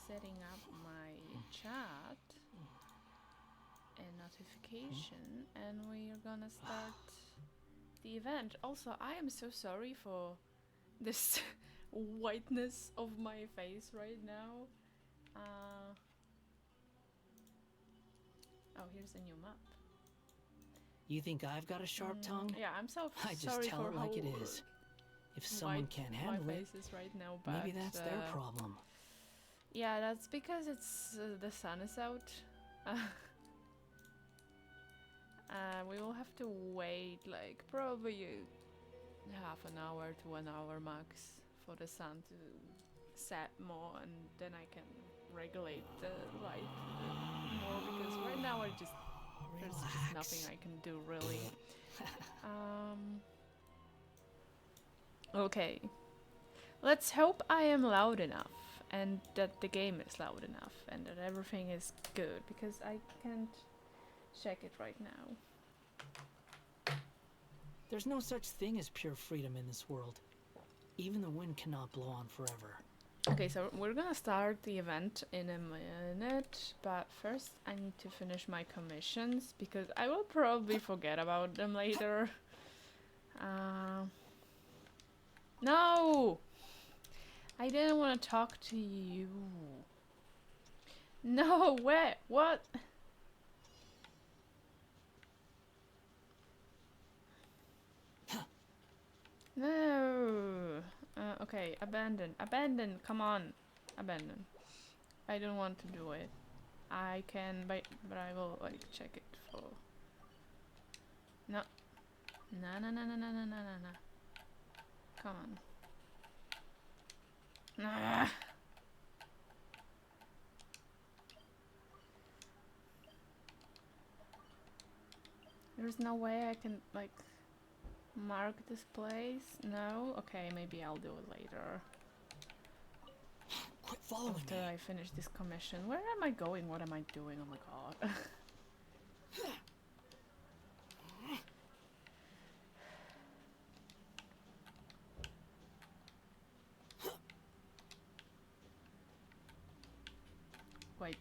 setting up my chat and notification, and we are gonna start the event. Also, I am so sorry for this whiteness of my face right now. Oh, here's a new map. You think I've got a sharp tongue? Yeah, I'm so I just sorry tell for it like how it is. If someone can't handle my it, face is right now, but maybe that's their problem. yeah, that's because it's the sun is out. We will have to wait like probably half an hour to 1 hour max for the sun to set more, and then I can regulate the light more, because right now there's just nothing I can do really. Okay, let's hope I am loud enough and that the game is loud enough and that everything is good, because I can't check it right now. There's no such thing as pure freedom in this world. Even the wind cannot blow on forever. Okay, so we're gonna start the event in a minute, but first I need to finish my commissions because I will probably forget about them later. No! I didn't want to talk to you. No, where? What? No. Okay, abandon. Abandon, come on. Abandon. I don't want to do it. I can, but I will like check it for... No. No, no, no, no, no, no, no, no, no. Come on. Nah. There's no way I can like mark this place. No? Okay, maybe I'll do it later. Quit following After me. I finish this commission. Where am I going? What am I doing? Oh my god. Wait.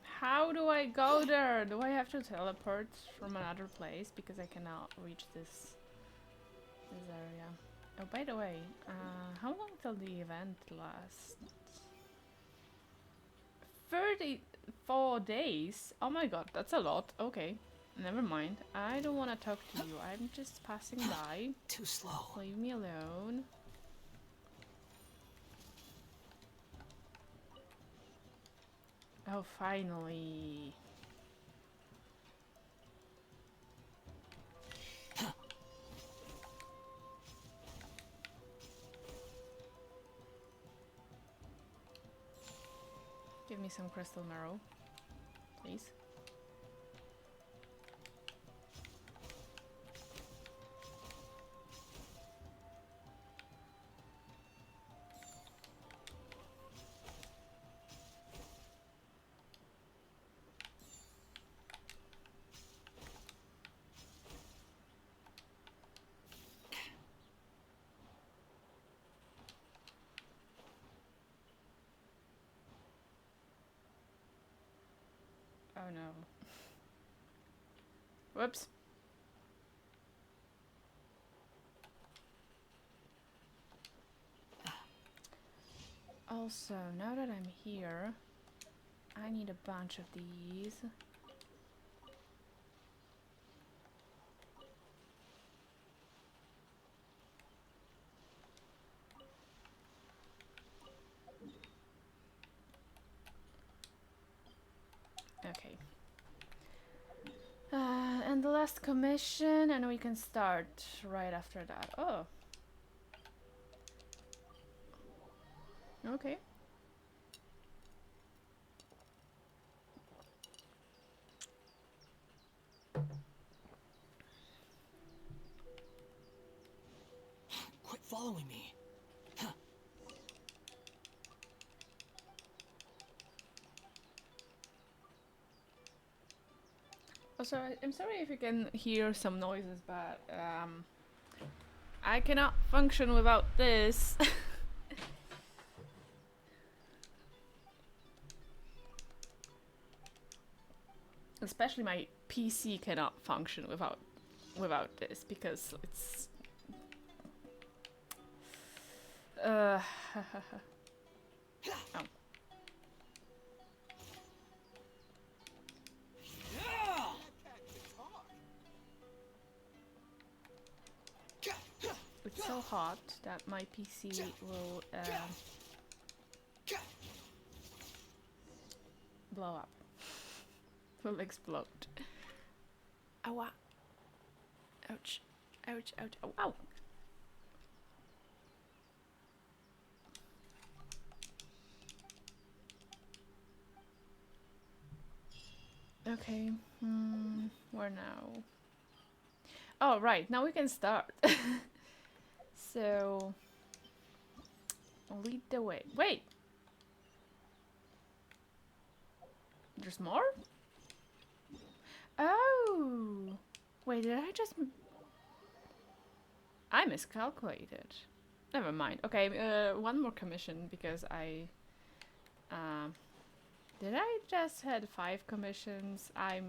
How do I go there? Do I have to teleport from another place because I cannot reach this area? Oh, by the way, how long till the event lasts? 34 days? Oh my god, that's a lot. Okay, never mind. I don't want to talk to you. I'm just passing by. Too slow. Leave me alone. Oh, finally. Give me some crystal marrow, please. Oh no. Whoops. Also, now that I'm here, I need a bunch of these. Okay. And the last commission, and we can start right after that. Oh. Okay. Quit following me. Also, I'm sorry if you can hear some noises, but I cannot function without this. Especially my PC cannot function without this because it's oh. It's so hot that my PC will blow up. Will explode. Ow! Ouch! Ouch! Ouch! Oh, ow! Okay. Where now? Oh, right. Now we can start. So, lead the way. Wait! There's more? Oh! Wait, did I just... I miscalculated. Never mind. Okay, one more commission because I... did I just had 5 commissions? I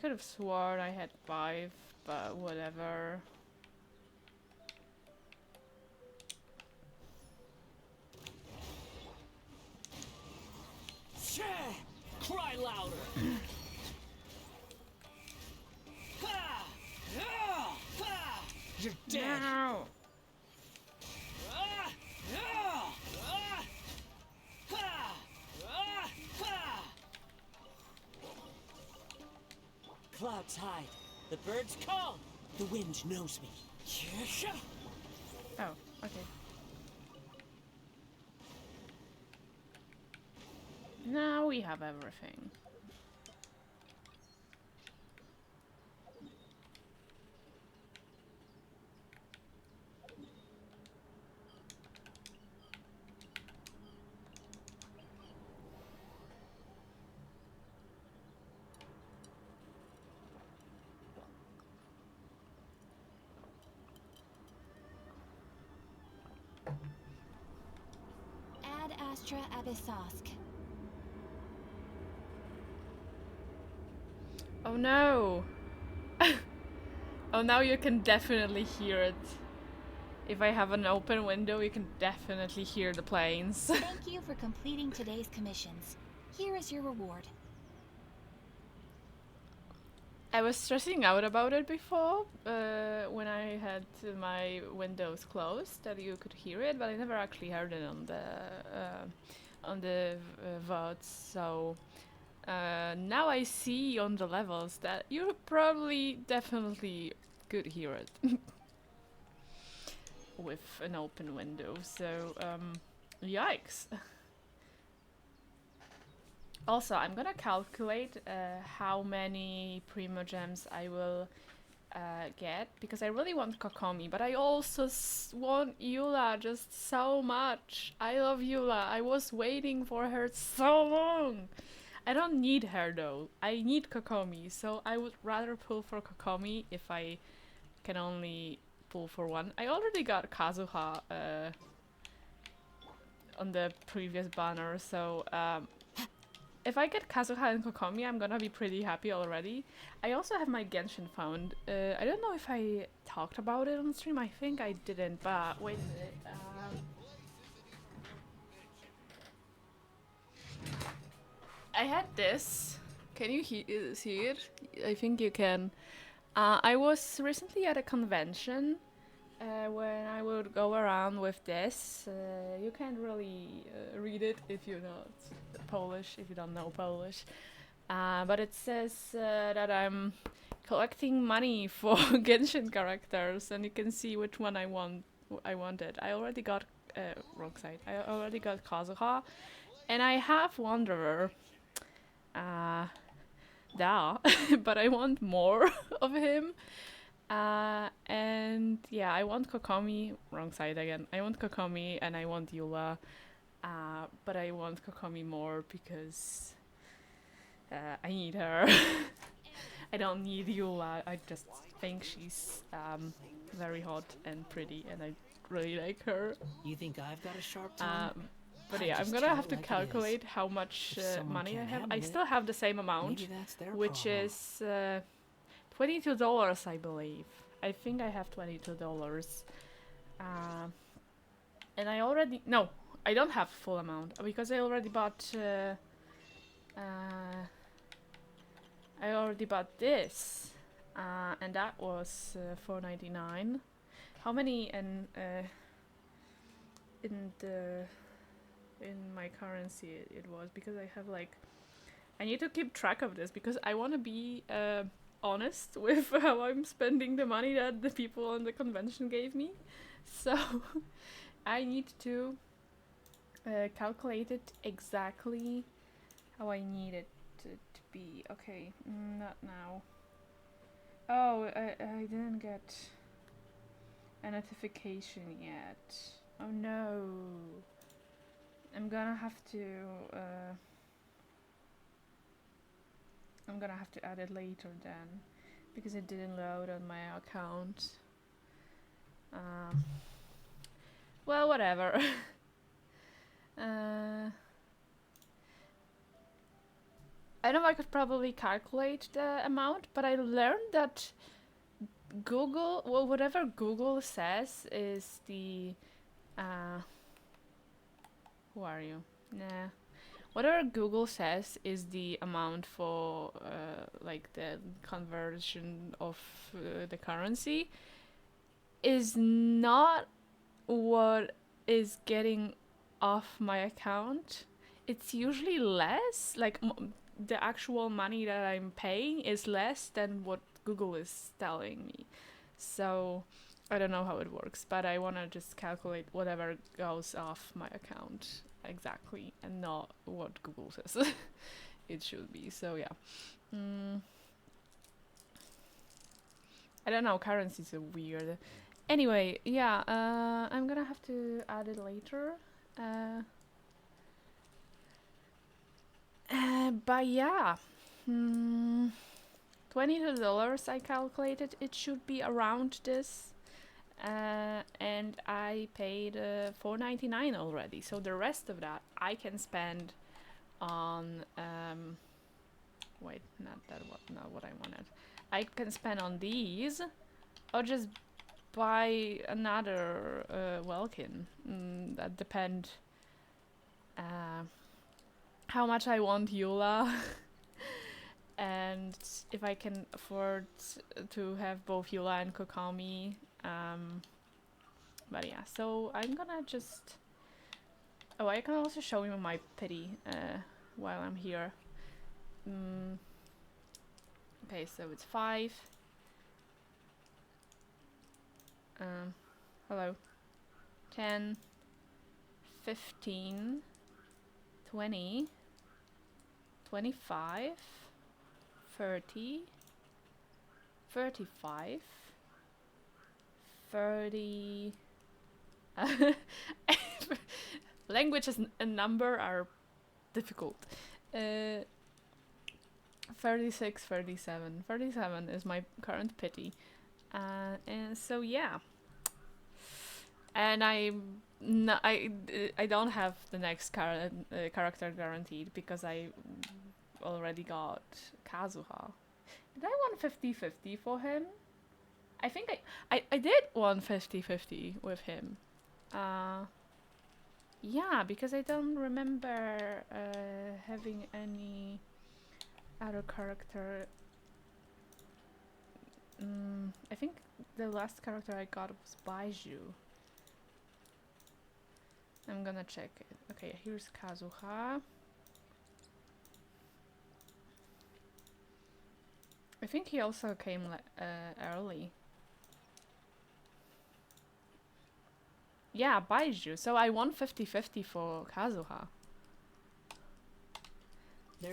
could have sworn I had 5, but whatever. Cry louder! You're dead! No. Clouds hide. The birds call. The wind knows me. Oh, okay. Now we have everything. Ad Astra Abyssosk. Oh no! Oh, now you can definitely hear it. If I have an open window, you can definitely hear the planes. Thank you for completing today's commissions. Here is your reward. I was stressing out about it before, when I had my windows closed, that you could hear it, but I never actually heard it on the VODs. So now I see on the levels that you probably definitely could hear it with an open window. So yikes. Also, I'm gonna calculate how many Primo Gems I will get, because I really want Kokomi, but I also want Eula just so much. I love Eula. I was waiting for her so long. I don't need her though. I need Kokomi, so I would rather pull for Kokomi if I can only pull for one. I already got Kazuha on the previous banner, so if I get Kazuha and Kokomi, I'm gonna be pretty happy already. I also have my Genshin found. I don't know if I talked about it on stream. I think I didn't, but wait a minute. I had this. Can you see it? I think you can. I was recently at a convention when I would go around with this. You can't really read it if you're not Polish, if you don't know Polish. But it says that I'm collecting money for Genshin characters, and you can see which one I wanted. I already got wrong side. I already got Kazuha, and I have Wanderer. But I want more of him. And yeah, I want Kokomi. Wrong side again. I want Kokomi and I want Eula. But I want Kokomi more because I need her. I don't need Eula. I just think she's very hot and pretty, and I really like her. You think I've got a sharp tongue? But I yeah, I'm just gonna tell have it to like it is. calculate how much If someone money I can't have. handle I it, still have the same amount, Maybe that's their which problem. is $22, I believe. I think I have $22. And I already no, I don't have full amount because I already bought. I already bought this, and that was $4.99. How many in my currency it was, because I have like, I need to keep track of this because I want to be honest with how I'm spending the money that the people on the convention gave me. So I need to calculate it exactly how I need it to be. Okay, not now. Oh, I didn't get a notification yet. Oh no. I'm gonna have to add it later then, because it didn't load on my account. Well, whatever. I know I could probably calculate the amount, but I learned that Google, well, whatever Google says is the, who are you? Nah. Whatever Google says is the amount for, like, the conversion of the currency is not what is getting off my account. It's usually less, like, the actual money that I'm paying is less than what Google is telling me. So I don't know how it works, but I want to just calculate whatever goes off my account exactly and not what Google says it should be. So yeah. I don't know, currencies are weird. Anyway, yeah, I'm gonna have to add it later. But yeah, $22 I calculated it should be around this, and I paid $4.99 already. So the rest of that I can spend on wait, not what I wanted. I can spend on these, or just buy another Welkin. That depend. How much I want Eula and if I can afford to have both Eula and Kokomi. But yeah, so I'm gonna just... Oh, I can also show you my pity while I'm here. Okay, so it's 5. Hello. 10, 15, 20, 25, 30, 35, 30... Language and number are difficult. 36, 37. 37 is my current pity. And so yeah. And I don't have the next character guaranteed because I already got Kazuha. Did I want 50-50 for him? I think I did want 50-50 with him. Yeah, because I don't remember having any other character. I think the last character I got was Baiju. I'm gonna check it. Okay, here's Kazuha. I think he also came early. Yeah, Baiju. So I won 50-50 for Kazuha.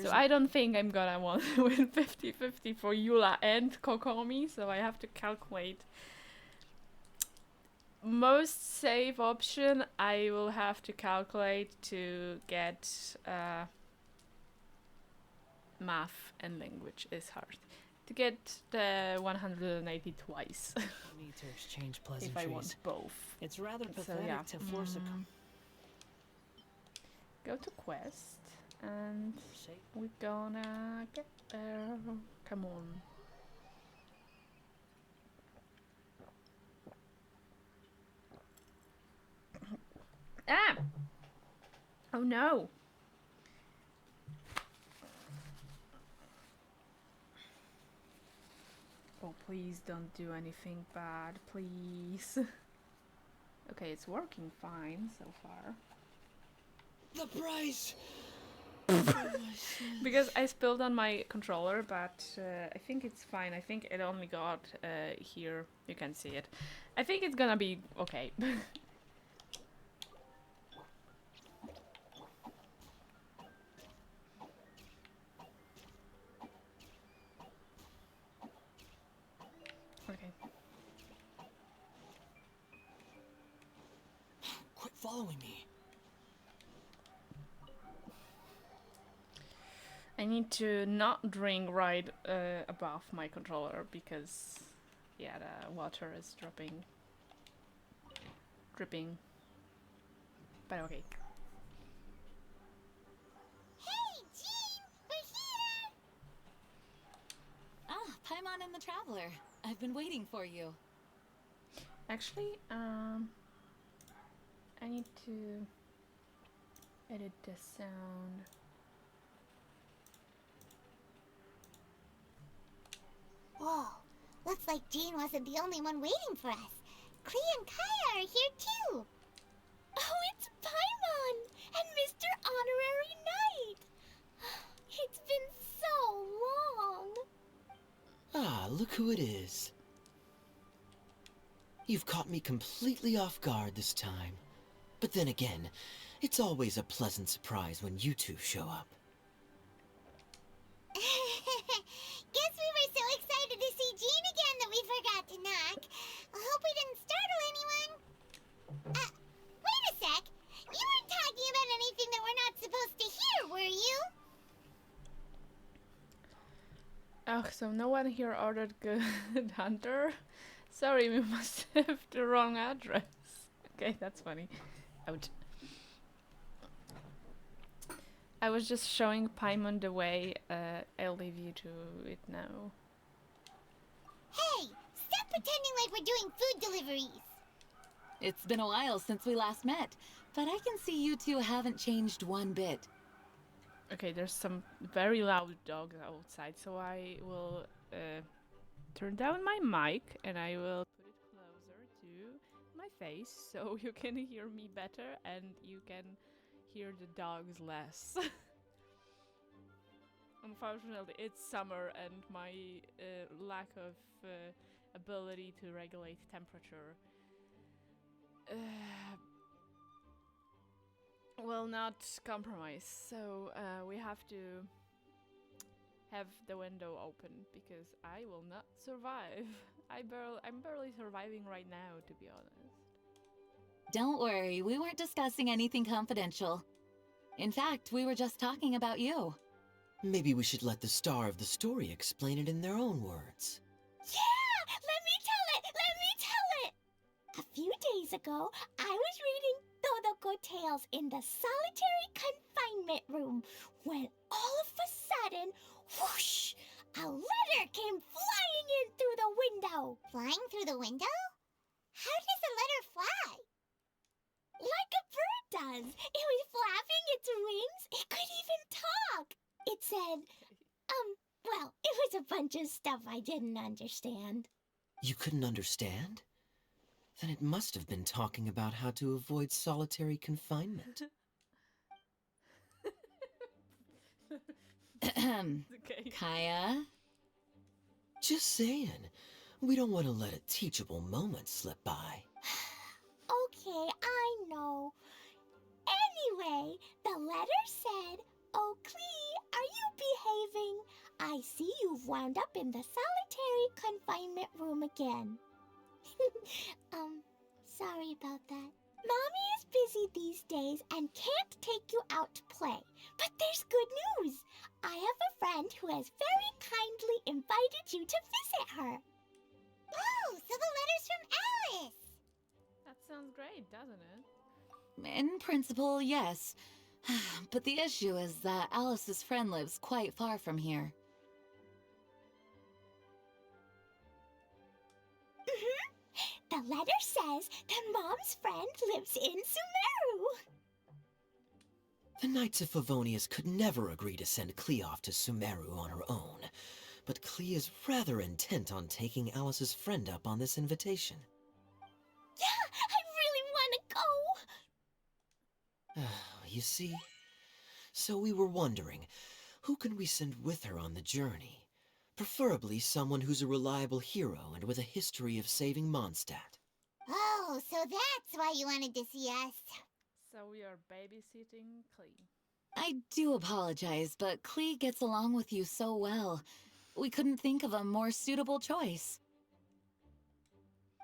So I don't think I'm gonna win 50-50 for Eula and Kokomi, so I have to calculate. Most safe option I will have to calculate to get math and language is hard. to get the 180 twice. No need to exchange If I pleasantries. want both. It's rather So pathetic yeah. to force a Go to quest, and conversation. we're gonna get there. Come on. Ah! Oh no! Oh, please don't do anything bad, please. Okay, it's working fine so far. The price! Because I spilled on my controller, but I think it's fine. I think it only got here. You can see it. I think it's gonna be okay. Okay. Quit following me. I need to not drink right above my controller because, yeah, the water is dripping. But okay. Hey, Jean! We're here! Ah, Paimon and the Traveler. I've been waiting for you. Actually, I need to edit the sound. Whoa, looks like Jean wasn't the only one waiting for us. Klee and Kaya are here too. Oh, it's Paimon and Mr. Honorary Knight. It's been so long. Ah, look who it is. You've caught me completely off guard this time. But then again, it's always a pleasant surprise when you two show up. Guess we were so excited to see Jean again that we forgot to knock. I hope we didn't startle anyone. Wait a sec. You weren't talking about anything that we're not supposed to hear, were you? Oh, so no one here ordered Good Hunter? Sorry, we must have the wrong address. Okay, that's funny. Ouch. I was just showing Paimon the way. I'll leave you to it now. Hey, stop pretending like we're doing food deliveries. It's been a while since we last met, but I can see you two haven't changed one bit. Okay, there's some very loud dogs outside, so I will turn down my mic and I will put it closer to my face so you can hear me better and you can hear the dogs less. Unfortunately, it's summer and my lack of ability to regulate temperature will not compromise. So we have to have the window open because I will not survive. I'm barely surviving right now, to be honest. Don't worry, we weren't discussing anything confidential. In fact, we were just talking about you. Maybe we should let the star of the story explain it in their own words. Yeah! Let me tell it! Let me tell it! A few days ago, I was reading Todoko Tales in the solitary confinement room when all of a sudden, whoosh! A letter came flying in through the window. Flying through the window? How does a letter fly? Like a bird does. It was flapping its wings. It could even talk. It said, well, it was a bunch of stuff I didn't understand. You couldn't understand? Then it must have been talking about how to avoid solitary confinement. Okay. Kaya? Just saying. We don't want to let a teachable moment slip by. Okay, I know. Anyway, the letter said, "Oh, Klee, are you behaving? I see you've wound up in the solitary confinement room again." Sorry about that. Mommy is busy these days and can't take you out to play. But there's good news. I have a friend who has very kindly invited you to visit her. Oh, so the letter's from Alice. That sounds great, doesn't it? In principle, yes. But the issue is that Alice's friend lives quite far from here. The letter says that Mom's friend lives in Sumeru. The Knights of Favonius could never agree to send Klee off to Sumeru on her own, but Klee is rather intent on taking Alice's friend up on this invitation. Yeah, I really want to go. You see? So we were wondering, who can we send with her on the journey? Preferably someone who's a reliable hero and with a history of saving Mondstadt. Oh, so that's why you wanted to see us. So we are babysitting Klee. I do apologize, but Klee gets along with you so well. We couldn't think of a more suitable choice.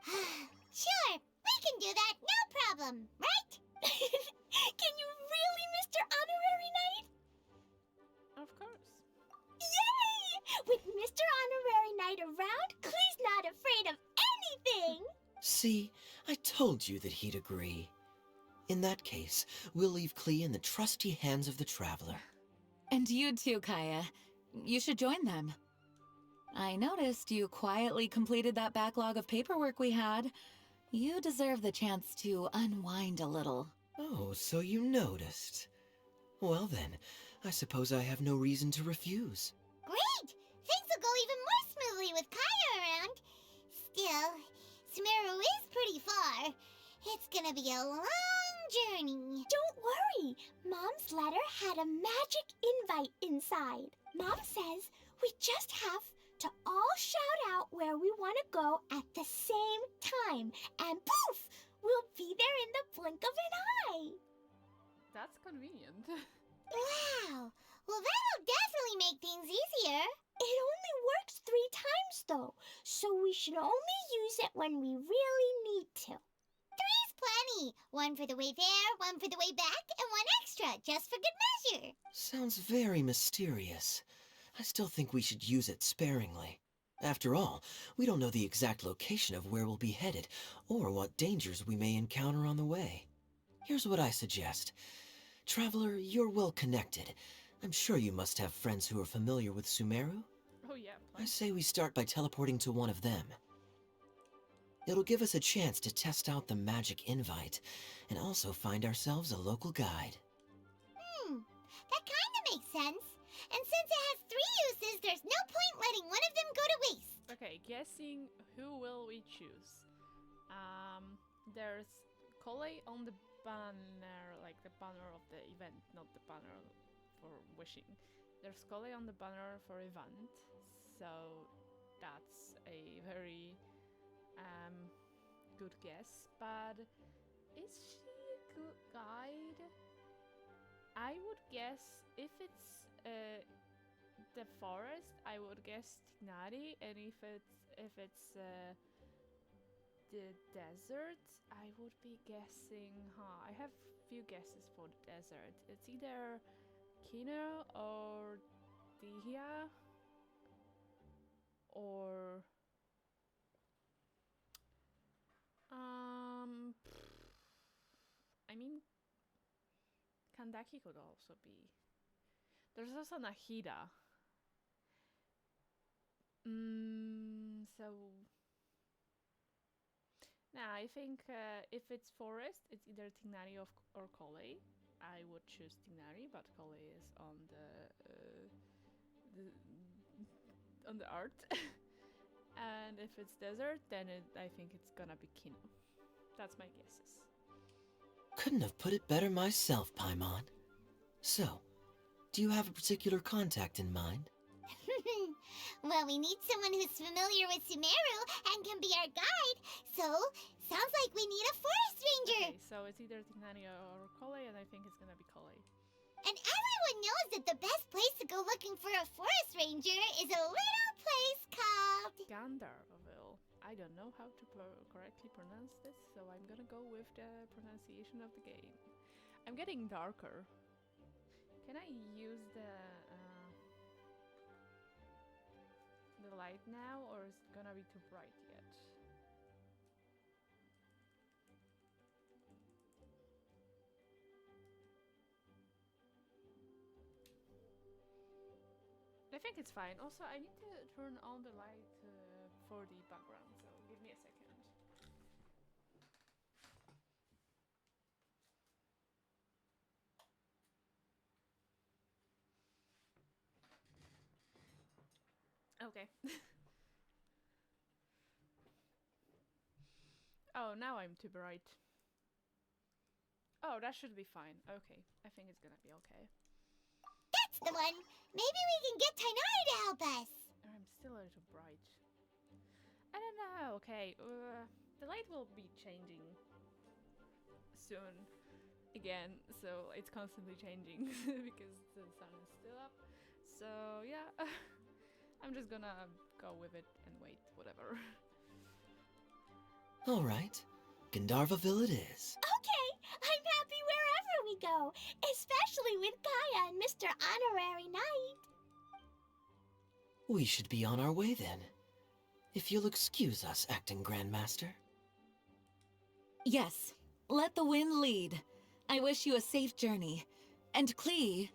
Sure, we can do that, no problem, right? Can you really, Mr. Honorary Knight? Of course. Yay! With Mr. Honorary Knight around, Klee's not afraid of anything! See, I told you that he'd agree. In that case, we'll leave Klee in the trusty hands of the Traveler. And you too, Kaya. You should join them. I noticed you quietly completed that backlog of paperwork we had. You deserve the chance to unwind a little. Oh, so you noticed. Well then, I suppose I have no reason to refuse. Great! Things will go even more smoothly with Kaya around. Still, Sumeru is pretty far. It's gonna be a long journey. Don't worry. Mom's letter had a magic invite inside. Mom says we just have to all shout out where we want to go at the same time. And poof! We'll be there in the blink of an eye. That's convenient. Wow. Well, that'll definitely make things easier. It only works 3 times, though, so we should only use it when we really need to. 3's plenty. 1 for the way there, 1 for the way back, and 1 extra, just for good measure. Sounds very mysterious. I still think we should use it sparingly. After all, we don't know the exact location of where we'll be headed, or what dangers we may encounter on the way. Here's what I suggest. Traveler, you're well connected. I'm sure you must have friends who are familiar with Sumeru. Oh yeah, I say we start by teleporting to one of them. It'll give us a chance to test out the magic invite, and also find ourselves a local guide. That kinda makes sense. And since it has 3 uses, there's no point letting one of them go to waste. Okay, guessing who will we choose? There's Kole on the banner, like the banner of the event, not the banner for wishing. There's Kole on the banner for event, so that's a very good guess. But is she a good guide? I would guess if it's the forest, I would guess Tignari, and if it's the desert, I would be guessing. I have few guesses for the desert. It's either Kino or Dihia, or I mean, Kandaki could also be. There's also Nahida. So now I think if it's forest, it's either Tignari or Kole. I would choose Tignari, but Kole is on the art. And if it's desert, then I think it's gonna be Kino. That's my guesses. Couldn't have put it better myself, Paimon. So, do you have a particular contact in mind? Well, we need someone who's familiar with Sumeru and can be our guide. So, sounds like we need a forest ranger. Okay, so it's either Tignari or Kole, and I think it's gonna be Kole. And everyone knows that the best place to go looking for a forest ranger is a little place called... Gandarville. I don't know how to correctly pronounce this, so I'm gonna go with the pronunciation of the game. I'm getting darker. Can I use the light now, or is it gonna be too bright yet? I think it's fine. Also, I need to turn on the light for the background, so give me a second. Okay. Oh, now I'm too bright. Oh, that should be fine. Okay, I think it's gonna be okay. That's the one. Maybe we can get Tainari to help us. I'm still a little bright. I don't know. Okay, the light will be changing soon again, so it's constantly changing because the sun is still up. So yeah, I'm just gonna go with it and wait, whatever. All right, Gandharvaville it is. Okay, I'm happy wherever we go, especially with Kaya and Mr. Honorary Knight. We should be on our way then. If you'll excuse us, Acting Grandmaster. Yes, let the wind lead. I wish you a safe journey. And Klee,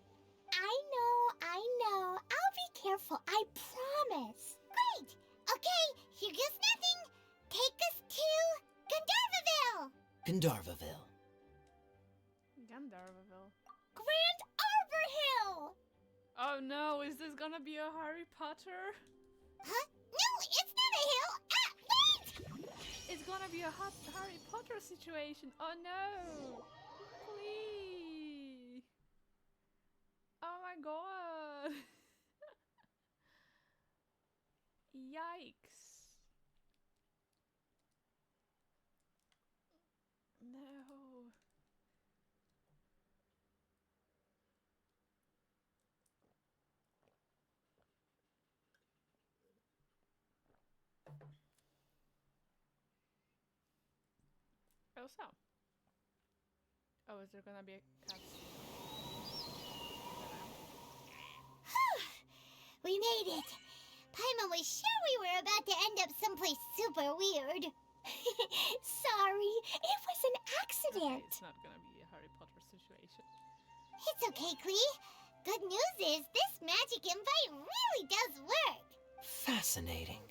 I know. I'll be careful, I promise. Great. Okay, here goes nothing. Take us to Gandharvaville. Gandharvaville. Gandharvaville. Grand Arbor Hill. Oh no, is this gonna be a Harry Potter? Huh? No, it's not a hill. Ah, wait! It's gonna be a hot Harry Potter situation. Oh no! Please! Oh my god! Yikes! No. Oh, so. Oh, is there gonna be a cutscene? We made it. Paimon was sure we were about to end up someplace super weird. Sorry, it was an Okay, accident. it's not gonna be a Harry Potter situation. It's okay, Klee. Good news is this magic invite really does work. Fascinating.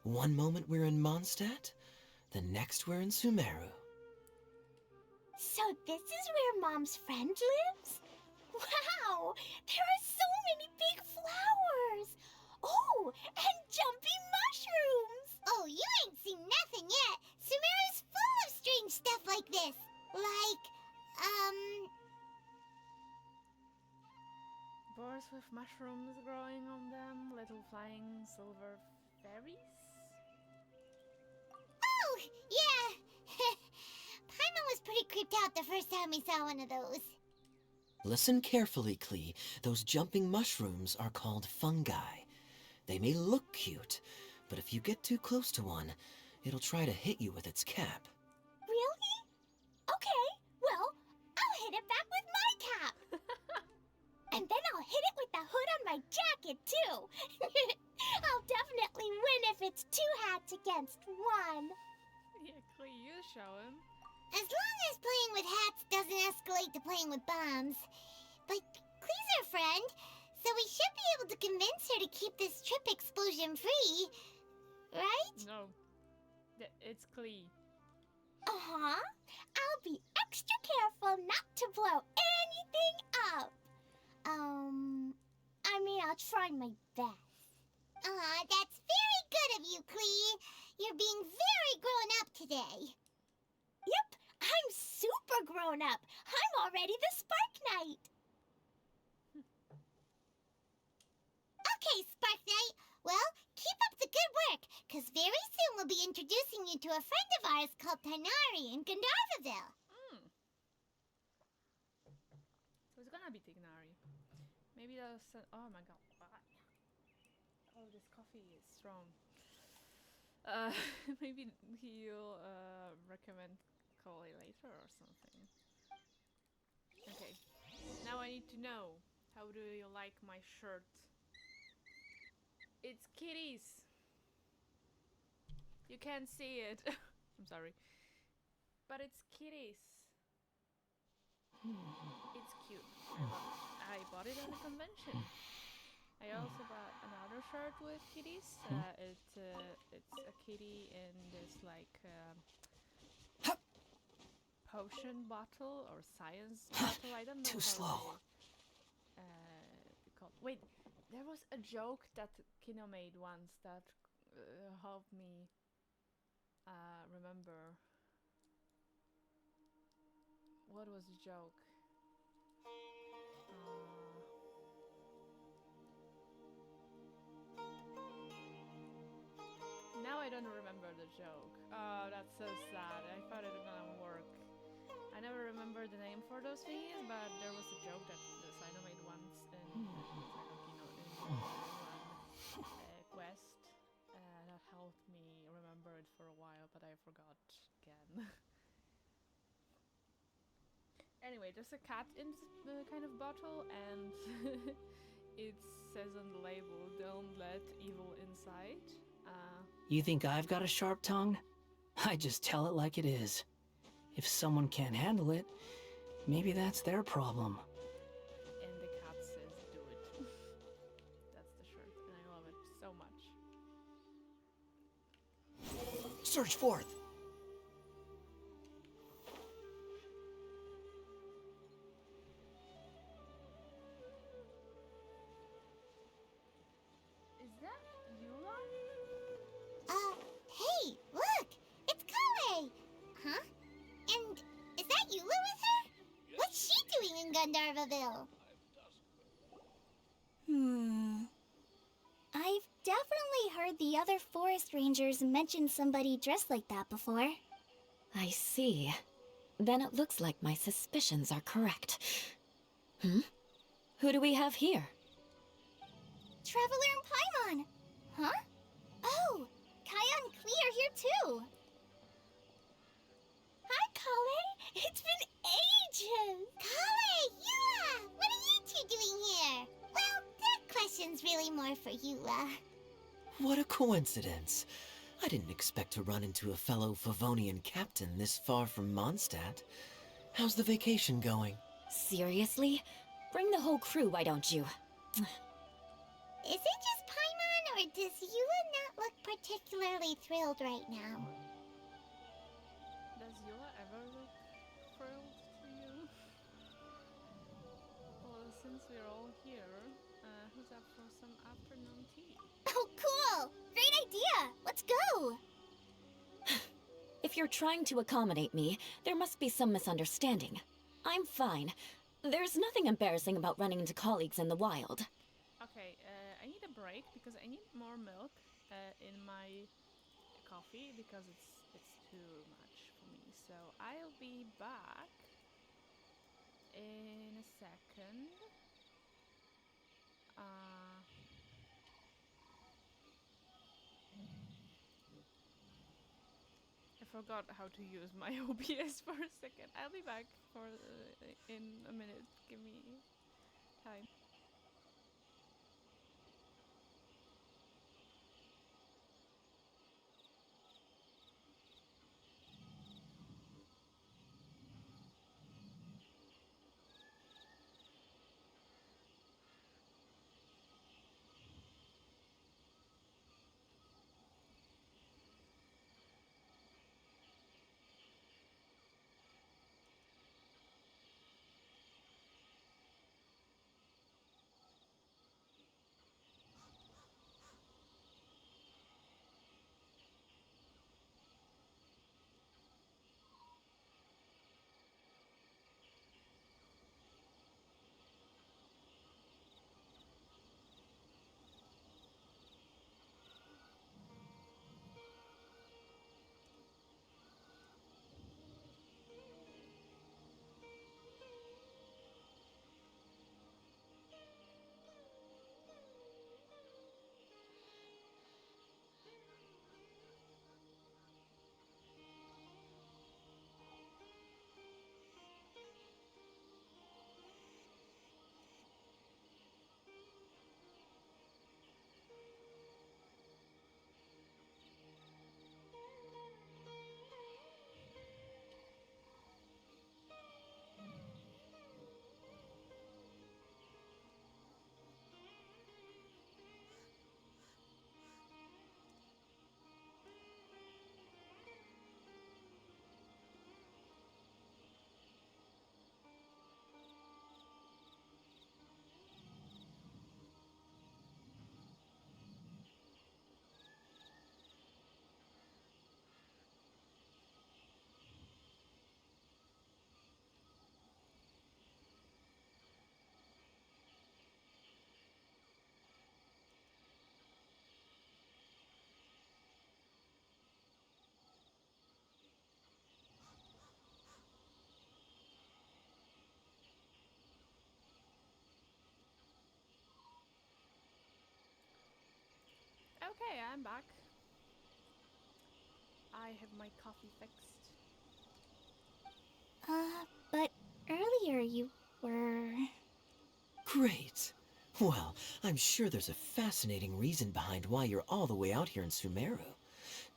One moment we're in Mondstadt, the next we're in Sumeru. So this is where Mom's friend lives? Wow, there are so many big flowers. Oh, and jumpy mushrooms. Oh, you ain't seen nothing yet. Sumeru's full of strange stuff like this. Like, Boars with mushrooms growing on them, little flying silver fairies? oh, yeah. Paimon was pretty creeped out the first time we saw one of those. Listen carefully, Klee. Those jumping mushrooms are called fungi. They may look cute, but if you get too close to one, it'll try to hit you with its cap. Really? Okay, well, I'll hit it back with my cap. And then I'll hit it with the hood on my jacket, too. I'll definitely win if it's two hats against one. Yeah, Klee, you show him. As long as playing with hats doesn't escalate to playing with bombs. But Klee's our friend, so we should be able to convince her to keep this trip explosion-free. Right? No. It's Klee. Uh-huh. I'll be extra careful not to blow anything up. I'll try my best. That's very good of you, Klee. You're being very grown up today. Yep, I'm super grown up. I'm already the Spark Knight. Okay, Spark Knight. Well, keep up the good work, because very soon we'll be introducing you to a friend of ours called Tainari in Gandharvaville. So it's gonna be Tignari. Maybe those. Oh my god. Oh, this coffee is strong. Maybe he'll recommend Collie later or something. Okay. Now I need to know. How do you like my shirt? It's kitties. You can't see it. I'm sorry. But it's kitties. It's cute. I bought it at the convention. I also bought another shirt with kitties. It's a kitty in this like potion bottle or science bottle. I don't know Too how slow. they call. Wait, there was a joke that Kino made once that helped me remember. What was the joke? Now I don't remember the joke. Oh, that's so sad. I thought it was gonna work. I never remember the name for those thingies, but there was a joke that the Sino made once in quest that helped me remember it for a while, but I forgot again. Anyway, there's a cat in the kind of bottle, and it says on the label, "Don't let evil inside." You think I've got a sharp tongue? I just tell it like it is. If someone can't handle it, maybe that's their problem. And the cat says, "Do it." That's the shirt, and I love it so much. Search forth! Is that Eula? Hey, look! It's Kale! Huh? And is that Eula with her? What's she doing in Gandharvaville? I've definitely heard the other forest rangers mention somebody dressed like that before. I see. Then it looks like my suspicions are correct. Who do we have here? Traveler and Paimon! Huh? Oh, Kaya and Klee are here too! Hi, Kale! It's been ages! Kale! Eula! What are you two doing here? Well, that question's really more for Eula. What a coincidence. I didn't expect to run into a fellow Favonian captain this far from Mondstadt. How's the vacation going? Seriously? Bring the whole crew, why don't you? Is it just Paimon, or does Eula not look particularly thrilled right now? Does Eula ever look thrilled to you? Well, since we're all here, who's up for some afternoon tea? Oh, cool! Great idea! Let's go! If you're trying to accommodate me, there must be some misunderstanding. I'm fine. There's nothing embarrassing about running into colleagues in the wild. Okay, I need a break because I need more milk in my coffee because it's too much for me. So I'll be back in a second. I forgot how to use my OBS for a second. I'll be back for in a minute. Give me time. Okay, I'm back. I have my coffee fixed. But earlier you were... Great. Well, I'm sure there's a fascinating reason behind why you're all the way out here in Sumeru.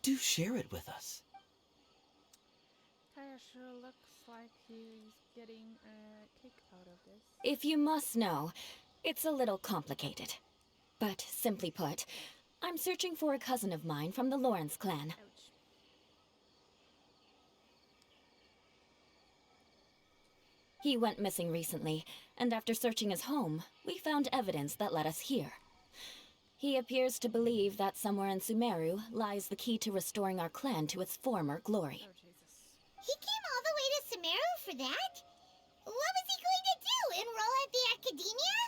Do share it with us. Kaya sure looks like he's getting a kick out of this. If you must know, it's a little complicated. But simply put, I'm searching for a cousin of mine from the Lawrence clan. Ouch. He went missing recently, and after searching his home, we found evidence that led us here. He appears to believe that somewhere in Sumeru lies the key to restoring our clan to its former glory. Oh, Jesus. He came all the way to Sumeru for that? What was he going to do? Enroll at the academia?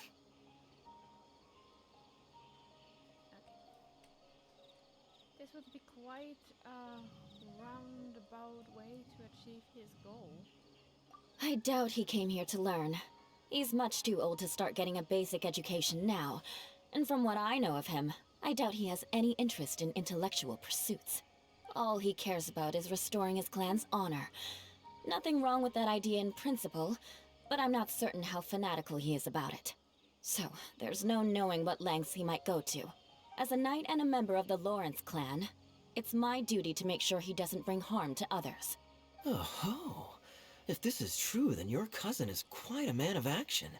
Okay. This would be quite a roundabout way to achieve his goal. I doubt he came here to learn. He's much too old to start getting a basic education now. And from what I know of him, I doubt he has any interest in intellectual pursuits. All he cares about is restoring his clan's honor. Nothing wrong with that idea in principle, but I'm not certain how fanatical he is about it. So, there's no knowing what lengths he might go to. As a knight and a member of the Lawrence clan, it's my duty to make sure he doesn't bring harm to others. Oh-ho. If this is true, then your cousin is quite a man of action.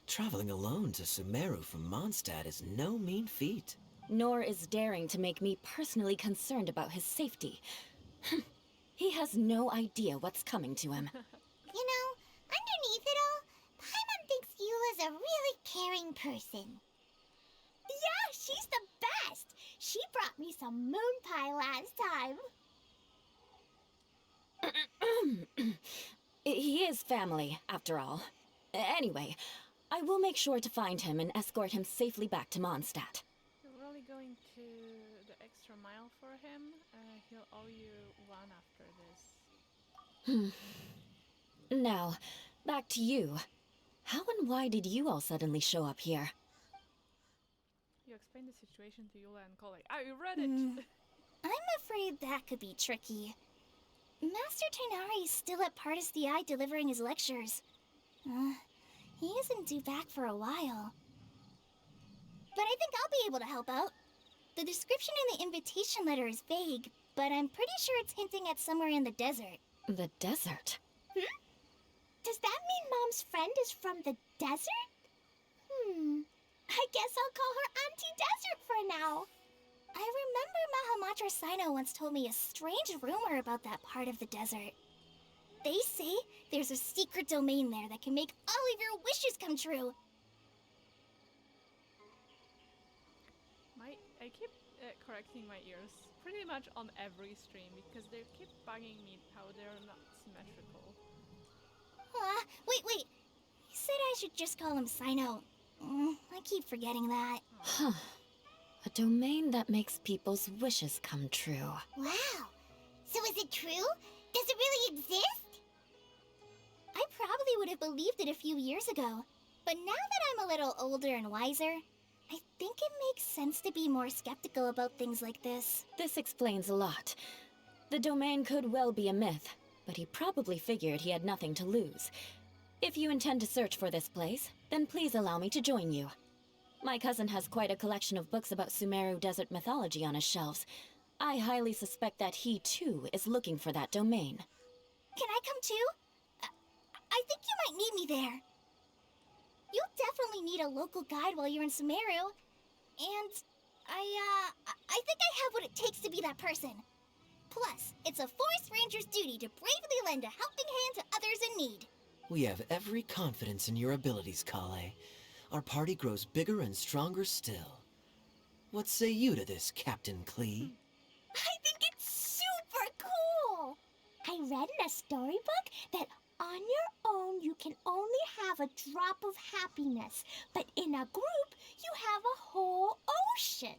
Traveling alone to Sumeru from Mondstadt is no mean feat. Nor is daring to make me personally concerned about his safety. He has no idea what's coming to him. You know, underneath it all, Paimon thinks Eula's a really caring person. Yeah, she's the best! She brought me some moon pie last time. He is family, after all. Anyway, I will make sure to find him and escort him safely back to Mondstadt. You're really going to the extra mile for him? He'll owe you one after this. Now, back to you. How and why did you all suddenly show up here? You explained the situation to Eula and Collei. I read it! I'm afraid that could be tricky. Master Tighnari is still at Partis the Eye delivering his lectures. He isn't due back for a while. But I think I'll be able to help out. The description in the invitation letter is vague, but I'm pretty sure it's hinting at somewhere in the desert. The desert? Does that mean Mom's friend is from the desert? I guess I'll call her Auntie Desert for now. I remember Mahamatra Sino once told me a strange rumor about that part of the desert. They say there's a secret domain there that can make all of your wishes come true. I keep correcting my ears pretty much on every stream because they keep bugging me how they're not symmetrical. Wait. He said I should just call him Sino. I keep forgetting that. Huh. A domain that makes people's wishes come true. Wow. So is it true? Does it really exist? I probably would have believed it a few years ago. But now that I'm a little older and wiser, I think it makes sense to be more skeptical about things like this. This explains a lot. The domain could well be a myth, but he probably figured he had nothing to lose. If you intend to search for this place, then please allow me to join you. My cousin has quite a collection of books about Sumeru desert mythology on his shelves. I highly suspect that he, too, is looking for that domain. Can I come too? I think you might need me there. You'll definitely need a local guide while you're in Sumeru. And I think I have what it takes to be that person. Plus, it's a forest ranger's duty to bravely lend a helping hand to others in need. We have every confidence in your abilities, Collei. Our party grows bigger and stronger still. What say you to this, Captain Klee? I think it's super cool! I read in a storybook that on your own you can only have a drop of happiness, but in a group you have a whole ocean.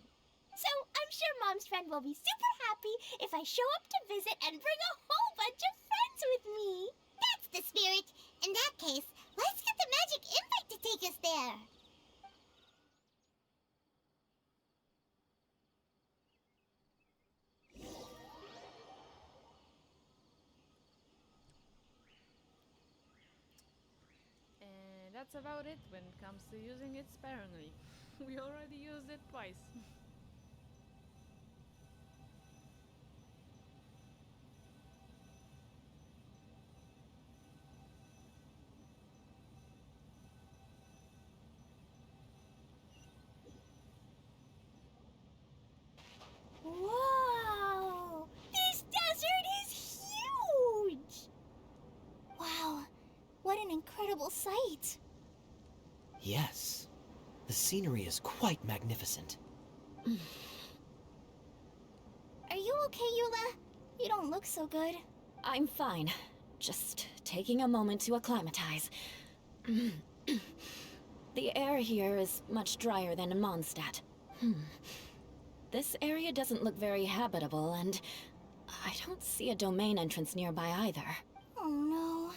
So I'm sure Mom's friend will be super happy if I show up to visit and bring a whole bunch of friends with me. That's the spirit. In that case, let's get the magic invite to take us there. that's about it when it comes to using it sparingly. We already used it twice. Whoa! This desert is huge! Wow, what an incredible sight. Yes, the scenery is quite magnificent. Are you okay, Eula? You don't look so good. I'm fine. Just taking a moment to acclimatize. The air here is much drier than in Mondstadt. This area doesn't look very habitable, and I don't see a domain entrance nearby either. Oh no.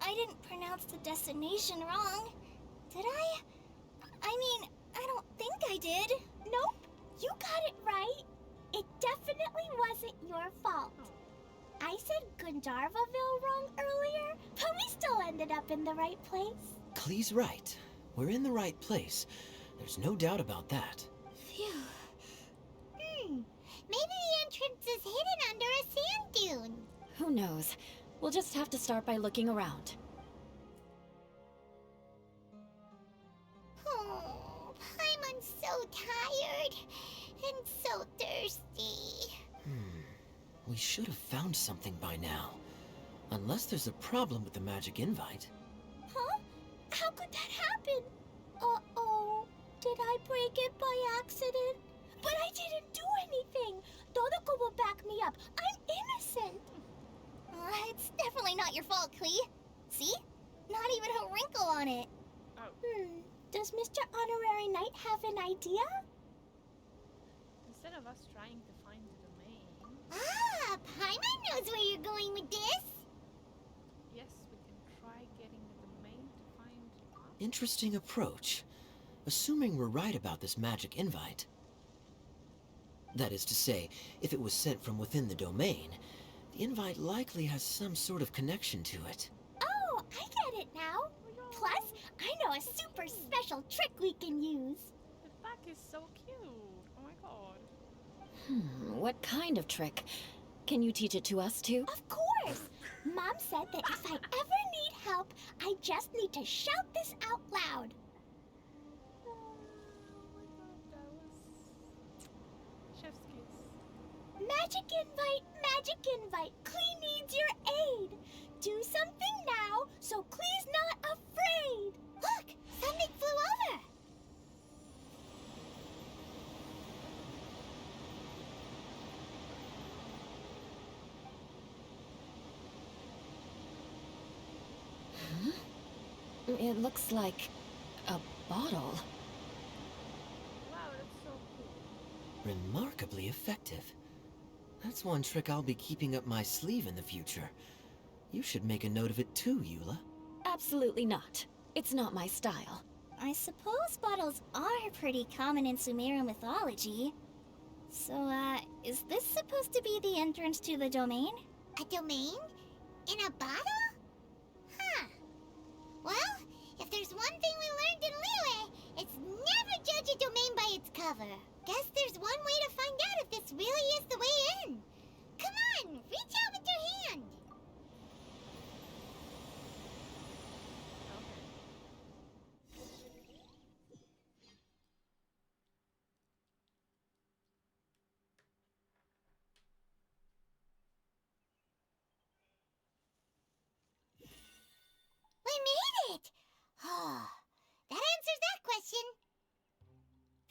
I didn't pronounce the destination wrong. Did I? I mean, I don't think I did. Nope, you got it right. It definitely wasn't your fault. I said Gundarvaville wrong earlier, but we still ended up in the right place. Klee's right. We're in the right place. There's no doubt about that. Phew. Maybe the entrance is hidden under a sand dune. Who knows? We'll just have to start by looking around. Oh, Paimon's so tired and so thirsty. We should have found something by now. Unless there's a problem with the magic invite. Huh? How could that happen? Uh-oh. Did I break it by accident? But I didn't do anything. Todoko will back me up. I'm innocent. It's definitely not your fault, Klee. See? Not even a wrinkle on it. Oh. Does Mr. Honorary Knight have an idea? Instead of us trying to find the domain, Ah, Paimon knows where you're going with this. yes, we can try getting the domain to find us. Interesting approach. Assuming we're right about this magic invite. That is to say, if it was sent from within the domain, the invite likely has some sort of connection to it. Oh, I get it now. Plus, I know a super special trick we can use. The back is so cute. Oh my god. What kind of trick? Can you teach it to us too? Of course! Mom said that if I ever need help, I just need to shout this out loud. Oh my god, that was chef's kiss. Magic invite. Klee needs your aid. Do something now so Klee's not afraid. Look, something flew over. It looks like a bottle. Wow, that's so cool. Remarkably effective. That's one trick I'll be keeping up my sleeve in the future. You should make a note of it too, Eula. Absolutely not. It's not my style. I suppose bottles are pretty common in Sumeru mythology. So, is this supposed to be the entrance to the domain? A domain? In a bottle? Huh. Well, if there's one thing we learned in Liyue, it's never judge a domain by its cover. Guess there's one way to find out if this really is the way in. Come on, reach out with your hand. We made it! Oh, that answers that question.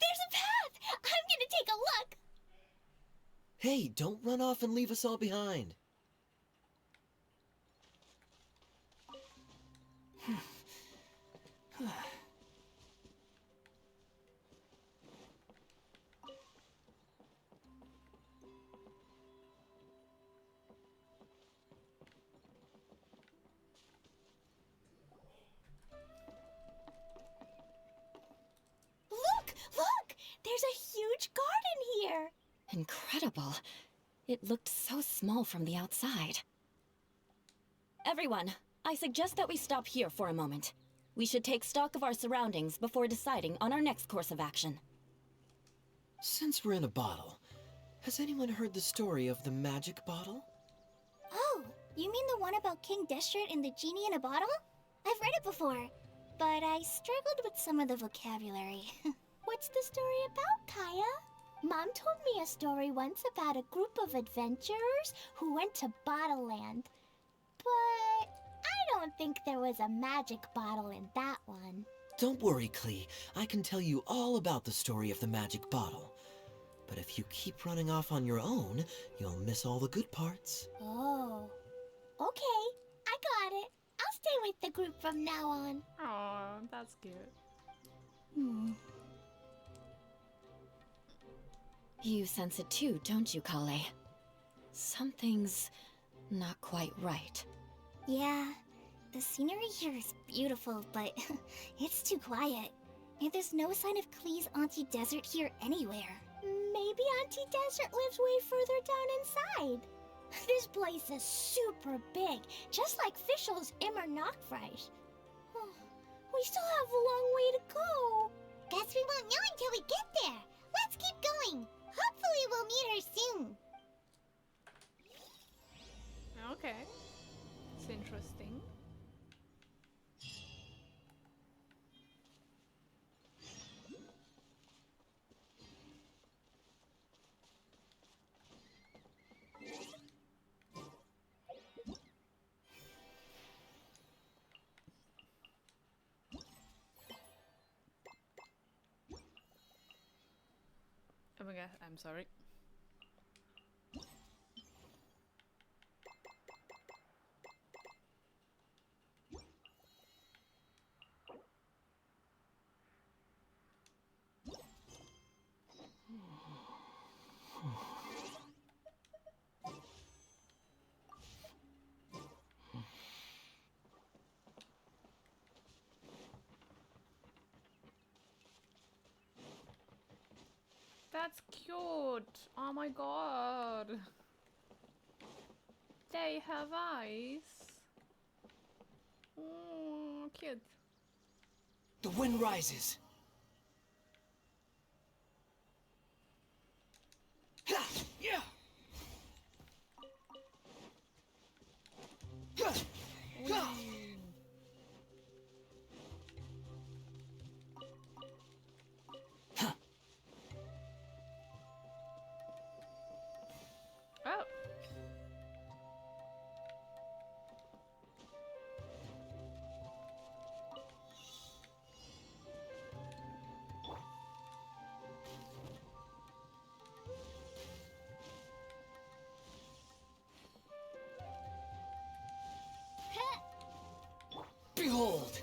There's a path! I'm gonna take a look! Hey, don't run off and leave us all behind. Look! There's a huge garden here! Incredible. It looked so small from the outside. Everyone, I suggest that we stop here for a moment. We should take stock of our surroundings before deciding on our next course of action. Since we're in a bottle, has anyone heard the story of the magic bottle? Oh, you mean the one about King Deshret and the genie in a bottle? I've read it before, but I struggled with some of the vocabulary. What's the story about, Kaya? Mom told me a story once about a group of adventurers who went to Bottle Land. But I don't think there was a magic bottle in that one. Don't worry, Klee. I can tell you all about the story of the magic bottle. But if you keep running off on your own, you'll miss all the good parts. Oh. Okay, I got it. I'll stay with the group from now on. Oh, that's cute. You sense it too, don't you, Kale? Something's not quite right. Yeah, the scenery here is beautiful, but it's too quiet. And there's no sign of Klee's Auntie Desert here anywhere. Maybe Auntie Desert lives way further down inside. This place is super big, just like Fischl's Immer Nachtreich. We still have a long way to go. Guess we won't know until we get there. Let's keep going. Hopefully we'll meet her soon. Okay. It's interesting. Oh my god, I'm sorry. That's cute! Oh my god! They have eyes! Oh, cute. The wind rises. Ha! Yeah! Ha! Ha! Oh! Behold!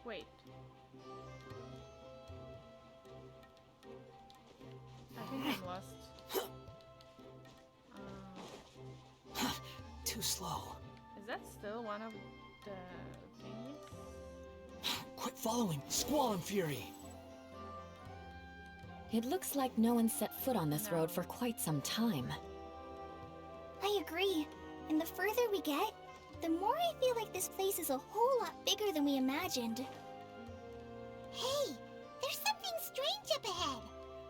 Wait. I think I'm lost. Too slow. Is that still one of the thingies? Quit following! Squall and Fury! It looks like no one set foot on this No. road for quite some time. I agree. And the further we get, the more I feel like this place is a whole lot bigger than we imagined. Hey, there's something strange up ahead.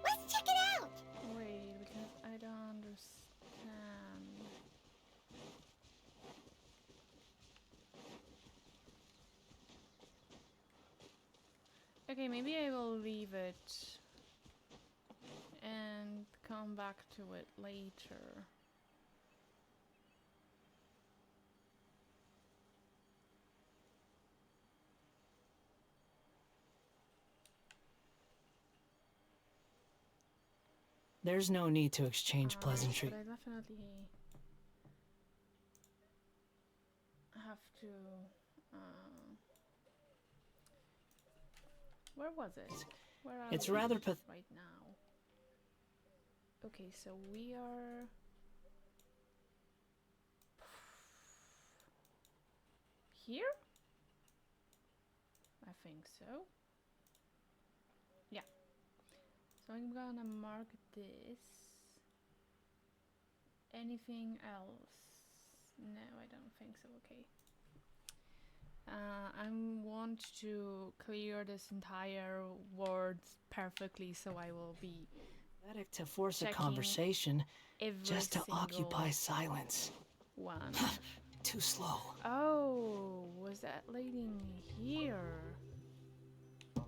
Let's check it out. Wait, because I don't understand. Okay, maybe I will leave it and come back to it later. There's no need to exchange pleasantry. But I definitely have to. Where was it? Where are It's we rather right now? Okay, so we are here. think so. Yeah. So I'm gonna mark this. Anything else? No, I don't think so. Okay. I want to clear this entire word perfectly, so I will be Pathetic to force a checking conversation every just to single occupy silence. one. Too slow. Oh, was that leading here? Ah.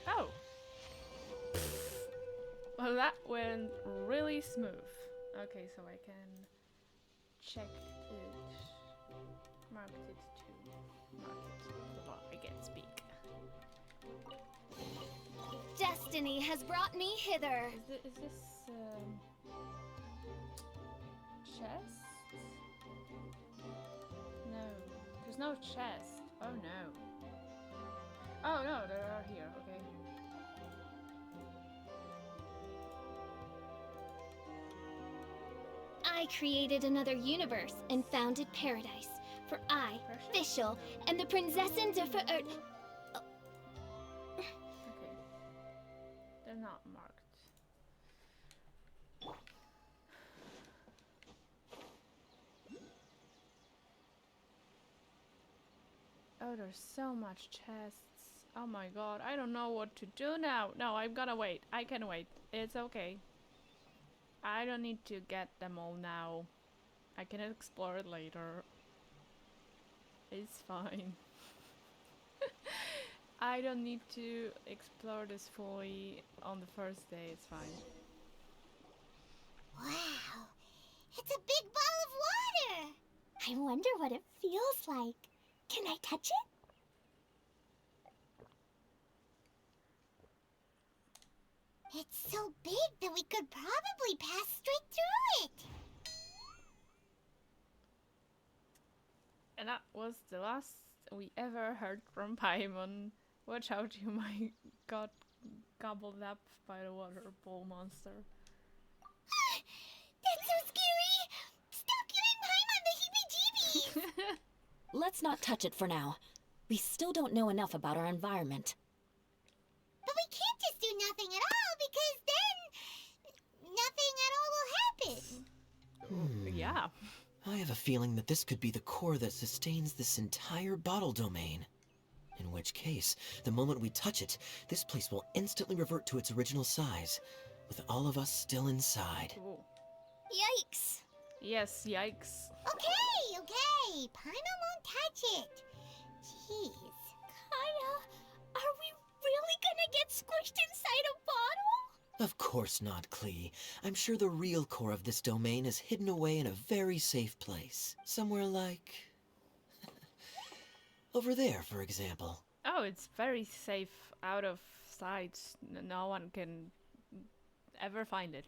Oh. Well, that went really smooth. Okay, so I can check it. Mark it to mark it. Well, I can't speak. Destiny has brought me hither. Is this chest? No, there's no chest. Oh no. Oh no, they are here. Okay. I created another universe and founded paradise. For I, Precious? Fischl, and the Prinzessin de Okay. They're not marked. Oh, there's so much chests. Oh my god, I don't know what to do now. No, I'm gonna wait. I can wait. It's okay. I don't need to get them all now. I can explore it later. It's fine. I don't need to explore this fully on the first day. It's fine. Wow, it's a big ball of water. I wonder what it feels like. Can I touch it? It's so big that we could probably pass straight through it. And that was the last we ever heard from Paimon. Watch out, you might got gobbled up by the water bowl monster. That's so scary! Stop giving Paimon the heebie-jeebies! Let's not touch it for now. We still don't know enough about our environment. But we can't just do nothing at all, because then nothing at all will happen. Yeah. I have a feeling that this could be the core that sustains this entire bottle domain. In which case, the moment we touch it, this place will instantly revert to its original size, with all of us still inside. Ooh. Yikes. Yes, yikes. Okay. Paimon won't touch it. Jeez. Kaya, are we really gonna get squished inside a bottle? Of course not, Klee. I'm sure the real core of this domain is hidden away in a very safe place. Somewhere like... over there, for example. Oh, it's very safe, out of sight. No one can ever find it.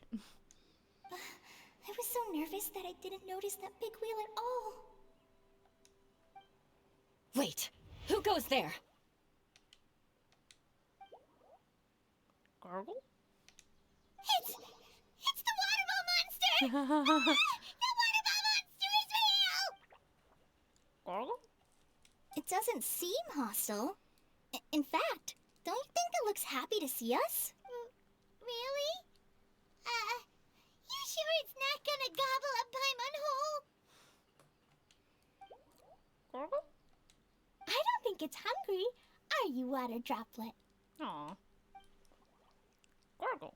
I was so nervous that I didn't notice that big wheel at all. Wait, who goes there? Gargle? It's the water ball monster! The water ball monster is real! Gargle? It doesn't seem hostile. In fact, don't you think it looks happy to see us? Really? You sure it's not gonna gobble up Paimon whole? Gargle? I don't think it's hungry. Are you, water droplet? Aw. Gargle.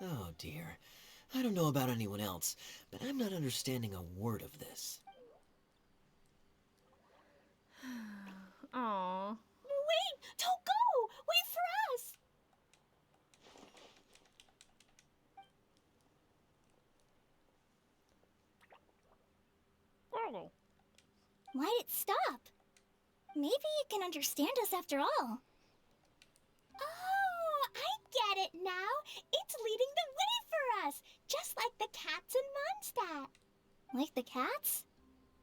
Oh dear. I don't know about anyone else, but I'm not understanding a word of this. Aw. Wait! Don't go! Wait for us! Gargle. Why'd it stop? Maybe it can understand us after all. Oh, I get it now. It's leading the way for us, just like the cats in Mondstadt. Like the cats?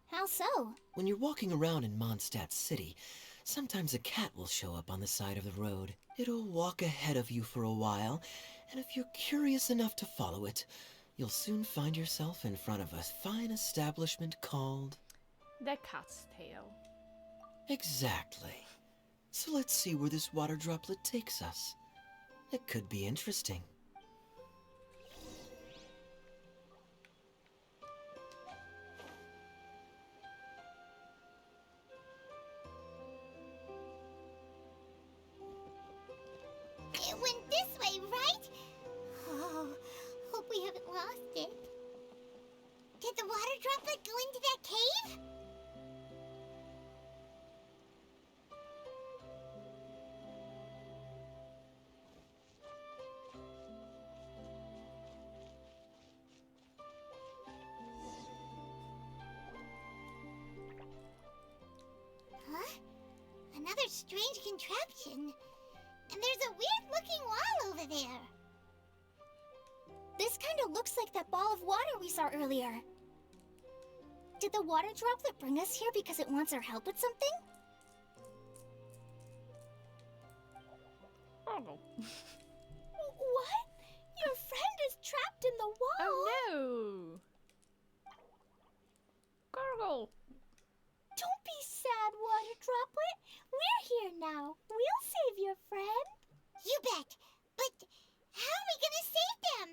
How so? When you're walking around in Mondstadt City, sometimes a cat will show up on the side of the road. It'll walk ahead of you for a while, and if you're curious enough to follow it, you'll soon find yourself in front of a fine establishment called... The cat's tail. Exactly. So let's see where this water droplet takes us. It could be interesting. It went this way, right? Oh, hope we haven't lost it. Did the water droplet go into that cave? Huh? Another strange contraption. And there's a weird-looking wall over there. This kind of looks like that ball of water we saw earlier. Did the water droplet bring us here because it wants our help with something? Gargle. What? Your friend is trapped in the wall. Oh no! Gargle! Don't be sad, water droplet. We're here now. We'll save your friend. You bet. But how are we gonna save them?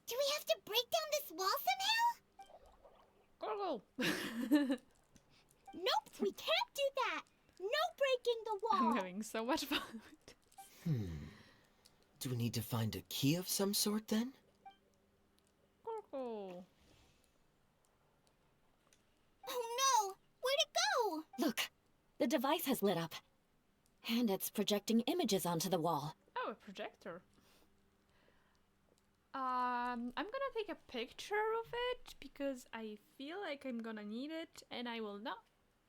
Do we have to break down this wall somehow? Gargle! Nope, we can't do that. No breaking the wall. I'm having so much fun with this. Do we need to find a key of some sort then? Gargle! Oh no! Where'd it go? Look, the device has lit up. And it's projecting images onto the wall. Oh, a projector. I'm gonna take a picture of it because I feel like I'm gonna need it and I will not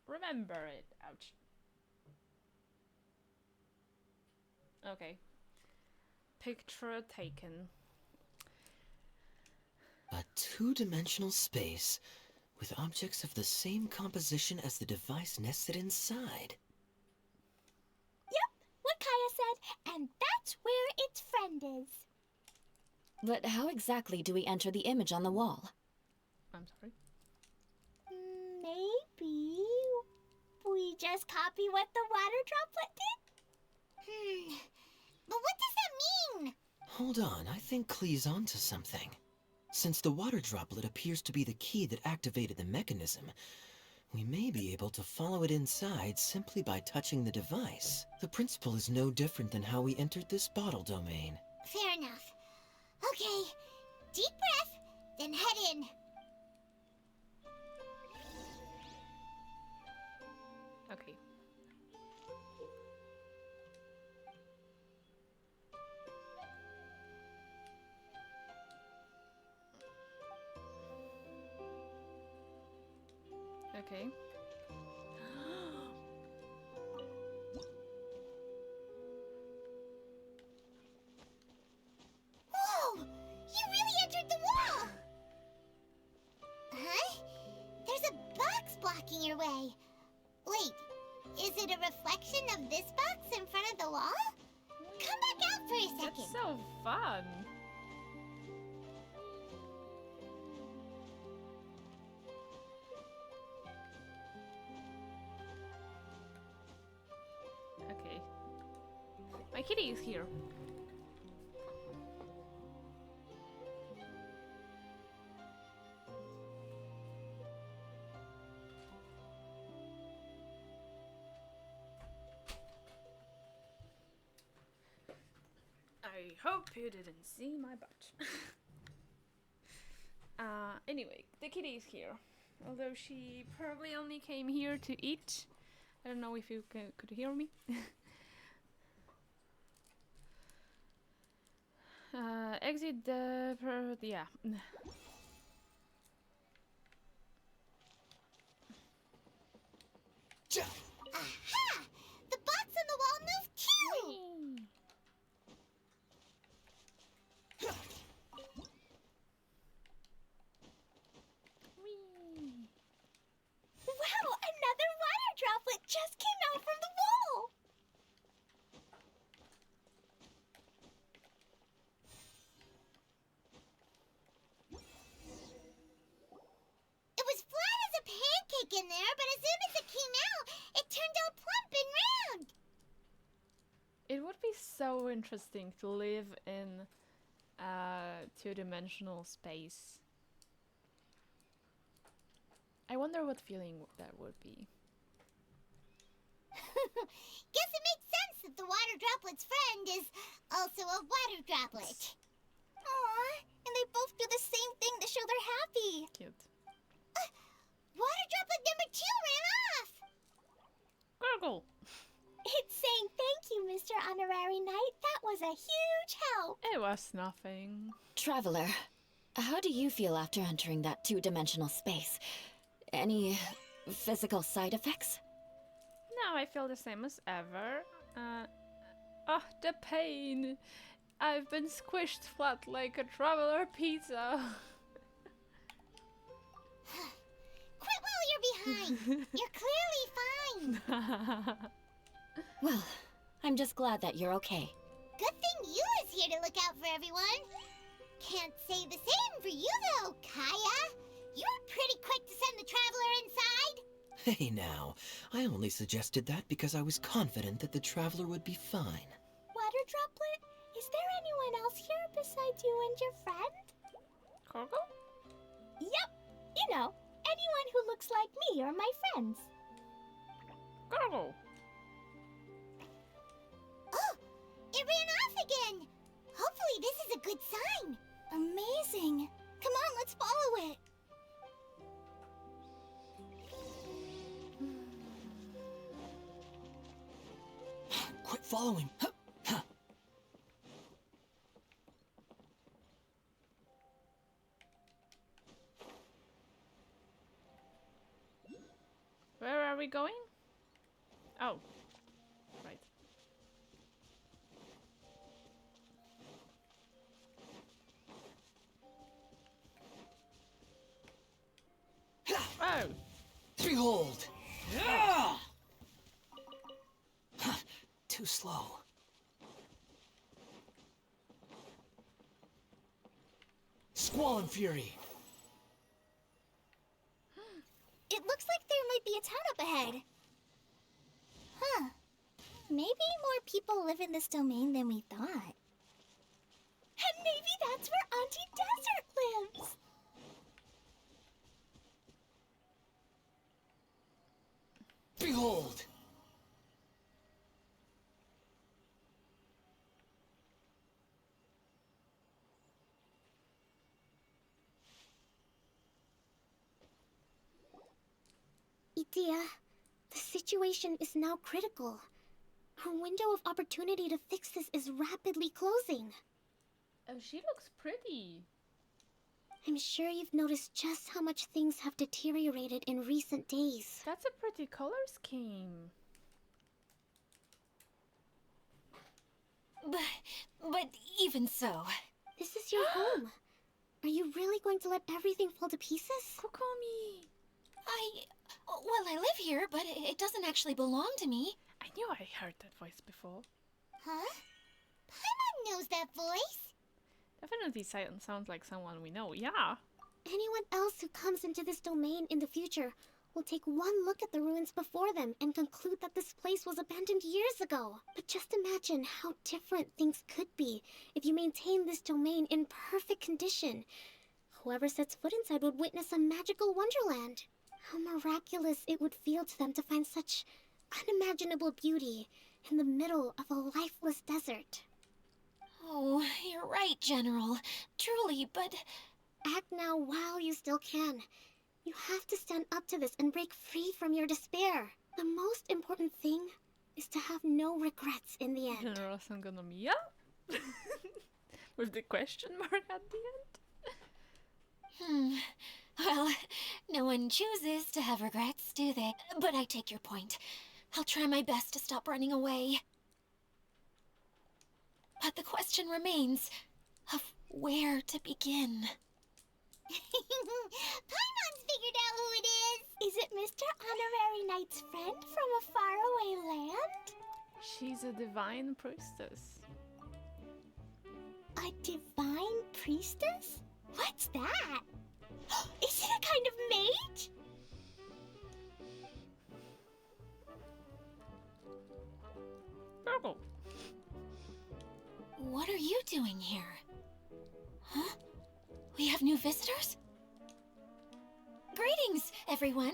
remember it. Ouch. Okay. Picture taken. A two-dimensional space with objects of the same composition as the device nested inside. Yep, what Kaya said, and that's where its friend is. But how exactly do we enter the image on the wall? I'm sorry. Maybe we just copy what the water droplet did? But what does that mean? Hold on, I think Klee's onto something. Since the water droplet appears to be the key that activated the mechanism, we may be able to follow it inside simply by touching the device. The principle is no different than how we entered this bottle domain. Fair enough. Okay, deep breath, then head in. Okay. Okay. Whoa! You really entered the wall! Huh? There's a box blocking your way. Wait, is it a reflection of this box in front of the wall? Come back out for a second. That's so fun. Okay. My kitty is here. I hope you didn't see my butt. Anyway, the kitty is here. Although she probably only came here to eat. I don't know if you could hear me. Exit the... yeah. Aha! would be so interesting to live in two-dimensional space. I wonder what feeling that would be. Guess it makes sense that the water droplet's friend is also a water droplet. Aww, and they both do the same thing to show they're happy. Cute. Water droplet number 2 ran off! Gurgle! It's saying thank you, Mr. Honorary Knight. That was a huge help. It was nothing. Traveler, how do you feel after entering that two-dimensional space? Any physical side effects? No, I feel the same as ever. The pain! I've been squished flat like a traveler pizza. Quit while you're behind. You're clearly fine. Well, I'm just glad that you're okay. Good thing you is here to look out for everyone. Can't say the same for you though, Kaya. You were pretty quick to send the traveler inside. Hey now, I only suggested that because I was confident that the traveler would be fine. Water droplet, is there anyone else here besides you and your friend? Gurgle? Yep, you know, anyone who looks like me or my friends. Gurgle! Oh, it ran off again. Hopefully this is a good sign. Amazing. Come on, let's follow it. Quit following. Where are we going? Oh. Right. Oh! Behold! Yeah! Too slow. Squall and Fury! It looks like there might be a town up ahead. Huh. Maybe more people live in this domain than we thought. And maybe that's where Auntie Desert lives. Behold! Idia, the situation is now critical. Our window of opportunity to fix this is rapidly closing. Oh, she looks pretty. I'm sure you've noticed just how much things have deteriorated in recent days. That's a pretty color scheme. But even so... This is your home. Are you really going to let everything fall to pieces? Kokomi! Well, I live here, but it doesn't actually belong to me. I knew I heard that voice before. Huh? Paimon knows that voice. Definitely sounds like someone we know, yeah. Anyone else who comes into this domain in the future will take one look at the ruins before them and conclude that this place was abandoned years ago. But just imagine how different things could be if you maintain this domain in perfect condition. Whoever sets foot inside would witness a magical wonderland. How miraculous it would feel to them to find such unimaginable beauty in the middle of a lifeless desert. Oh, you're right, General. Truly, but... Act now while you still can. You have to stand up to this and break free from your despair. The most important thing is to have no regrets in the end. General Sangonomiya? With the question mark at the end? Well, no one chooses to have regrets, do they? But I take your point. I'll try my best to stop running away. But the question remains of where to begin. Paimon's figured out who it is! Is it Mr. Honorary Knight's friend from a faraway land? She's a divine priestess. A divine priestess? What's that? Is it a kind of mage? Purple. are you doing here? Huh? We have new visitors? Greetings, everyone.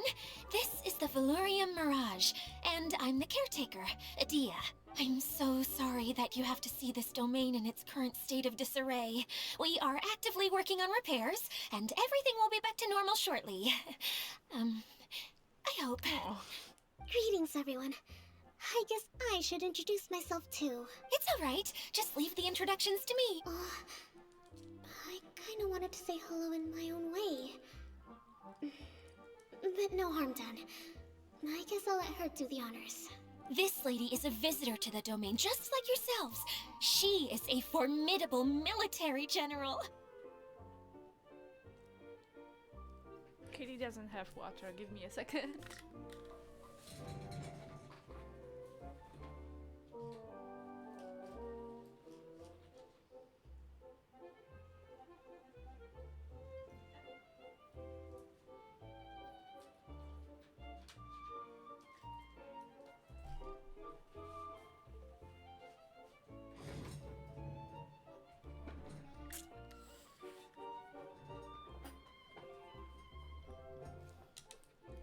This is the Valurium Mirage, and I'm the caretaker, Adia. I'm so sorry that you have to see this domain in its current state of disarray. We are actively working on repairs, and everything will be back to normal shortly. I hope. Oh. Greetings, everyone. I guess I should introduce myself too. It's alright. Just leave the introductions to me. I kinda wanted to say hello in my own way. But no harm done. I guess I'll let her do the honors. This lady is a visitor to the domain, just like yourselves. She is a formidable military general. Kitty doesn't have water. Give me a second.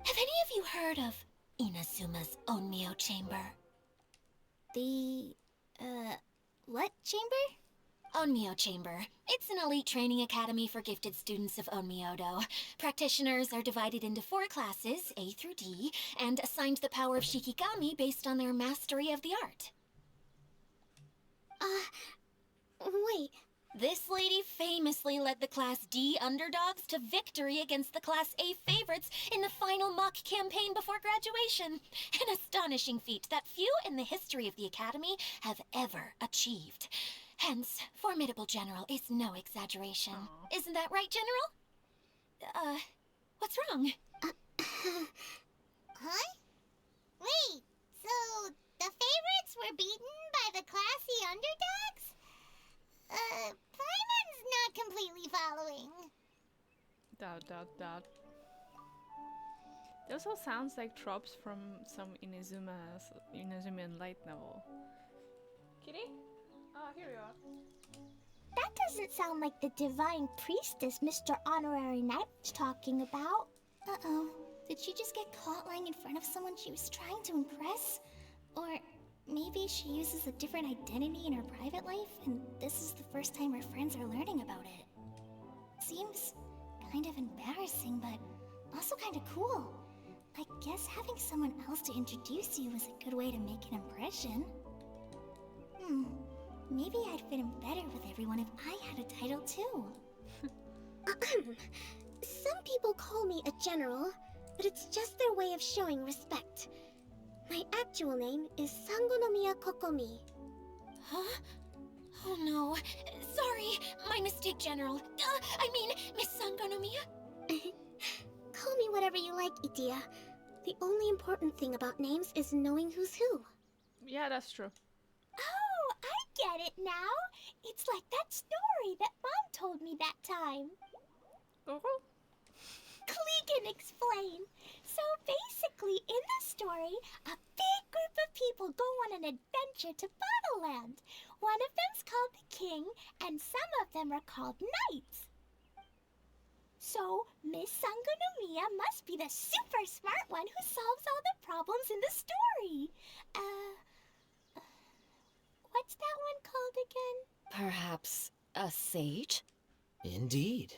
Have any of you heard of Inazuma's Onmyo Chamber? The, what chamber? Onmyo Chamber. It's an elite training academy for gifted students of Onmyodo. Practitioners are divided into 4 classes, A through D, and assigned the power of Shikigami based on their mastery of the art. Wait. This lady famously led the Class D underdogs to victory against the Class A favorites in the final mock campaign before graduation. An astonishing feat that few in the history of the Academy have ever achieved. Hence, formidable general is no exaggeration. Aw. Isn't that right, General? What's wrong? Huh? Wait, so the favorites were beaten by the classy underdogs? Paimon's not completely following. Dot. Those all sounds like tropes from some Inazuman light novel. Kitty? Oh, here you are. That doesn't sound like the divine priestess Mr. Honorary Knight was talking about. Uh-oh. Did she just get caught lying in front of someone she was trying to impress? Or maybe she uses a different identity in her private life, and this is the first time her friends are learning about it. Seems kind of embarrassing, but also kind of cool. I guess having someone else to introduce you is a good way to make an impression. Maybe I'd fit in better with everyone if I had a title too. Some people call me a general, but it's just their way of showing respect. My actual name is Sangonomiya Kokomi. Huh? Oh no. Sorry, my mistake, General. I mean, Miss Sangonomiya. Call me whatever you like, Itia. The only important thing about names is knowing who's who. Yeah, that's true. Oh, I get it now. It's like that story that Mom told me that time. Oh. Klee can explain. So basically, in the story, a big group of people go on an adventure to Bottleland. One of them's called the King, and some of them are called Knights. So, Miss Sangonomiya must be the super smart one who solves all the problems in the story. What's that one called again? Perhaps a sage? Indeed.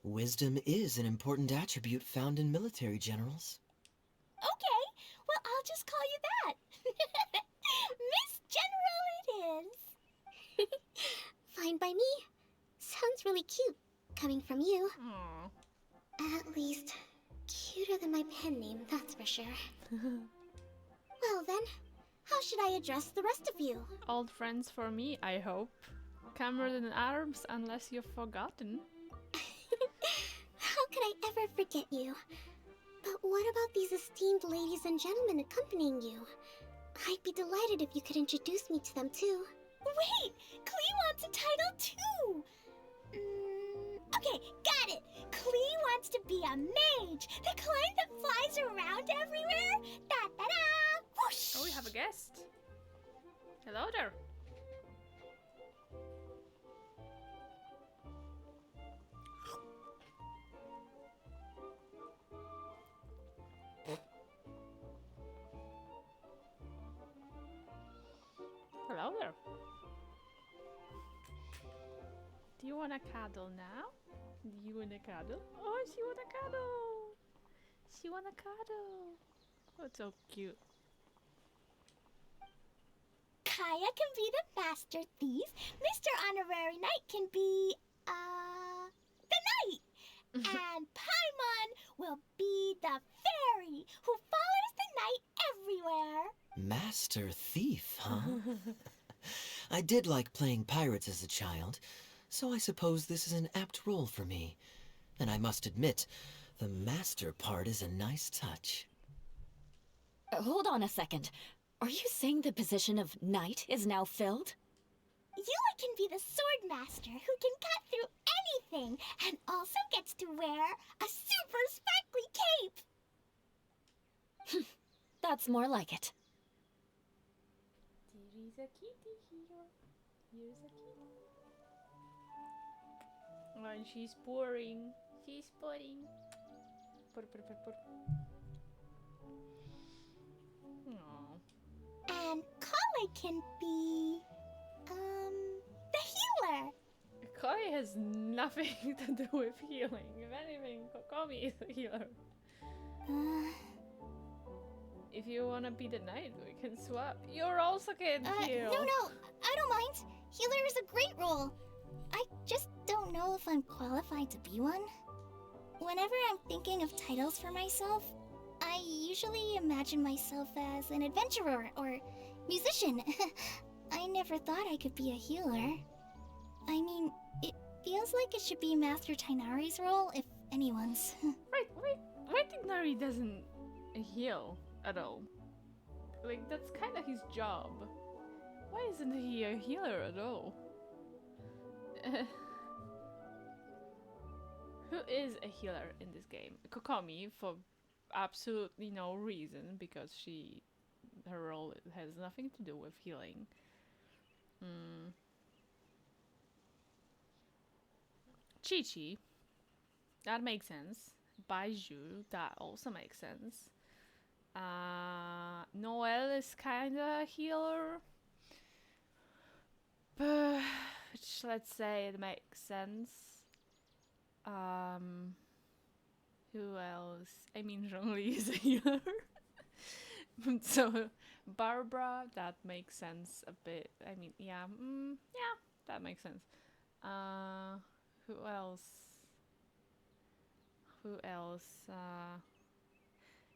Wisdom is an important attribute found in military generals. Okay, well, I'll just call you that. Miss General it is. Fine by me. Sounds really cute, coming from you. Aw. At least, cuter than my pen name, that's for sure. Well then, how should I address the rest of you? Old friends for me, I hope. Camera in arms, unless you've forgotten. How could I ever forget you? But what about these esteemed ladies and gentlemen accompanying you? I'd be delighted if you could introduce me to them too. Wait! Klee wants a title too! Okay, got it! Klee wants to be a mage! The kind that flies around everywhere! Da-da-da! Whoosh! Oh, we have a guest. Hello there. Here. Do you want a cuddle now? Do you want a cuddle? Oh, she want a cuddle! She want a cuddle! Oh, it's so cute. Kaya can be the master thief. Mr. Honorary Knight can be, the knight. And Paimon will be the fairy who follows the knight everywhere. Master Thief, huh? I did like playing pirates as a child, so I suppose this is an apt role for me. And I must admit, the master part is a nice touch. Hold on a second. Are you saying the position of knight is now filled? Yua can be the sword master who can cut through anything and also gets to wear a super sparkly cape. That's more like it. There is a kitty here. Here's a kitty. Oh, and she's pouring. She's pouring. Pour, pour, pour, pour. Aww. And Kale can be, the healer. Koi has nothing to do with healing. If anything, Kokomi is a healer. If you wanna be the knight, we can swap. You're also can heal. No, I don't mind. Healer is a great role. I just don't know if I'm qualified to be one. Whenever I'm thinking of titles for myself, I usually imagine myself as an adventurer or musician. I never thought I could be a healer. I mean, it feels like it should be Master Tainari's role, if anyone's. Why Tignari doesn't heal at all? Like, that's kind of his job. Why isn't he a healer at all? Who is a healer in this game? Kokomi, for absolutely no reason, because her role has nothing to do with healing. Chi-Chi, that makes sense. Baiju, that also makes sense. Noelle is kinda a healer, but let's say it makes sense. Who else? I mean, Zhongli is a healer. So Barbara, that makes sense a bit. I mean, yeah, yeah, that makes sense. Who else?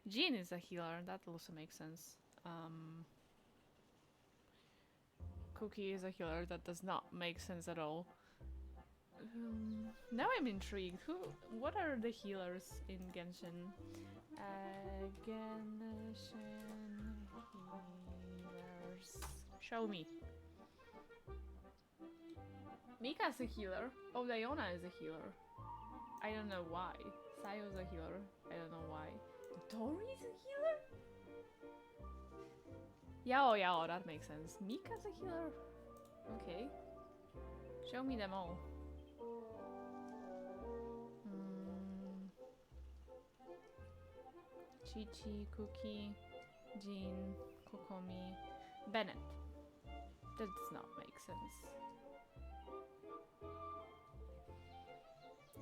Jean is a healer. That also makes sense. Cookie is a healer. That does not make sense at all. Now I'm intrigued. What are the healers in Genshin? Genshin healers. Show me. Mika's a healer. Oh, Diona is a healer. I don't know why. Sayo's a healer. I don't know why. Dori's a healer? Yao, that makes sense. Mika's a healer. Okay. Show me them all. Chi-Chi, Cookie, Jean, Kokomi, Bennett. That does not make sense.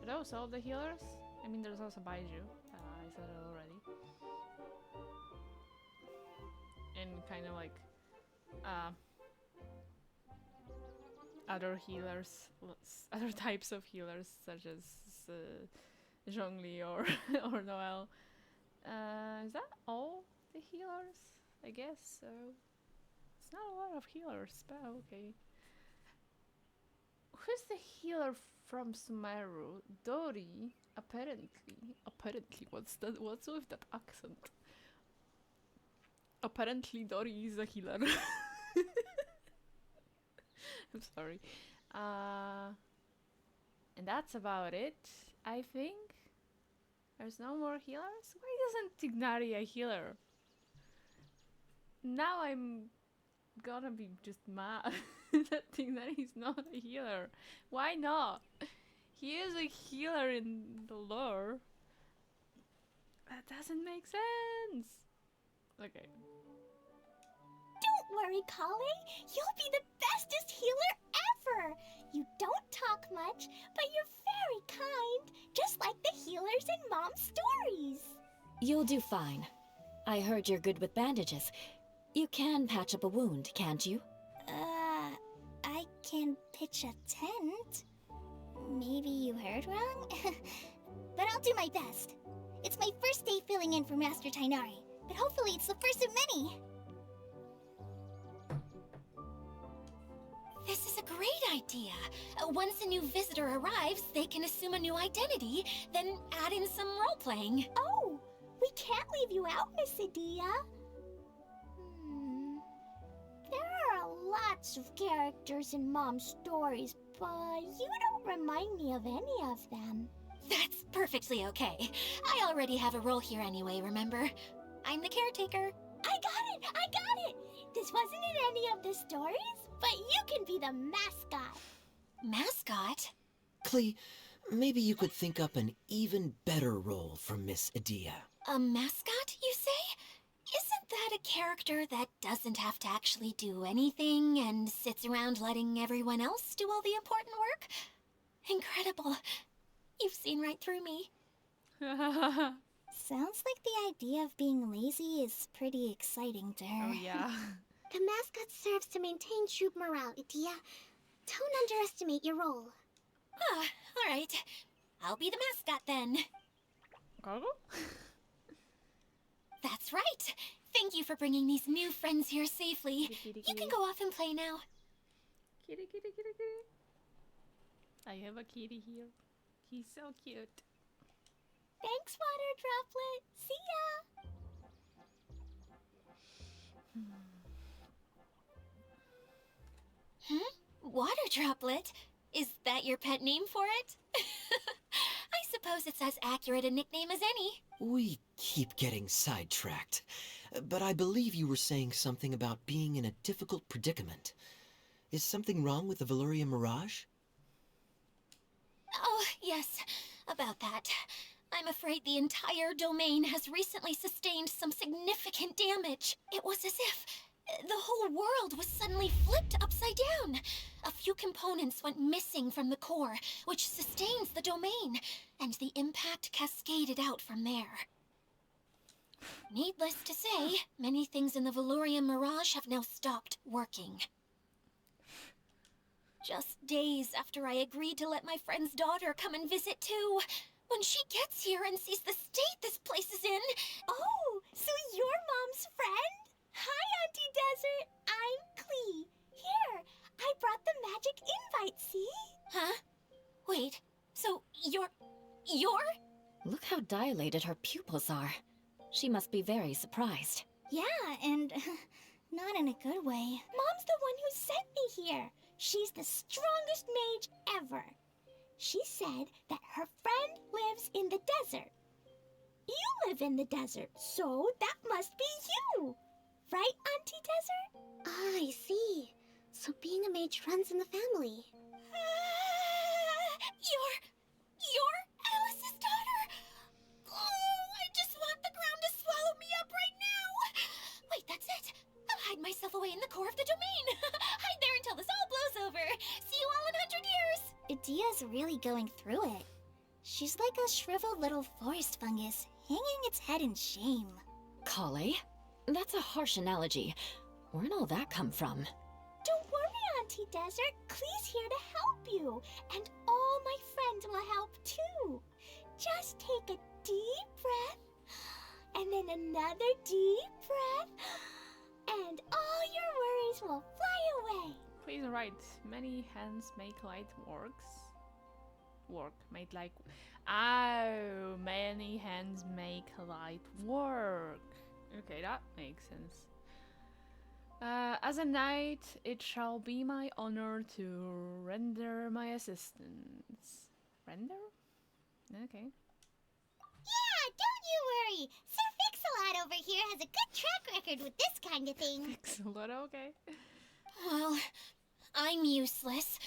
Are those all the healers? I mean, there's also Baiju. I said it already. And kind of like other healers, other types of healers, such as Zhongli or or Noelle. Is that all the healers? I guess so. It's not a lot of healers, but okay. Who's the healer from Sumeru? Dori, apparently. What's with that accent? Apparently Dori is a healer. I'm sorry. And that's about it, I think. There's no more healers? Why isn't Tignari a healer? Now I'm gonna be just mad that Tignari is not a healer. Why not? He is a healer in the lore. That doesn't make sense. Okay. Don't worry, Kale. You'll be the bestest healer ever. You don't talk much, but you're very kind, just like the healers in Mom's stories. You'll do fine. I heard you're good with bandages. You can patch up a wound, can't you? I can pitch a tent. Maybe you heard wrong? But I'll do my best. It's my first day filling in for Master Tainari, but hopefully it's the first of many. This is a great idea. Once a new visitor arrives, they can assume a new identity, then add in some role-playing. Oh, we can't leave you out, Miss Adia. There are lots of characters in Mom's stories, but you don't remind me of any of them. That's perfectly okay. I already have a role here anyway, remember? I'm the caretaker. I got it! This wasn't in any of the stories, but you can be the mascot. Mascot? Klee, maybe you could think up an even better role for Miss Adia. A mascot, you say? Isn't that a character that doesn't have to actually do anything and sits around letting everyone else do all the important work? Incredible. You've seen right through me. Sounds like the idea of being lazy is pretty exciting to her. Oh yeah. The mascot serves to maintain troop morale, Adia. Don't underestimate your role. Ah, all right. I'll be the mascot then. Cargo? That's right. Thank you for bringing these new friends here safely. Kitty, You can go off and play now. Kitty, kitty, kitty, kitty. I have a kitty here. He's so cute. Thanks, Water Droplet. See ya! Water Droplet? Is that your pet name for it? I suppose it's as accurate a nickname as any. We keep getting sidetracked, but I believe you were saying something about being in a difficult predicament. Is something wrong with the Valyria Mirage? Oh, yes, about that. I'm afraid the entire domain has recently sustained some significant damage. It was as if the whole world was suddenly flipped upside down. A few components went missing from the core, which sustains the domain, and the impact cascaded out from there. Needless to say, many things in the Valyria Mirage have now stopped working. Just days after I agreed to let my friend's daughter come and visit too. When she gets here and sees the state this place is in... Oh, so you're Mom's friend? Hi, Auntie Desert. I'm Klee. Here, I brought the magic invite, see? Huh? Wait, so you're... Look how dilated her pupils are. She must be very surprised. Yeah, and not in a good way. Mom's the one who sent me here. She's the strongest mage ever. She said that her friend lives in the desert. You live in the desert, so that must be you. Right, Auntie Desert? Ah, I see. So being a mage runs in the family. You're Alice's daughter? Oh, I just want the ground to swallow me up right now. Wait, that's it. I'll hide myself away in the core of the domain. Hide there until this all blows over. See you all in 100 years. Adia's really going through it. She's like a shriveled little forest fungus, hanging its head in shame. Kale? That's a harsh analogy. Where'd all that come from? Don't worry, Auntie Desert. Klee's here to help you. And all my friends will help too. Just take a deep breath, and then another deep breath, and all your worries will fly away. Please write. Many hands make light made like. Oh, many hands make light work. Okay, that makes sense. As a knight, it shall be my honor to render my assistance. Render? Okay. Yeah, don't you worry. Sir Fix-a-Lot over here has a good track record with this kind of thing. Fix a lot, okay. Well, I'm useless,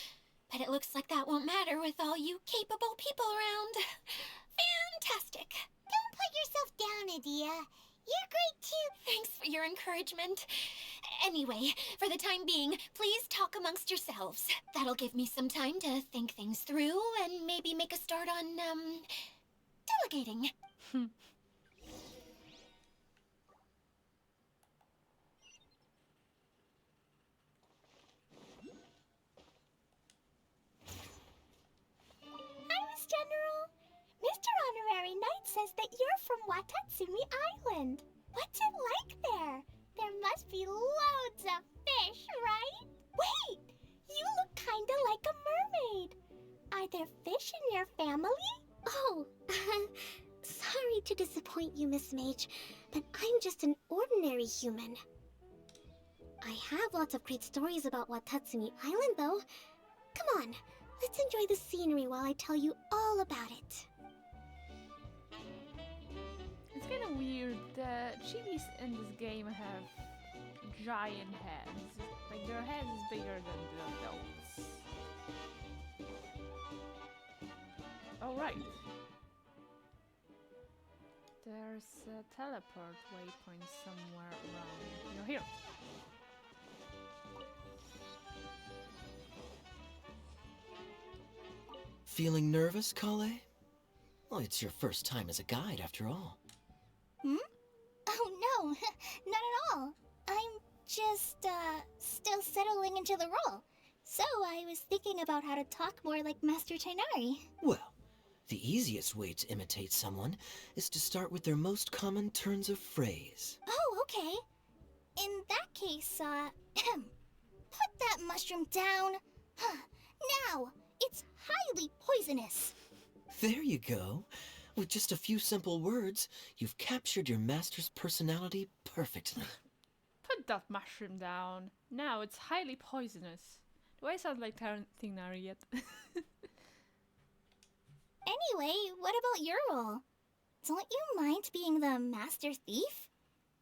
but it looks like that won't matter with all you capable people around. Fantastic. Don't put yourself down, Adia. You're great too. Thanks for your encouragement. Anyway, for the time being, please talk amongst yourselves. That'll give me some time to think things through and maybe make a start on, delegating. Hi, Miss General. Mr. Honorary Knight says that you're from Watatsumi Island. What's it like there? There must be loads of fish, right? Wait! You look kinda like a mermaid. Are there fish in your family? Oh, sorry to disappoint you, Miss Mage, but I'm just an ordinary human. I have lots of great stories about Watatsumi Island, though. Come on, let's enjoy the scenery while I tell you all about it. It's kind of weird that chibis in this game have giant heads. Like their head is bigger than the adults. Oh right. There's a teleport waypoint somewhere around. You're here. Feeling nervous, Kale? Well, it's your first time as a guide, after all. Oh no, not at all. I'm just, still settling into the role. So I was thinking about how to talk more like Master Tainari. Well, the easiest way to imitate someone is to start with their most common turns of phrase. Oh, okay. In that case, put that mushroom down. Now, it's highly poisonous. There you go. With just a few simple words, you've captured your master's personality perfectly. Put that mushroom down. Now it's highly poisonous. Do I sound like Tainari yet? Anyway, what about your role? Don't you mind being the master thief?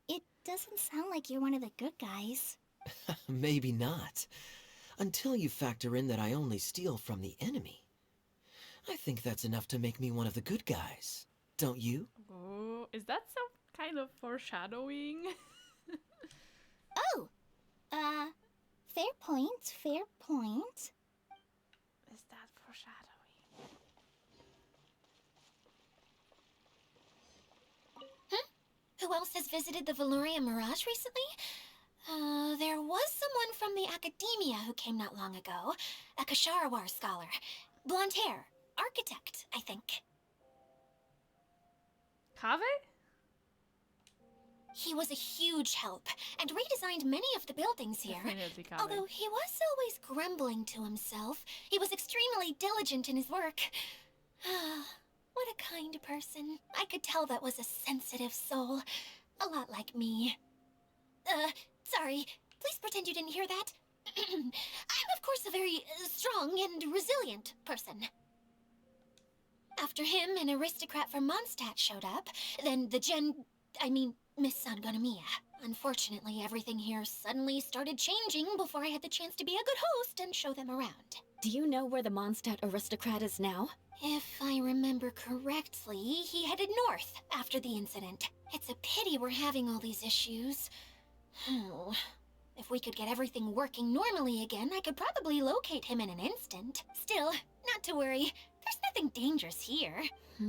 It doesn't sound like you're one of the good guys. Maybe not. Until you factor in that I only steal from the enemy. I think that's enough to make me one of the good guys. Don't you? Oh, is that some kind of foreshadowing? Oh! Fair point, fair point. Is that foreshadowing? Who else has visited the Veloria Mirage recently? There was someone from the academia who came not long ago. A Kasharawar scholar. Blonde hair. Architect, I think. Kave? He was a huge help and redesigned many of the buildings here. Definitely Kave. Although he was always grumbling to himself, he was extremely diligent in his work. What a kind person. I could tell that was a sensitive soul. A lot like me. Sorry. Please pretend you didn't hear that. I'm of course a very strong and resilient person. After him, an aristocrat from Mondstadt showed up. Then Miss Sangonomiya. Unfortunately, everything here suddenly started changing before I had the chance to be a good host and show them around. Do you know where the Mondstadt aristocrat is now? If I remember correctly, he headed north after the incident. It's a pity we're having all these issues. If we could get everything working normally again, I could probably locate him in an instant. Still, not to worry. There's nothing dangerous here. Are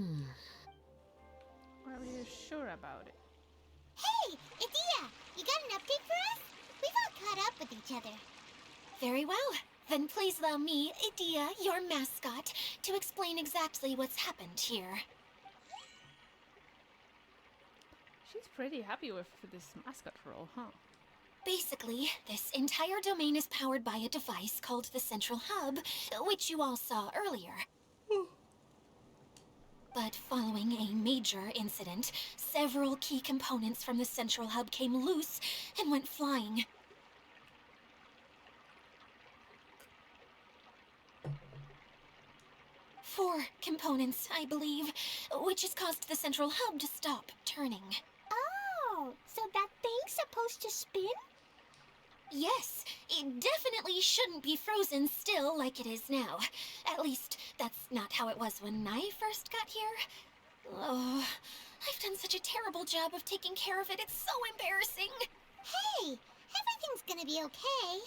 you sure about it? Hey, Idia! You got an update for us? We've all caught up with each other. Very well. Then please allow me, Idia, your mascot, to explain exactly what's happened here. She's pretty happy with this mascot role, huh? Basically, this entire domain is powered by a device called the Central Hub, which you all saw earlier. But following a major incident, several key components from the Central Hub came loose and went flying. Four components, I believe, which has caused the Central Hub to stop turning. Oh, so that thing's supposed to spin? Yes, it definitely shouldn't be frozen still like it is now. At least, that's not how it was when I first got here. Oh, I've done such a terrible job of taking care of it. It's so embarrassing. Hey, everything's gonna be okay.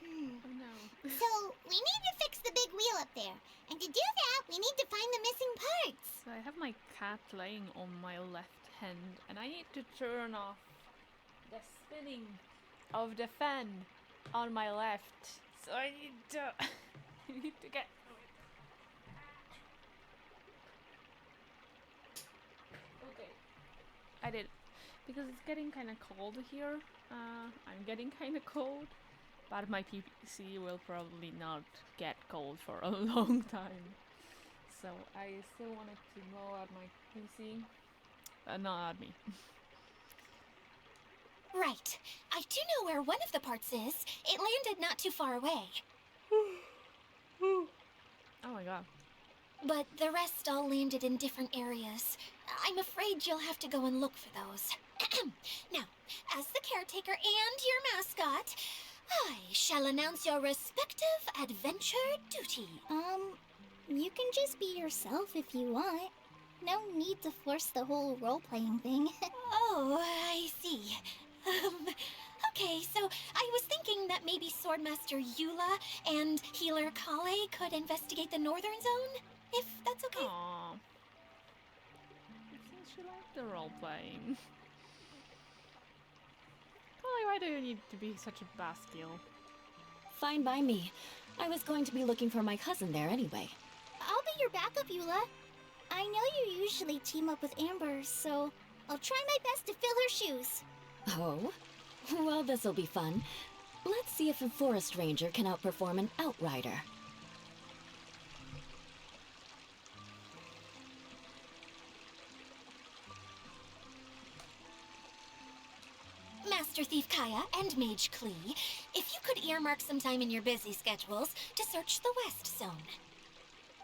Oh no. So, we need to fix the big wheel up there. And to do that, we need to find the missing parts. So I have my cat laying on my left hand, and I need to turn off the spinning of the fan on my left. So I need to I need to get okay. I did because it's getting kind of cold here. I'm getting kind of cold, but my PC will probably not get cold for a long time. So I still wanted to blow out my PC, but not at me. Right. I do know where one of the parts is. It landed not too far away. Oh my god. But the rest all landed in different areas. I'm afraid you'll have to go and look for those. Now, as the caretaker and your mascot, I shall announce your respective adventure duty. You can just be yourself if you want. No need to force the whole role-playing thing. Oh, I see. Okay, so I was thinking that maybe Swordmaster Eula and Healer Kale could investigate the Northern Zone, if that's okay. Aww. Since she liked the role playing. Polly, why do you need to be such a Bastille? Fine by me. I was going to be looking for my cousin there anyway. I'll be your backup, Eula. I know you usually team up with Amber, so I'll try my best to fill her shoes. Oh? Well, this'll be fun. Let's see if a forest ranger can outperform an outrider. Master Thief Kaya and Mage Klee, if you could earmark some time in your busy schedules to search the West Zone.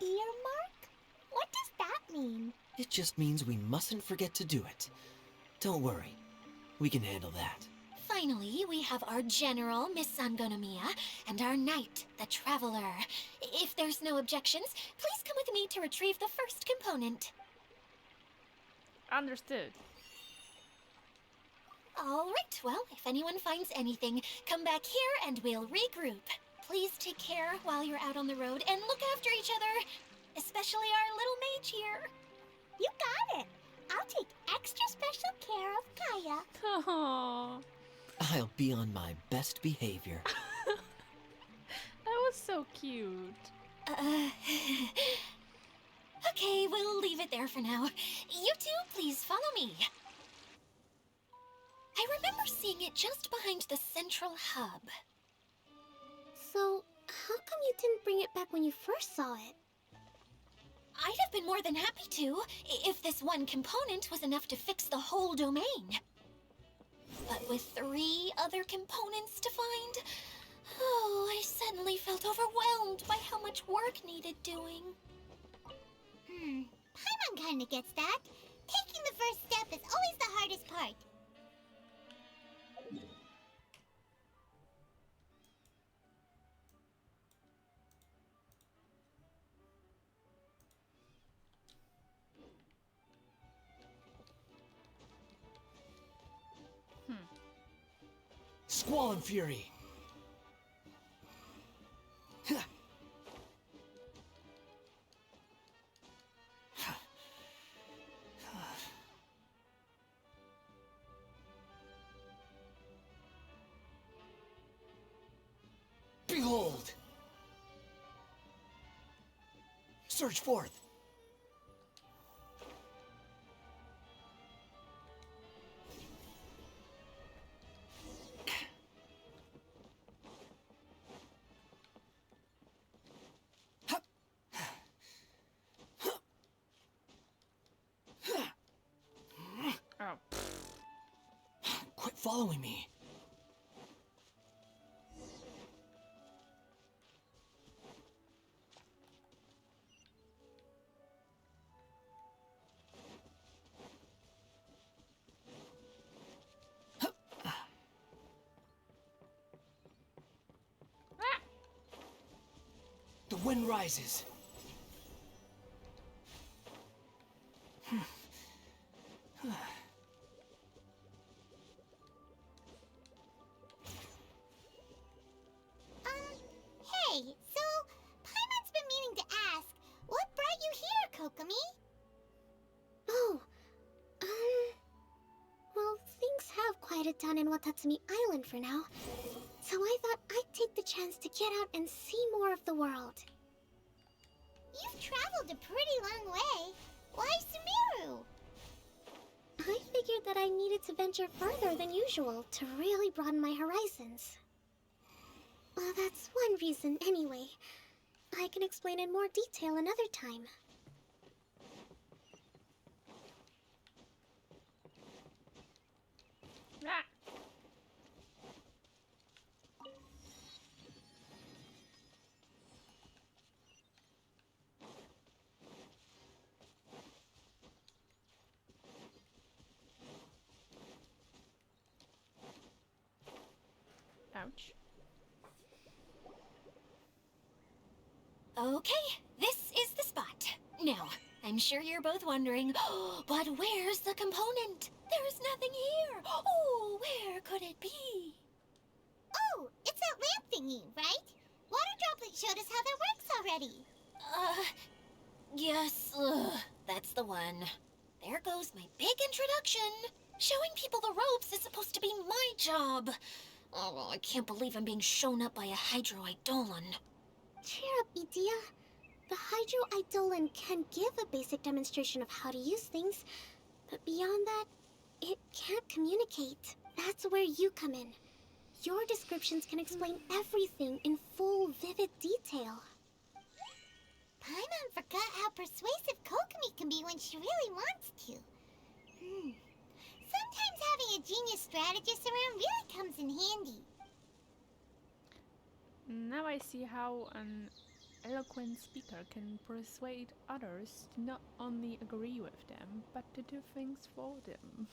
Earmark? What does that mean? It just means we mustn't forget to do it. Don't worry. We can handle that. Finally, we have our General, Miss Sangonomiya, and our Knight, the Traveler. If there's no objections, please come with me to retrieve the first component. Understood. All right, well, if anyone finds anything, come back here and we'll regroup. Please take care while you're out on the road and look after each other, especially our little mage here. You got it. I'll take extra special care of Kaya. Aww. I'll be on my best behavior. That was so cute. Okay, we'll leave it there for now. You two, please follow me. I remember seeing it just behind the central hub. So, how come you didn't bring it back when you first saw it? I'd have been more than happy to, if this one component was enough to fix the whole domain. But with 3 other components to find, oh, I suddenly felt overwhelmed by how much work needed doing. Paimon kinda gets that. Taking the first step is always the hardest part. Squall and Fury. Behold! Search forth! Oh. Quit following me. The wind rises. down in Watatsumi Island for now, so I thought I'd take the chance to get out and see more of the world. You've traveled a pretty long way. Why Sumeru? I figured that I needed to venture further than usual to really broaden my horizons. Well, that's one reason anyway. I can explain in more detail another time. Ah! Ouch. Okay, this is the spot. Now, I'm sure you're both wondering, but where's the component? There's nothing here. Oh, where could it be? Oh, it's that lamp thingy, right? Water Droplet showed us how that works already. Yes, that's the one. There goes my big introduction. Showing people the ropes is supposed to be my job. Oh, I can't believe I'm being shown up by a Hydro Eidolon. Cheer up, Edea. The Hydro Eidolon can give a basic demonstration of how to use things, but beyond that, it can't communicate. That's where you come in. Your descriptions can explain everything in full, vivid detail. Paimon forgot how persuasive Kokomi can be when she really wants to. Sometimes having a genius strategist around really comes in handy. Now I see how an eloquent speaker can persuade others to not only agree with them, but to do things for them.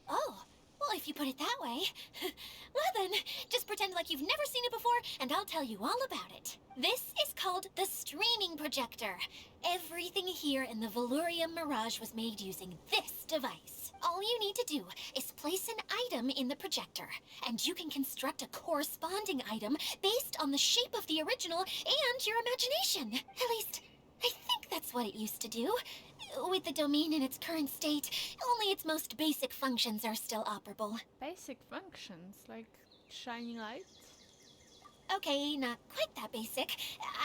Oh, well, if you put it that way. Well then, just pretend like you've never seen it before, and I'll tell you all about it. This is called the streaming projector. Everything here in the Valurium Mirage was made using this device. All you need to do is place an item in the projector, and you can construct a corresponding item based on the shape of the original and your imagination. At least, I think that's what it used to do. With the domain in its current state, only its most basic functions are still operable. Basic functions, like shining light? Okay, not quite that basic.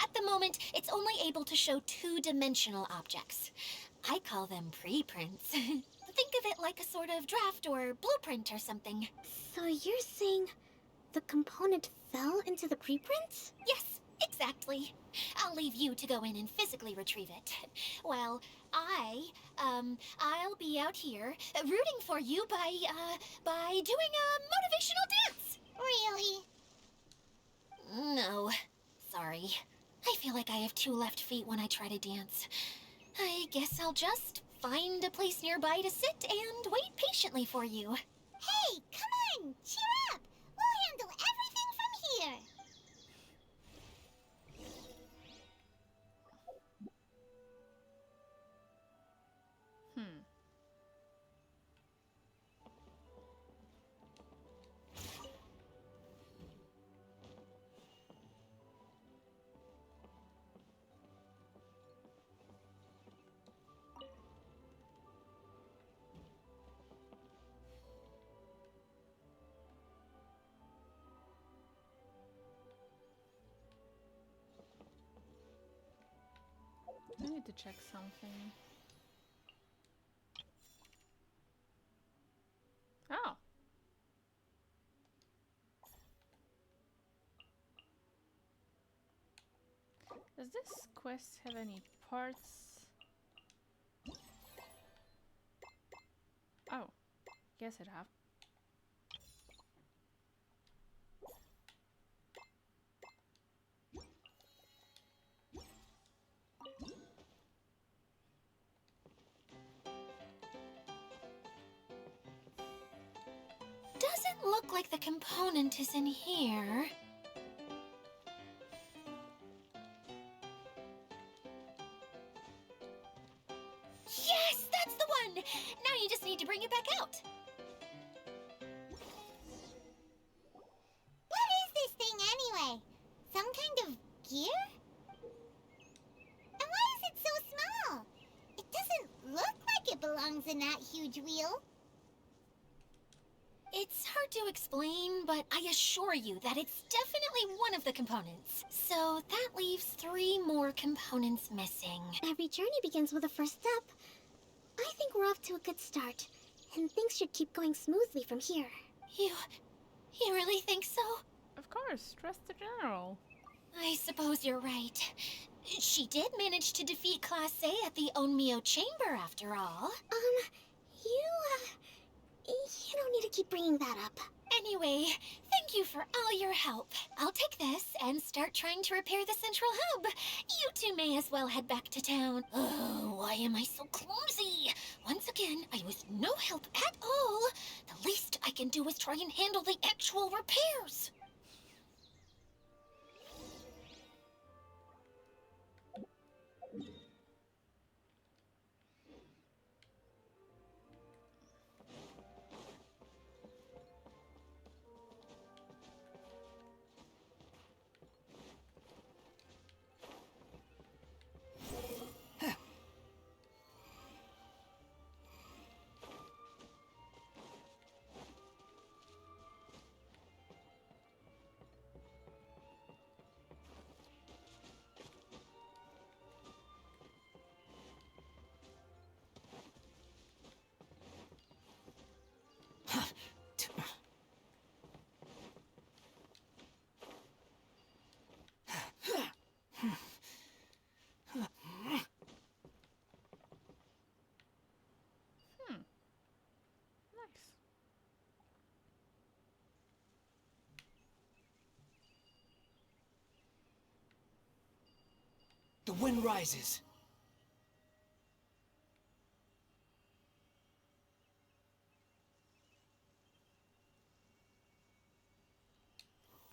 At the moment, it's only able to show two-dimensional objects. I call them preprints. Think of it like a sort of draft or blueprint or something. So you're saying the component fell into the preprints? Yes, exactly. I'll leave you to go in and physically retrieve it. Well, I'll be out here rooting for you by doing a motivational dance. Really? No, sorry. I feel like I have two left feet when I try to dance. I guess I'll just find a place nearby to sit and wait patiently for you. Hey, come on! Cheer up! We'll handle everything from here! I need to check something. Oh. Does this quest have any parts? Oh, guess it have. Doesn't look like the component is in here. Yes, that's the one! Now you just need to bring it back out. What is this thing anyway? Some kind of gear? And why is it so small? It doesn't look like it belongs in that huge wheel. It's to explain, but I assure you that it's definitely one of the components. So that leaves 3 more components missing. Every journey begins with a first step. I think we're off to a good start, and things should keep going smoothly from here. You really think so? Of course, trust the general. I suppose you're right. She did manage to defeat Class A at the Onmyo Chamber, after all. You don't need to keep bringing that up. Anyway, thank you for all your help. I'll take this and start trying to repair the central hub. You two may as well head back to town. Oh, why am I so clumsy? Once again, I was no help at all. The least I can do is try and handle the actual repairs. Nice. The wind rises.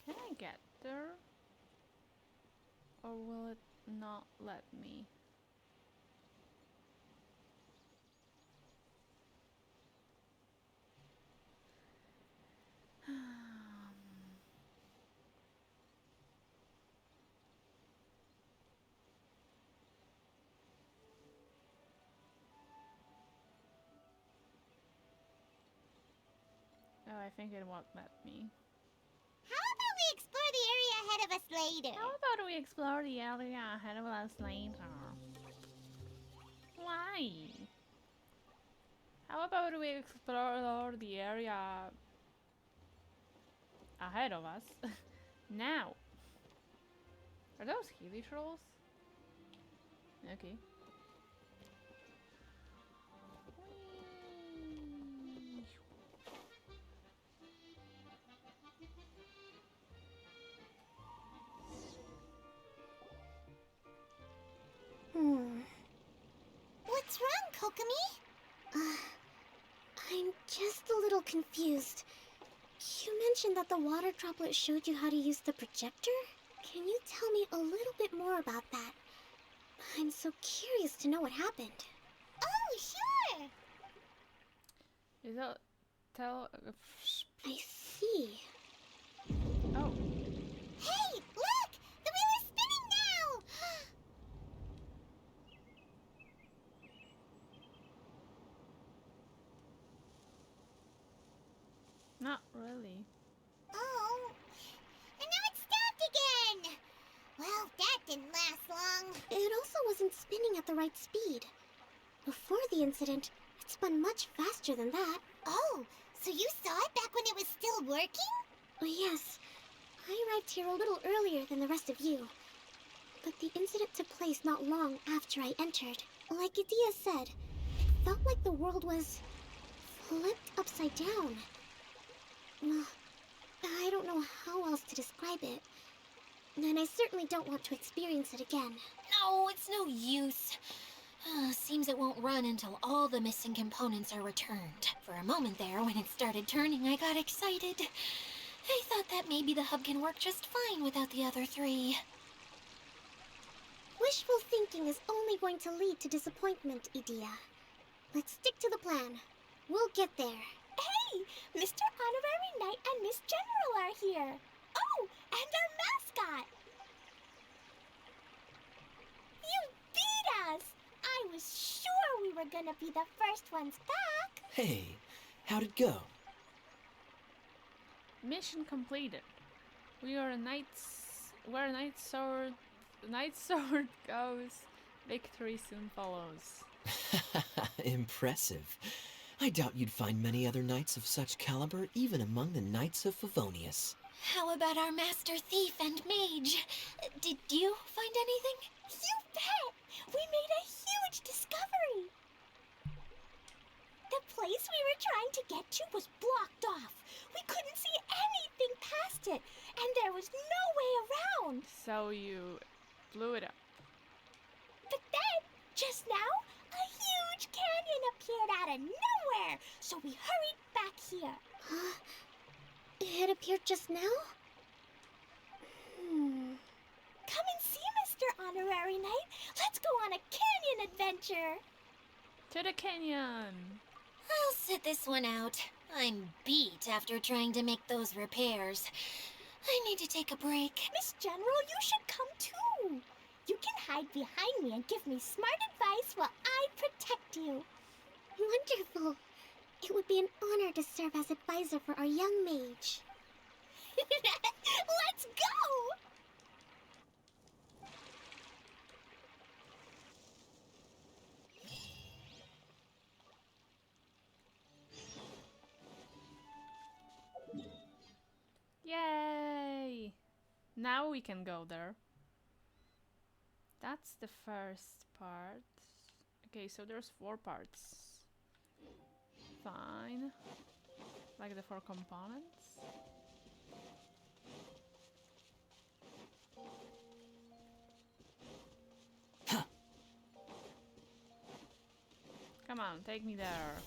Can I get there? Or will it not let me? Oh, I think it won't let me. How about we explore the area ahead of us later? How about we explore the area ahead of us later? Why? How about we explore the area ahead of us now? Are those Healy trolls? Okay. What's wrong, Kokomi? I'm just a little confused. You mentioned that the water droplet showed you how to use the projector? Can you tell me a little bit more about that? I'm so curious to know what happened. Oh, sure! Is that tell? I see. Oh, Hey, look! The wheel is spinning now! not really. Oh, and now it's stopped again! Well, that didn't last long. It also wasn't spinning at the right speed. Before the incident, it spun much faster than that. Oh, so you saw it back when it was still working? Yes. I arrived here a little earlier than the rest of you. But the incident took place not long after I entered. Like Idia said, it felt like the world was flipped upside down. I don't know how else to describe it. And I certainly don't want to experience it again. No, it's no use. Seems it won't run until all the missing components are returned. For a moment there, when it started turning, I got excited. I thought that maybe the hub can work just fine without the other 3. Wishful thinking is only going to lead to disappointment, Idia. Let's stick to the plan. We'll get there. Hey! Mr. Honorary Knight and Miss General are here. Oh, and our mascot! You beat us! I was sure we were gonna be the first ones back. Hey, how'd it go? Mission completed. We are a knight's. Where a knight's sword. The knight's sword goes. Victory soon follows. Impressive. I doubt you'd find many other knights of such caliber even among the Knights of Favonius. How about our master thief and mage? Did you find anything? You bet! We made a huge discovery! The place we were trying to get to was blocked off. We couldn't see anything past it, and there was no way around. So you blew it up. But then, just now, a huge canyon appeared out of nowhere, so we hurried back here. It appeared just now? Come and see, Mr. Honorary Knight. Let's go on a canyon adventure. To the canyon! I'll sit this one out. I'm beat after trying to make those repairs. I need to take a break. Miss General, you should come too. You can hide behind me and give me smart advice while I protect you. Wonderful. It would be an honor to serve as advisor for our young mage. Let's go! Yay! Now we can go there. That's the first part. Okay, so there's 4 parts. Fine. Like the 4 components. Come on, take me there.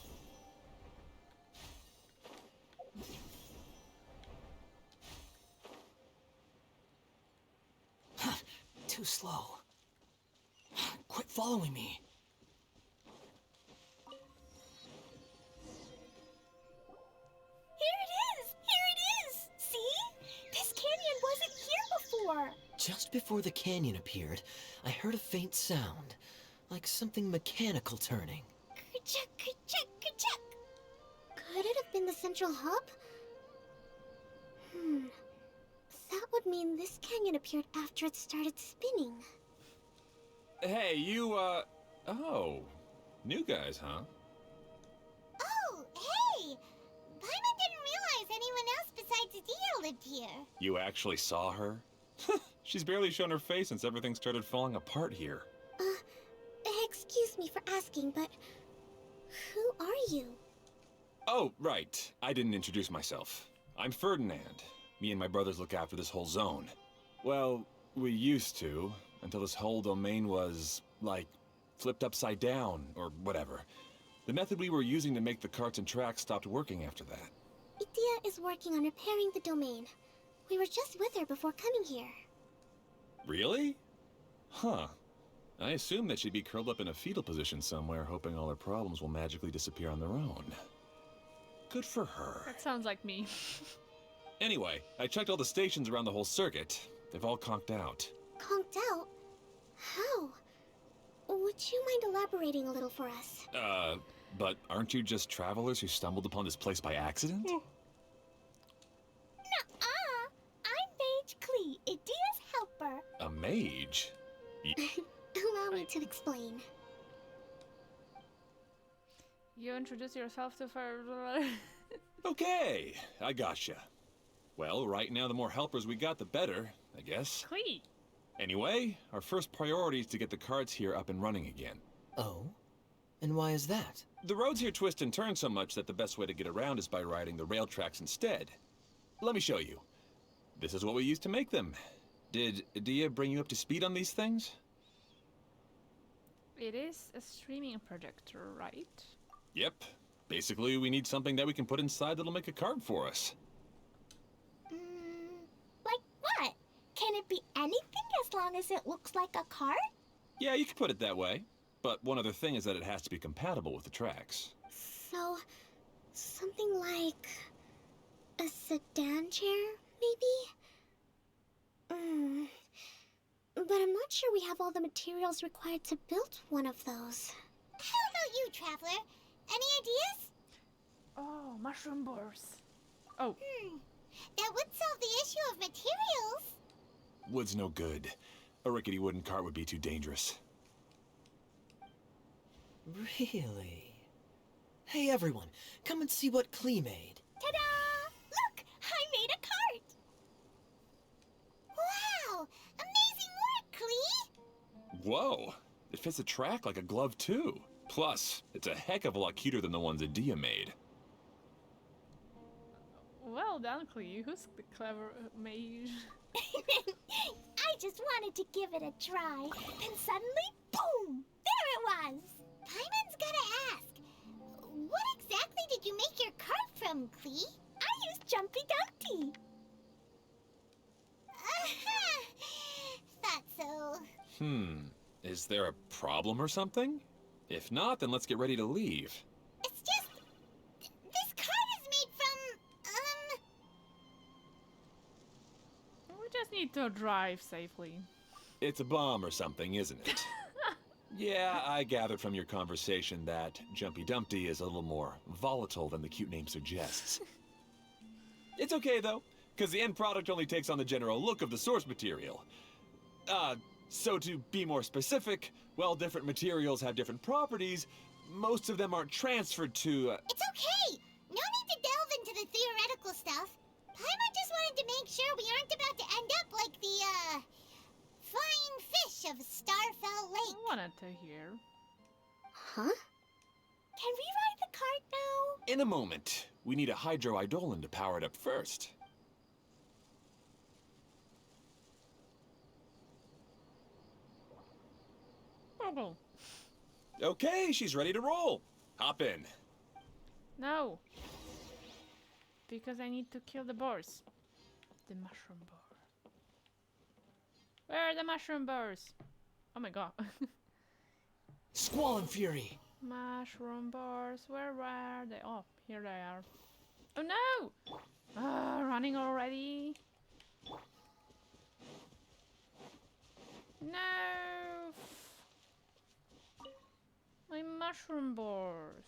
Too slow. Quit following me. Here it is! Here it is! See? This canyon wasn't here before. Just before the canyon appeared, I heard a faint sound, like something mechanical turning. Ka-chuck, ka-chuck, ka-chuck. Could it have been the central hub? That would mean this canyon appeared after it started spinning. Hey, you, oh. New guys, huh? Oh, hey! Paimon didn't realize anyone else besides Dio lived here. You actually saw her? She's barely shown her face since everything started falling apart here. Excuse me for asking, but who are you? Oh, right. I didn't introduce myself. I'm Ferdinand. Me and my brothers look after this whole zone. Well, we used to, until this whole domain was, like, flipped upside down, or whatever. The method we were using to make the carts and tracks stopped working after that. Idia is working on repairing the domain. We were just with her before coming here. Really? Huh. I assume that she'd be curled up in a fetal position somewhere, hoping all her problems will magically disappear on their own. Good for her. That sounds like me. Anyway, I checked all the stations around the whole circuit. They've all conked out. Conked out? How? Would you mind elaborating a little for us? But aren't you just travelers who stumbled upon this place by accident? Nuh-uh! I'm Mage Klee, Idia's helper. A mage? Allow me to explain. You introduce yourself to her. Okay, I gotcha. Well, right now the more helpers we got, the better, I guess. Klee. Anyway, our first priority is to get the carts here up and running again. Oh? And why is that? The roads here twist and turn so much that the best way to get around is by riding the rail tracks instead. Let me show you. This is what we used to make them. Did Dia bring you up to speed on these things? It is a streaming projector, right? Yep. Basically, we need something that we can put inside that'll make a card for us. Like what? Can it be anything as long as it looks like a cart? Yeah, you could put it that way. But one other thing is that it has to be compatible with the tracks. So, something like a sedan chair, maybe? But I'm not sure we have all the materials required to build one of those. How about you, Traveler? Any ideas? Oh, mushroom boars. Oh, That would solve the issue of materials. Wood's no good. A rickety wooden cart would be too dangerous. Really? Hey everyone, come and see what Klee made. Ta-da! Look, I made a cart. Wow! Amazing work, Klee! Whoa! It fits the track like a glove too. Plus, it's a heck of a lot cuter than the ones Adia made. Well done, Clee. Who's the clever mage? I just wanted to give it a try. And suddenly, boom! There it was! Paimon's gotta ask, what exactly did you make your cart from, Klee? I used Jumpy Dumpty. Thought so. Is there a problem or something? If not, then let's get ready to leave. It's just... this cart is made from, We just need to drive safely. It's a bomb or something, isn't it? Yeah, I gathered from your conversation that Jumpy Dumpty is a little more volatile than the cute name suggests. It's okay, though, because the end product only takes on the general look of the source material. So to be more specific, while different materials have different properties, most of them aren't transferred to... It's okay! No need to delve into the theoretical stuff. Paimon just wanted to make sure we aren't about to end up like the, flying fish of Starfell Lake. I wanted to hear. Huh? Can we ride the cart now? In a moment. We need a hydroidolin to power it up first. Bubble. Okay, she's ready to roll. Hop in. No. Because I need to kill the boars. The mushroom boar. Where are the mushroom boars? Oh my god. Squall and Fury. Mushroom boars, where were they? Oh, here they are. Oh no! Running already. No! My mushroom boars.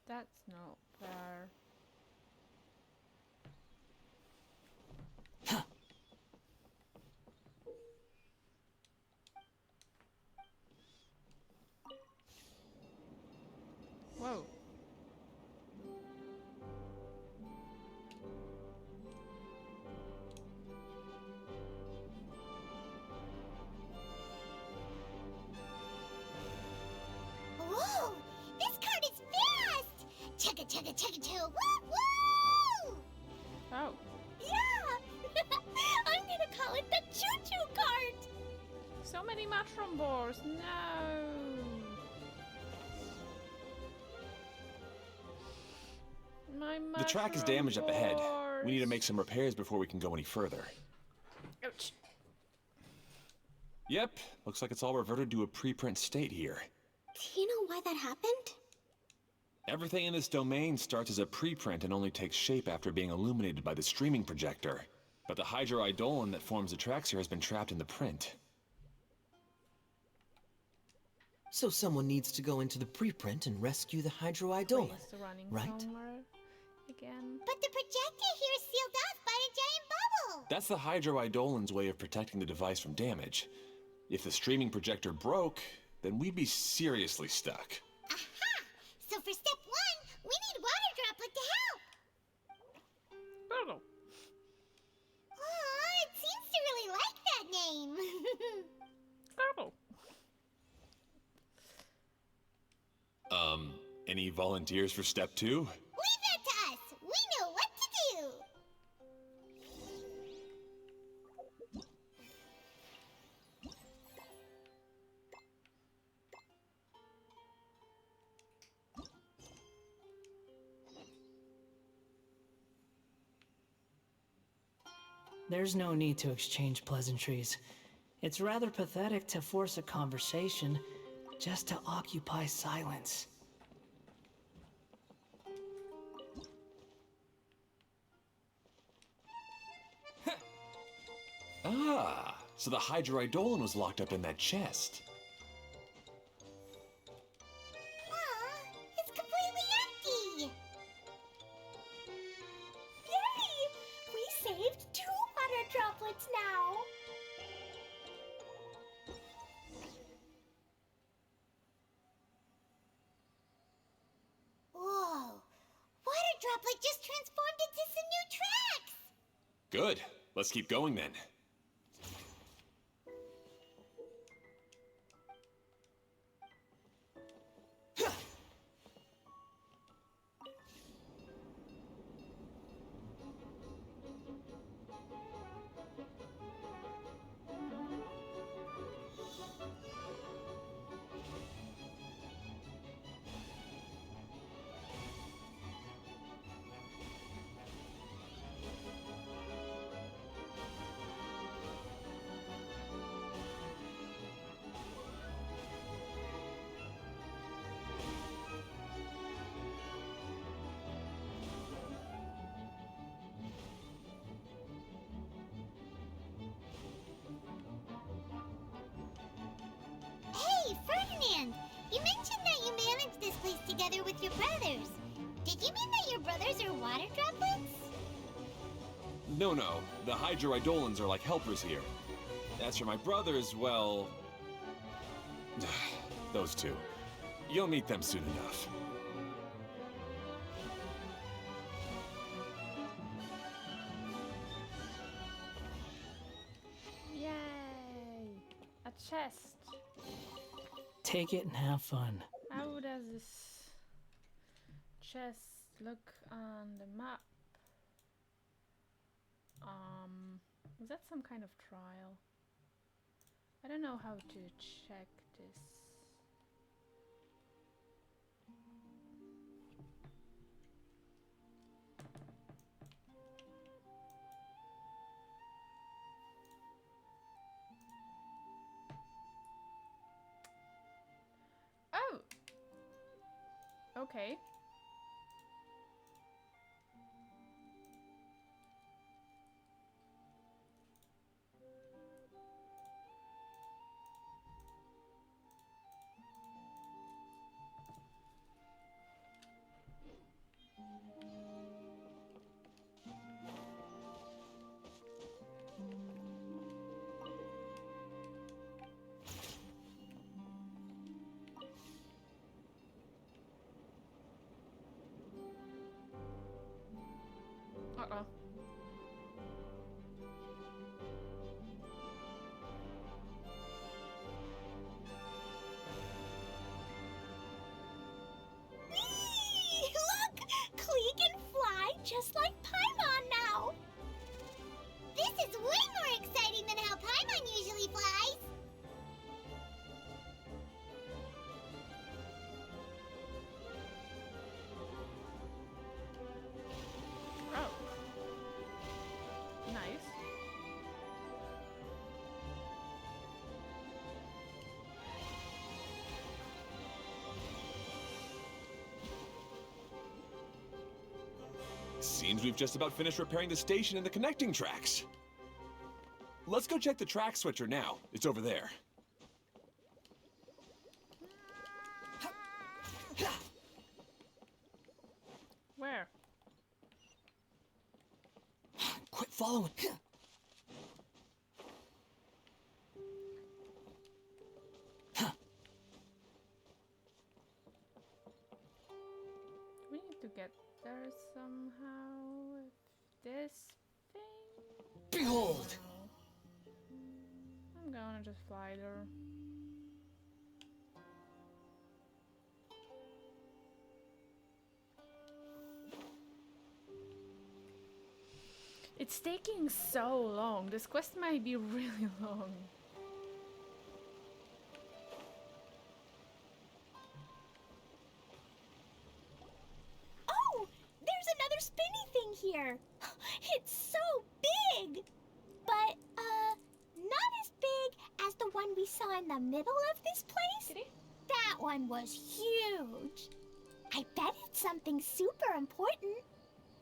That's not fair. Whoa. Whoa! This cart is fast! Chugga chugga chugga choo! Woo woo! Oh. Yeah! I'm gonna call it the choo-choo cart! So many mushroom boars. No. My The track is mushroom damaged up ahead. We need to boars. make some repairs before we can go any further. Ouch. Yep, looks like it's all reverted to a preprint state here. Do you know why that happened? Everything in this domain starts as a preprint and only takes shape after being illuminated by the streaming projector. But the hydroidolin that forms the tracks here has been trapped in the print. So someone needs to go into the preprint and rescue the hydroidolin, Please, running right? somewhere again. But the projector here is sealed off by a giant bubble! That's the hydroidolin's way of protecting the device from damage. If the streaming projector broke, then we'd be seriously stuck. Aha! So for step one, we need Water Droplet to help! Turtle. Oh, it seems to really like that name. Turtle. Any volunteers for step two? Leave that to us! We know what to do! There's no need to exchange pleasantries. It's rather pathetic to force a conversation just to occupy silence. Ah, so the hydroidolin was locked up in that chest. Aw, Good. Let's keep going then. Hey, Ferdinand! You mentioned that you managed this place together with your brothers. Did you mean that your brothers are water droplets? No, the hydroidolins are like helpers here. As for my brothers, well... those two. You'll meet them soon enough. Yay! A chest. Take it and have fun. How does this chest look on the map? Is that some kind of trial? I don't know how to check this. Oh! Okay. Uh-oh. Whee! Look! Klee can fly just like Paimon now! This is way more exciting than how Paimon usually flies. Oh. Nice. Seems we've just about finished repairing the station and the connecting tracks. Let's go check the track switcher now. It's over there. Where? Quit following. We need to get there somehow with this thing. Behold! I'm gonna just fly there. It's taking so long. This quest might be really long. Oh! There's another spinny thing here! It's so big! But, not as big as the one we saw in the middle of this place. That one was huge. I bet it's something super important.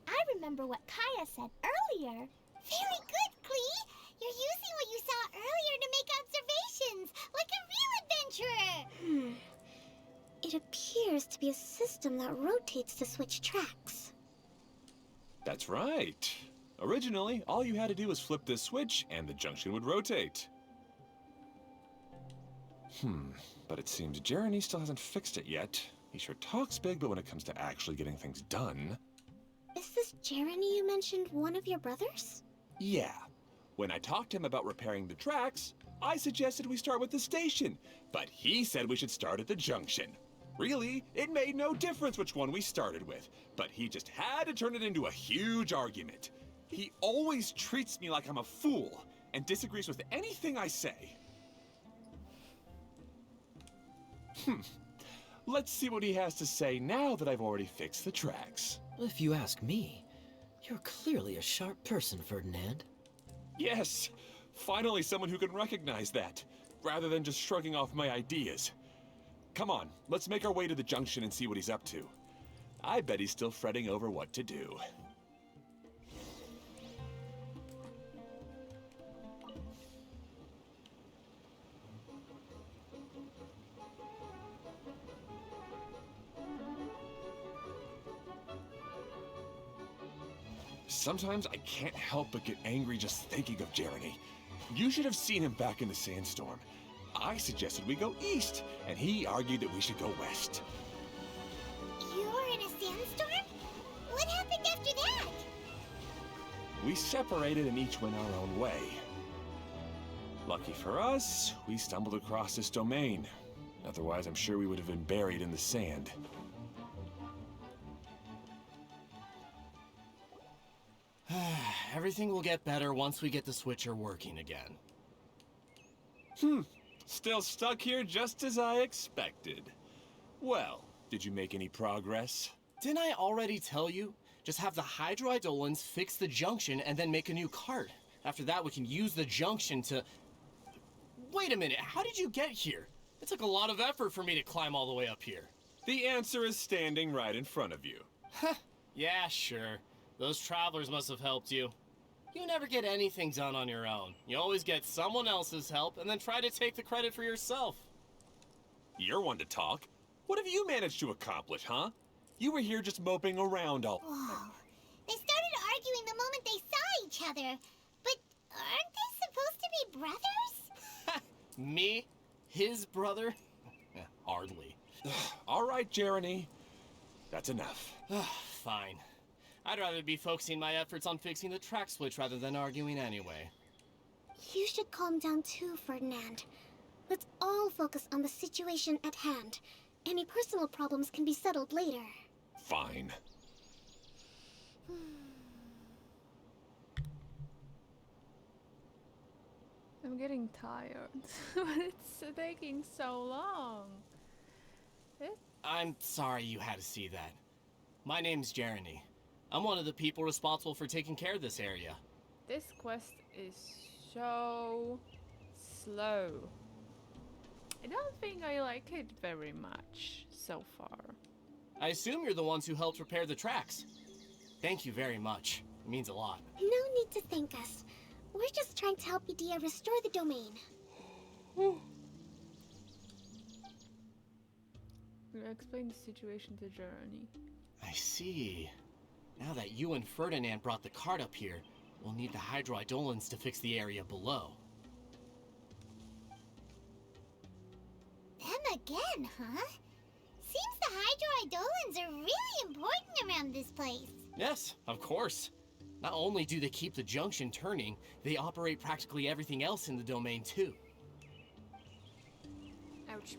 I remember what Kaya said earlier. Very good, Klee. You're using what you saw earlier to make observations, like a real adventurer. It appears to be a system that rotates to switch tracks. That's right. Originally, all you had to do was flip this switch and the junction would rotate. But it seems Jeremy still hasn't fixed it yet. He sure talks big, but when it comes to actually getting things done... Is this Jeremy you mentioned one of your brothers? Yeah. When I talked to him about repairing the tracks, I suggested we start with the station, but he said we should start at the junction. Really, it made no difference which one we started with, but he just had to turn it into a huge argument. He always treats me like I'm a fool and disagrees with anything I say. Let's see what he has to say now that I've already fixed the tracks. If you ask me, you're clearly a sharp person, Ferdinand. Yes, finally someone who can recognize that, rather than just shrugging off my ideas. Come on, let's make our way to the junction and see what he's up to. I bet he's still fretting over what to do. Sometimes I can't help but get angry just thinking of Jeremy. You should have seen him back in the sandstorm. I suggested we go east, and he argued that we should go west. You were in a sandstorm? What happened after that? We separated and each went our own way. Lucky for us, we stumbled across this domain. Otherwise, I'm sure we would have been buried in the sand. Everything will get better once we get the switcher working again. Still stuck here just as I expected. Well, did you make any progress? Didn't I already tell you? Just have the hydroidolins fix the junction and then make a new cart. After that, we can use the junction to... Wait a minute, how did you get here? It took a lot of effort for me to climb all the way up here. The answer is standing right in front of you. Yeah, sure. Those travelers must have helped you. You never get anything done on your own. You always get someone else's help and then try to take the credit for yourself. You're one to talk. What have you managed to accomplish, huh? You were here just moping around all... Whoa. They started arguing the moment they saw each other. But aren't they supposed to be brothers? Me? His brother? Hardly. All right, Jeremy. That's enough. Fine. I'd rather be focusing my efforts on fixing the track switch rather than arguing anyway. You should calm down too, Ferdinand. Let's all focus on the situation at hand. Any personal problems can be settled later. Fine. I'm getting tired. But it's taking so long. I'm sorry you had to see that. My name's Jeremy. I'm one of the people responsible for taking care of this area. This quest is so slow. I don't think I like it very much so far. I assume you're the ones who helped repair the tracks. Thank you very much. It means a lot. No need to thank us. We're just trying to help Edea restore the domain. Explain the situation to Journey. I see. Now that you and Ferdinand brought the cart up here, we'll need the hydroidolins to fix the area below. Them again, huh? Seems the hydroidolins are really important around this place. Yes, of course. Not only do they keep the junction turning, they operate practically everything else in the domain too. Ouch.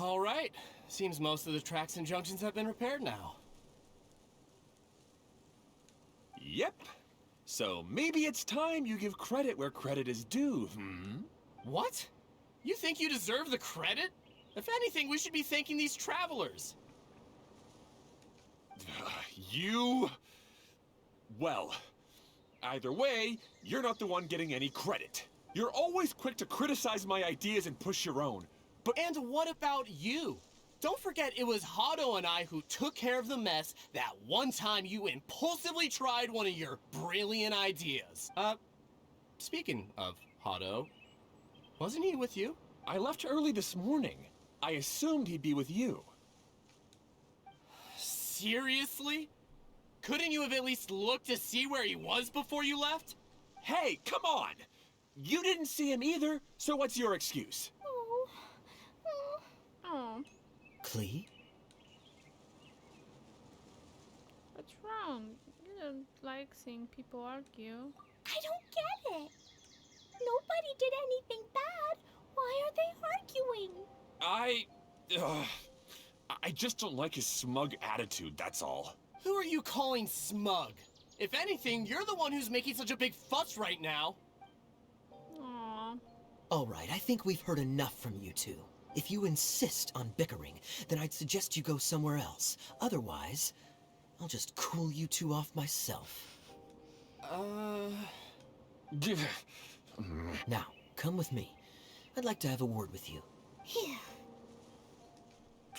All right. Seems most of the tracks and junctions have been repaired now. Yep. So maybe it's time you give credit where credit is due, What? You think you deserve the credit? If anything, we should be thanking these travelers. You... Well, either way, you're not the one getting any credit. You're always quick to criticize my ideas and push your own. And what about you? Don't forget it was Hado and I who took care of the mess that one time you impulsively tried one of your brilliant ideas. Speaking of Hado, wasn't he with you? I left early this morning. I assumed he'd be with you. Seriously? Couldn't you have at least looked to see where he was before you left? Hey, come on! You didn't see him either, so what's your excuse? Oh, Klee? what's wrong? You don't like seeing people argue. I don't get it. Nobody did anything bad. Why are they arguing? I just don't like his smug attitude, that's all. Who are you calling smug? If anything, you're the one who's making such a big fuss right now. Aw. All right, I think we've heard enough from you two. If you insist on bickering, then I'd suggest you go somewhere else. Otherwise, I'll just cool you two off myself. Now, come with me. I'd like to have a word with you. Phew.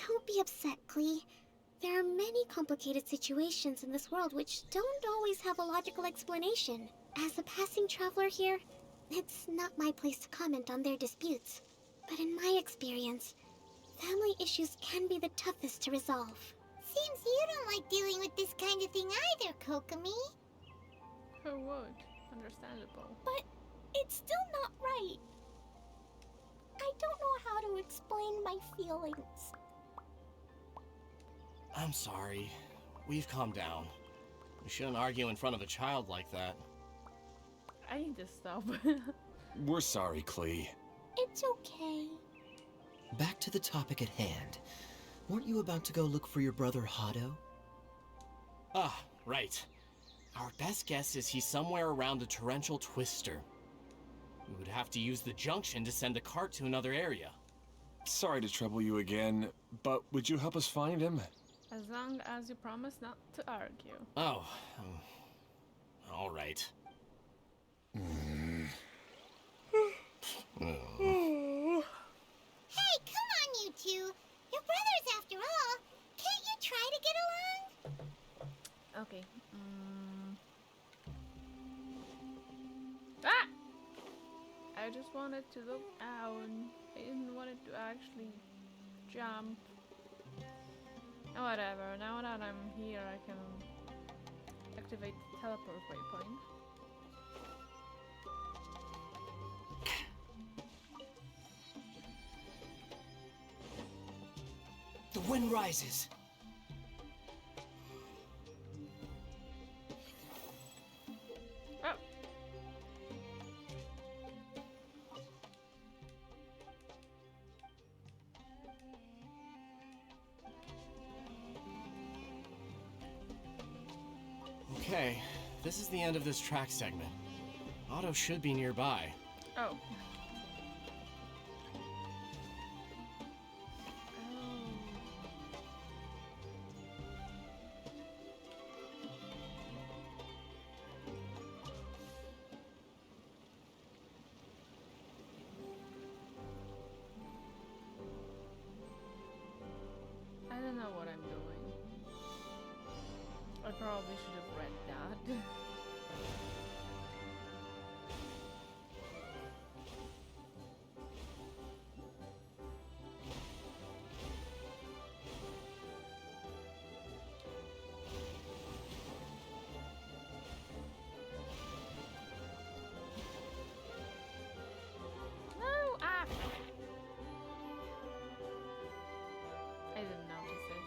Don't be upset, Klee. There are many complicated situations in this world which don't always have a logical explanation. As a passing traveler here, it's not my place to comment on their disputes. But in my experience, family issues can be the toughest to resolve. Seems you don't like dealing with this kind of thing either, Kokomi. Who would? Understandable. But it's still not right. I don't know how to explain my feelings. I'm sorry. We've calmed down. We shouldn't argue in front of a child like that. I need to stop. We're sorry, Klee. It's okay. Back to the topic at hand. Weren't you about to go look for your brother Hado? Ah, right. Our best guess is he's somewhere around the torrential twister. We would have to use the junction to send a cart to another area. Sorry to trouble you again, but would you help us find him? As long as you promise not to argue. Oh, all right. Hey, come on, you two. You're brothers after all. Can't you try to get along? Okay. Ah! I just wanted to look down. I didn't want it to actually jump. Oh, whatever. Now that I'm here, I can activate the teleport waypoint. The wind rises. Oh! Okay, this is the end of this track segment. Otto should be nearby. Oh. I don't know what I'm doing. I probably should have read that. No! Ah! I didn't notice this.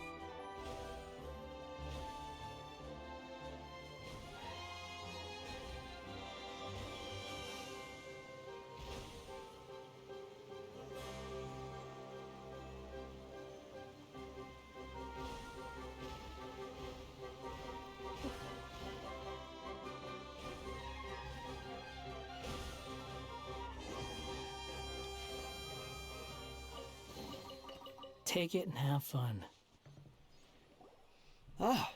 Take it and have fun. Ah,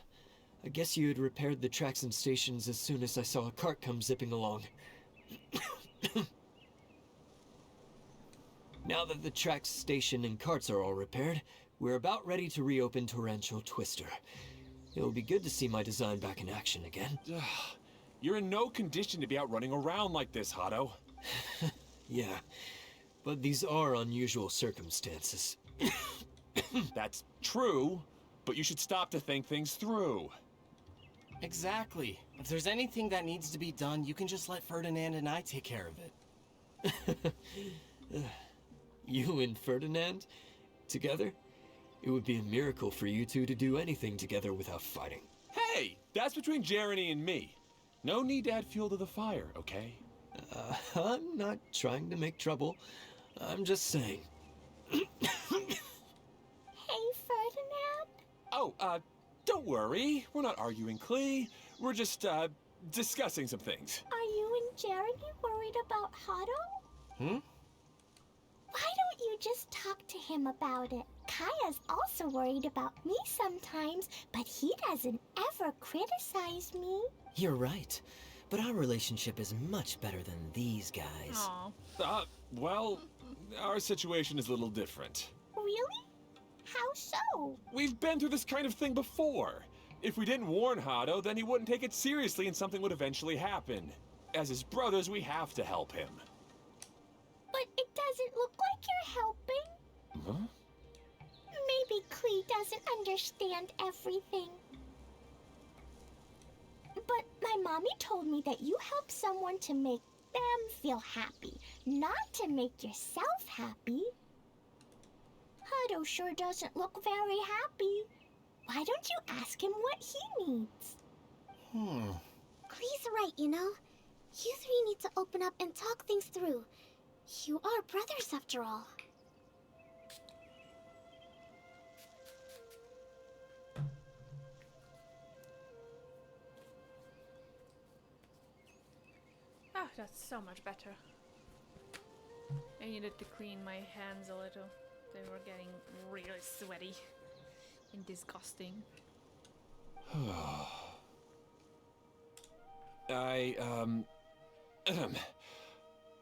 I guess you had repaired the tracks and stations as soon as I saw a cart come zipping along. Now that the tracks, station, and carts are all repaired, we're about ready to reopen Torrential Twister. It'll be good to see my design back in action again. You're in no condition to be out running around like this, Hado. Yeah, but these are unusual circumstances. That's true, but you should stop to think things through. Exactly. If there's anything that needs to be done, you can just let Ferdinand and I take care of it. You and Ferdinand? Together? It would be a miracle for you two to do anything together without fighting. Hey, that's between Jeremy and me. No need to add fuel to the fire, okay? I'm not trying to make trouble. I'm just saying. Hey, Ferdinand? Oh, don't worry. We're not arguing, Klee. We're just, discussing some things. Are you and Jeremy worried about Hado? Hmm? Why don't you just talk to him about it? Kaya's also worried about me sometimes, but he doesn't ever criticize me. You're right. But our relationship is much better than these guys. Aw. Well, our situation is a little different. Really? How so? We've been through this kind of thing before. If we didn't warn Hado, then he wouldn't take it seriously and something would eventually happen. As his brothers, we have to help him. But it doesn't look like you're helping. Huh? Maybe Klee doesn't understand everything. But my mommy told me that you help someone to make them feel happy, not to make yourself happy. Hado sure doesn't look very happy. Why don't you ask him what he needs? Klee's right, you know. You three need to open up and talk things through. You are brothers after all. Oh, that's so much better. I needed to clean my hands a little. They were getting really sweaty and disgusting.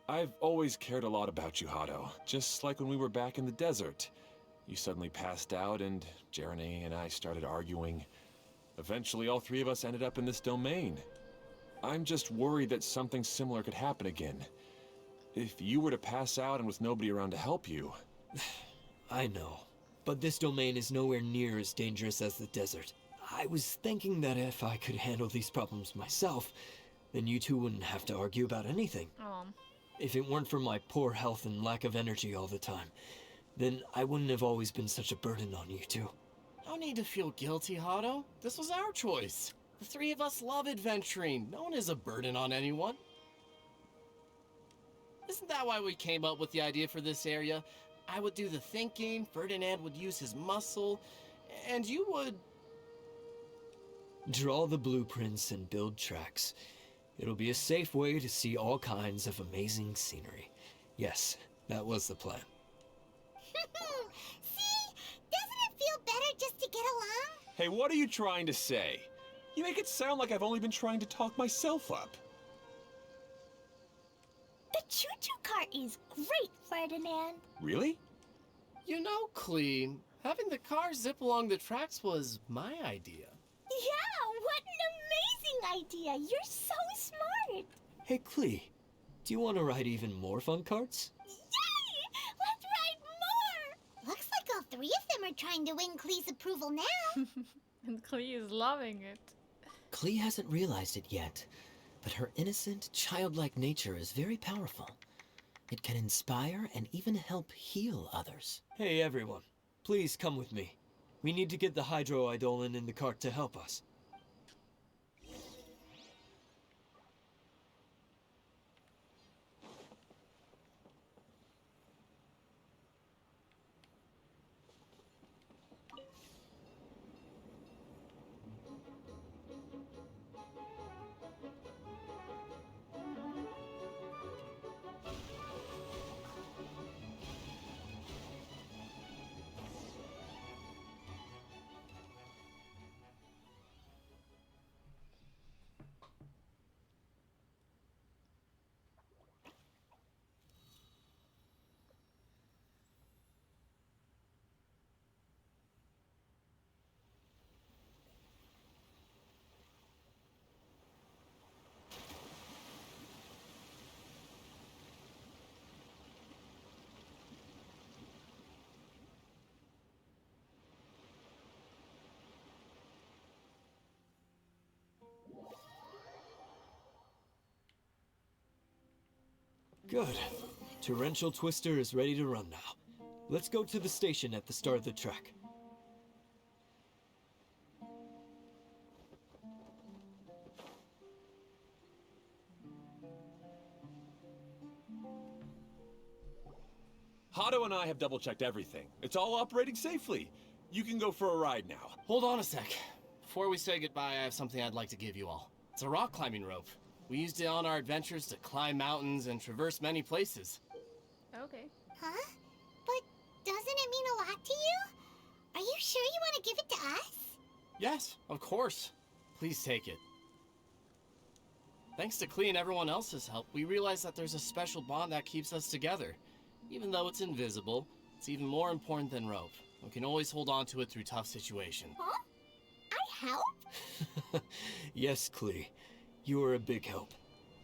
I've always cared a lot about you, Hado. Just like when we were back in the desert. You suddenly passed out and Jeremy and I started arguing. Eventually, all three of us ended up in this domain. I'm just worried that something similar could happen again. If you were to pass out and with nobody around to help you... I know, but this domain is nowhere near as dangerous as the desert. I was thinking that if I could handle these problems myself, then you two wouldn't have to argue about anything. If it weren't for my poor health and lack of energy all the time, then I wouldn't have always been such a burden on you two. No need to feel guilty, Hado. This was our choice. The three of us love adventuring. No one is a burden on anyone. Isn't that why we came up with the idea for this area? I would do the thinking, Ferdinand would use his muscle, and you would... Draw the blueprints and build tracks. It'll be a safe way to see all kinds of amazing scenery. Yes, that was the plan. See? Doesn't it feel better just to get along? Hey, what are you trying to say? You make it sound like I've only been trying to talk myself up. The choo-choo cart is great, Ferdinand. Really? You know, Klee, having the car zip along the tracks was my idea. Yeah, what an amazing idea. You're so smart. Hey, Klee, do you want to ride even more fun carts? Yay! Let's ride more. Looks like all three of them are trying to win Klee's approval now. And Klee is loving it. Klee hasn't realized it yet, but her innocent, childlike nature is very powerful. It can inspire and even help heal others. Hey, everyone. Please come with me. We need to get the hydroidolin in the cart to help us. Good. Torrential Twister is ready to run now. Let's go to the station at the start of the trek. Hato and I have double-checked everything. It's all operating safely. You can go for a ride now. Hold on a sec. Before we say goodbye, I have something I'd like to give you all. It's a rock climbing rope. We used it on our adventures to climb mountains and traverse many places. Okay. Huh? But doesn't it mean a lot to you? Are you sure you want to give it to us? Yes, of course. Please take it. Thanks to Klee and everyone else's help, we realized that there's a special bond that keeps us together. Even though it's invisible, it's even more important than rope. We can always hold on to it through tough situations. Huh? I help? Yes, Klee. You are a big help.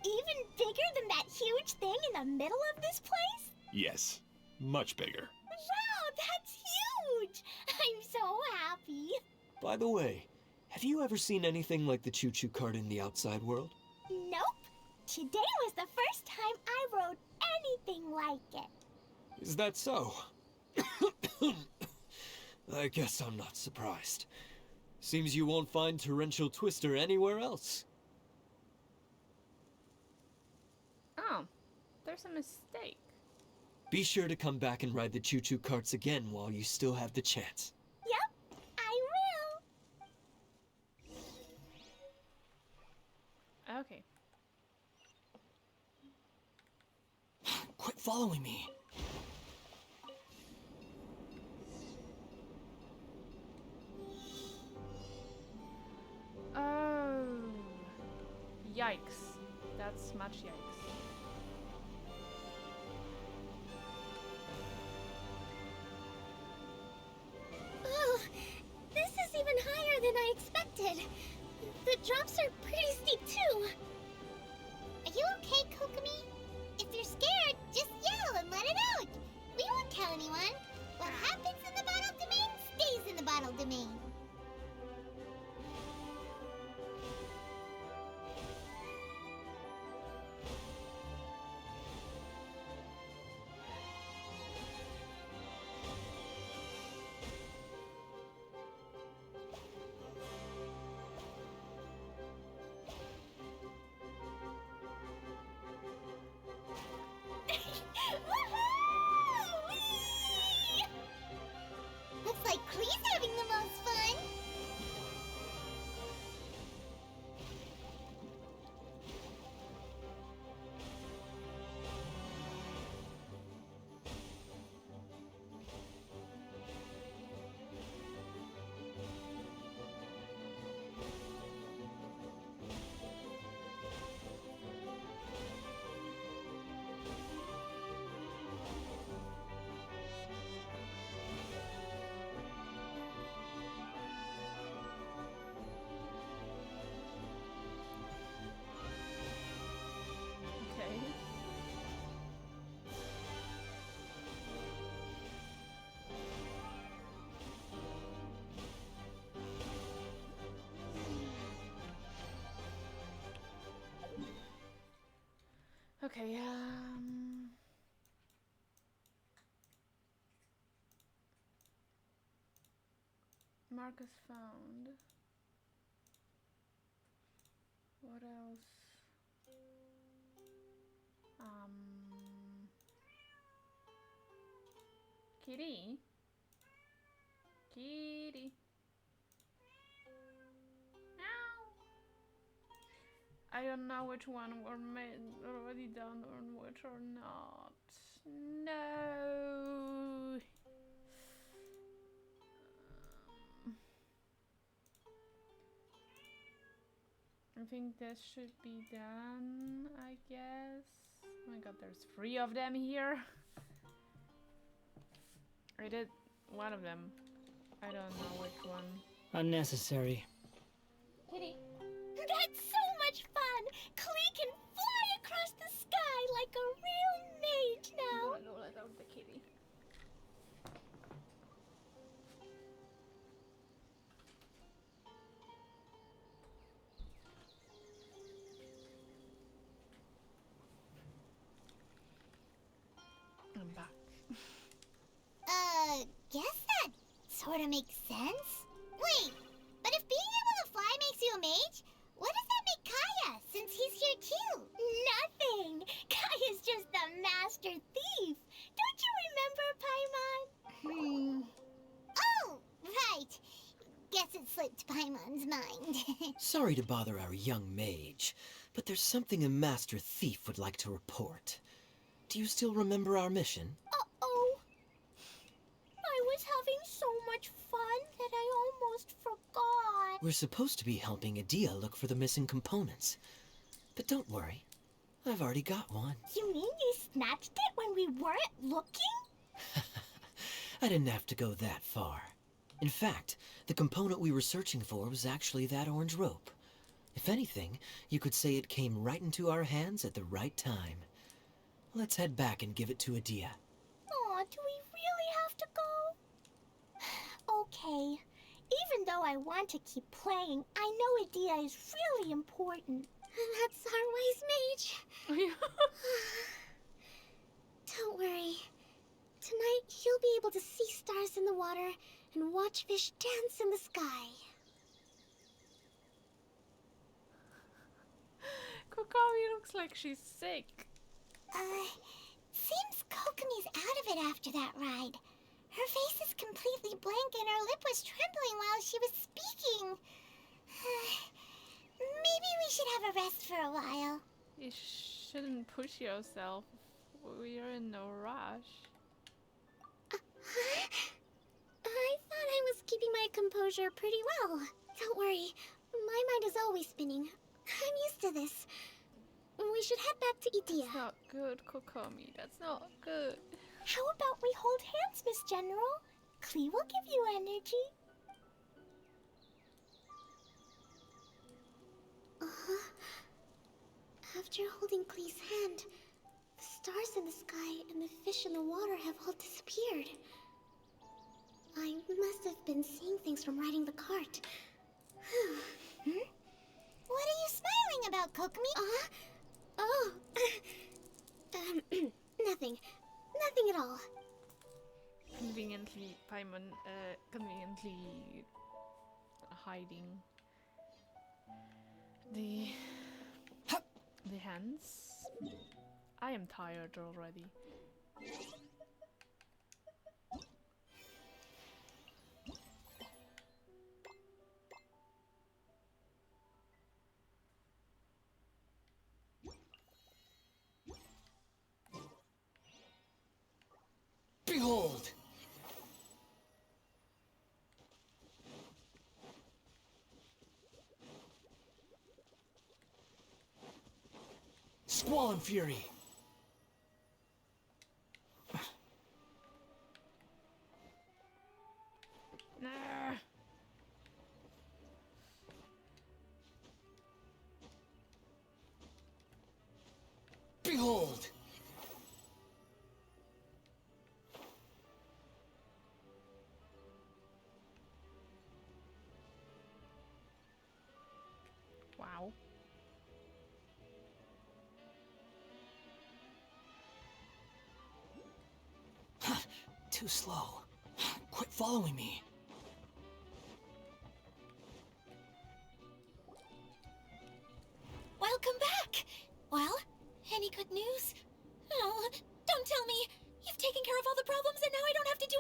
Even bigger than that huge thing in the middle of this place? Yes, much bigger. Wow, that's huge! I'm so happy. By the way, have you ever seen anything like the choo-choo cart in the outside world? Nope. Today was the first time I rode anything like it. Is that so? I guess I'm not surprised. Seems you won't find Torrential Twister anywhere else. Oh, there's a mistake. Be sure to come back and ride the choo-choo carts again while you still have the chance. Yep, I will. Okay. Quit following me. Oh. Yikes. That's much yikes. Oh, this is even higher than I expected. The drops are pretty steep too. Are you okay, Kokomi? If you're scared, just yell and let it out. We won't tell anyone. What happens in the battle domain stays in the battle domain. Woohoo! Looks like Klee's having the most fun. Okay. Okay, Marcus found. What else? Kitty? Kitty? Meow. I don't know which one were made already done or which are not. No. I think this should be done, I guess. Oh my god, there's 3 of them here. I did one of them. I don't know which one. Unnecessary. Kitty. That's so much fun! Klee can fly across the sky like a real mage now. I'm gonna go let out the kitty. sorta makes sense. Wait, but if being able to fly makes you a mage, what does that make Kaya, since he's here too? Nothing! Kaya's just a master thief! Don't you remember, Paimon? Oh, right! Guess it slipped Paimon's mind. Sorry to bother our young mage, but there's something a master thief would like to report. Do you still remember our mission? Uh-oh. I was having so much fun that I almost forgot. We're supposed to be helping Adia look for the missing components. But don't worry, I've already got one. You mean you snatched it when we weren't looking? I didn't have to go that far. In fact, the component we were searching for was actually that orange rope. If anything, you could say it came right into our hands at the right time. Let's head back and give it to Adia. Aw, do we really have to go? Okay. Even though I want to keep playing, I know Adia is really important. That's our wise mage. Don't worry. Tonight, you'll be able to see stars in the water and watch fish dance in the sky. Kokami looks like she's sick. Seems Kokomi's out of it after that ride. Her face is completely blank and her lip was trembling while she was speaking. Maybe we should have a rest for a while. You shouldn't push yourself. We're in no rush. I thought I was keeping my composure pretty well. Don't worry, my mind is always spinning. I'm used to this. We should head back to Idia. That's not good, Kokomi. That's not good. How about we hold hands, Miss General? Klee will give you energy. After holding Klee's hand, the stars in the sky and the fish in the water have all disappeared. I must have been seeing things from riding the cart. What are you smiling about, Kokomi? Nothing. Nothing at all. Conveniently, Paimon, conveniently hiding the hands. I am tired already. Behold! Squall and Fury! Nah. Behold! Wow. Too slow. Quit following me. Welcome back! Well, any good news? Oh, don't tell me! You've taken care of all the problems and now I don't have to do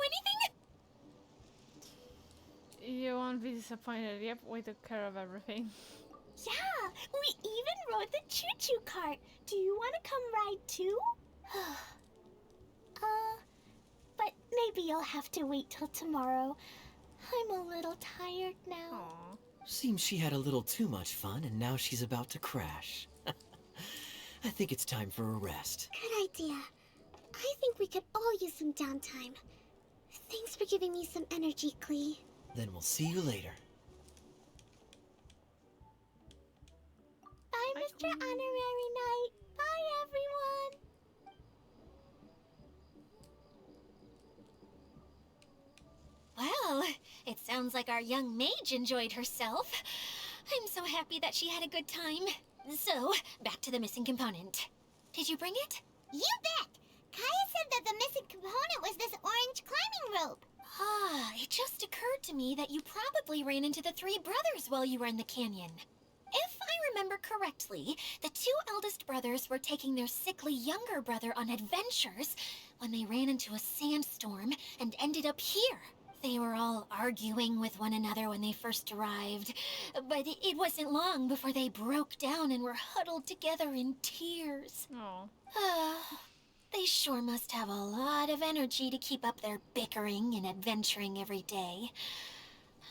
anything? You won't be disappointed. Yep, we took care of everything. Yeah, we even rode the choo-choo cart. Do you want to come ride too? But maybe you'll have to wait till tomorrow. I'm a little tired now. Aww. Seems she had a little too much fun and now she's about to crash. I think it's time for a rest. Good idea. I think we could all use some downtime. Thanks for giving me some energy, Klee. Then we'll see you later. Bye, Mr. Honorary Knight. Bye, everyone. Well, it sounds like our young mage enjoyed herself. I'm so happy that she had a good time. So, back to the missing component. Did you bring it? You bet! Kaya said that the missing component was this orange climbing rope. Ah, it just occurred to me that you probably ran into the three brothers while you were in the canyon. If I remember correctly, the two eldest brothers were taking their sickly younger brother on adventures when they ran into a sandstorm and ended up here. They were all arguing with one another when they first arrived, but it wasn't long before they broke down and were huddled together in tears. Oh. They sure must have a lot of energy to keep up their bickering and adventuring every day.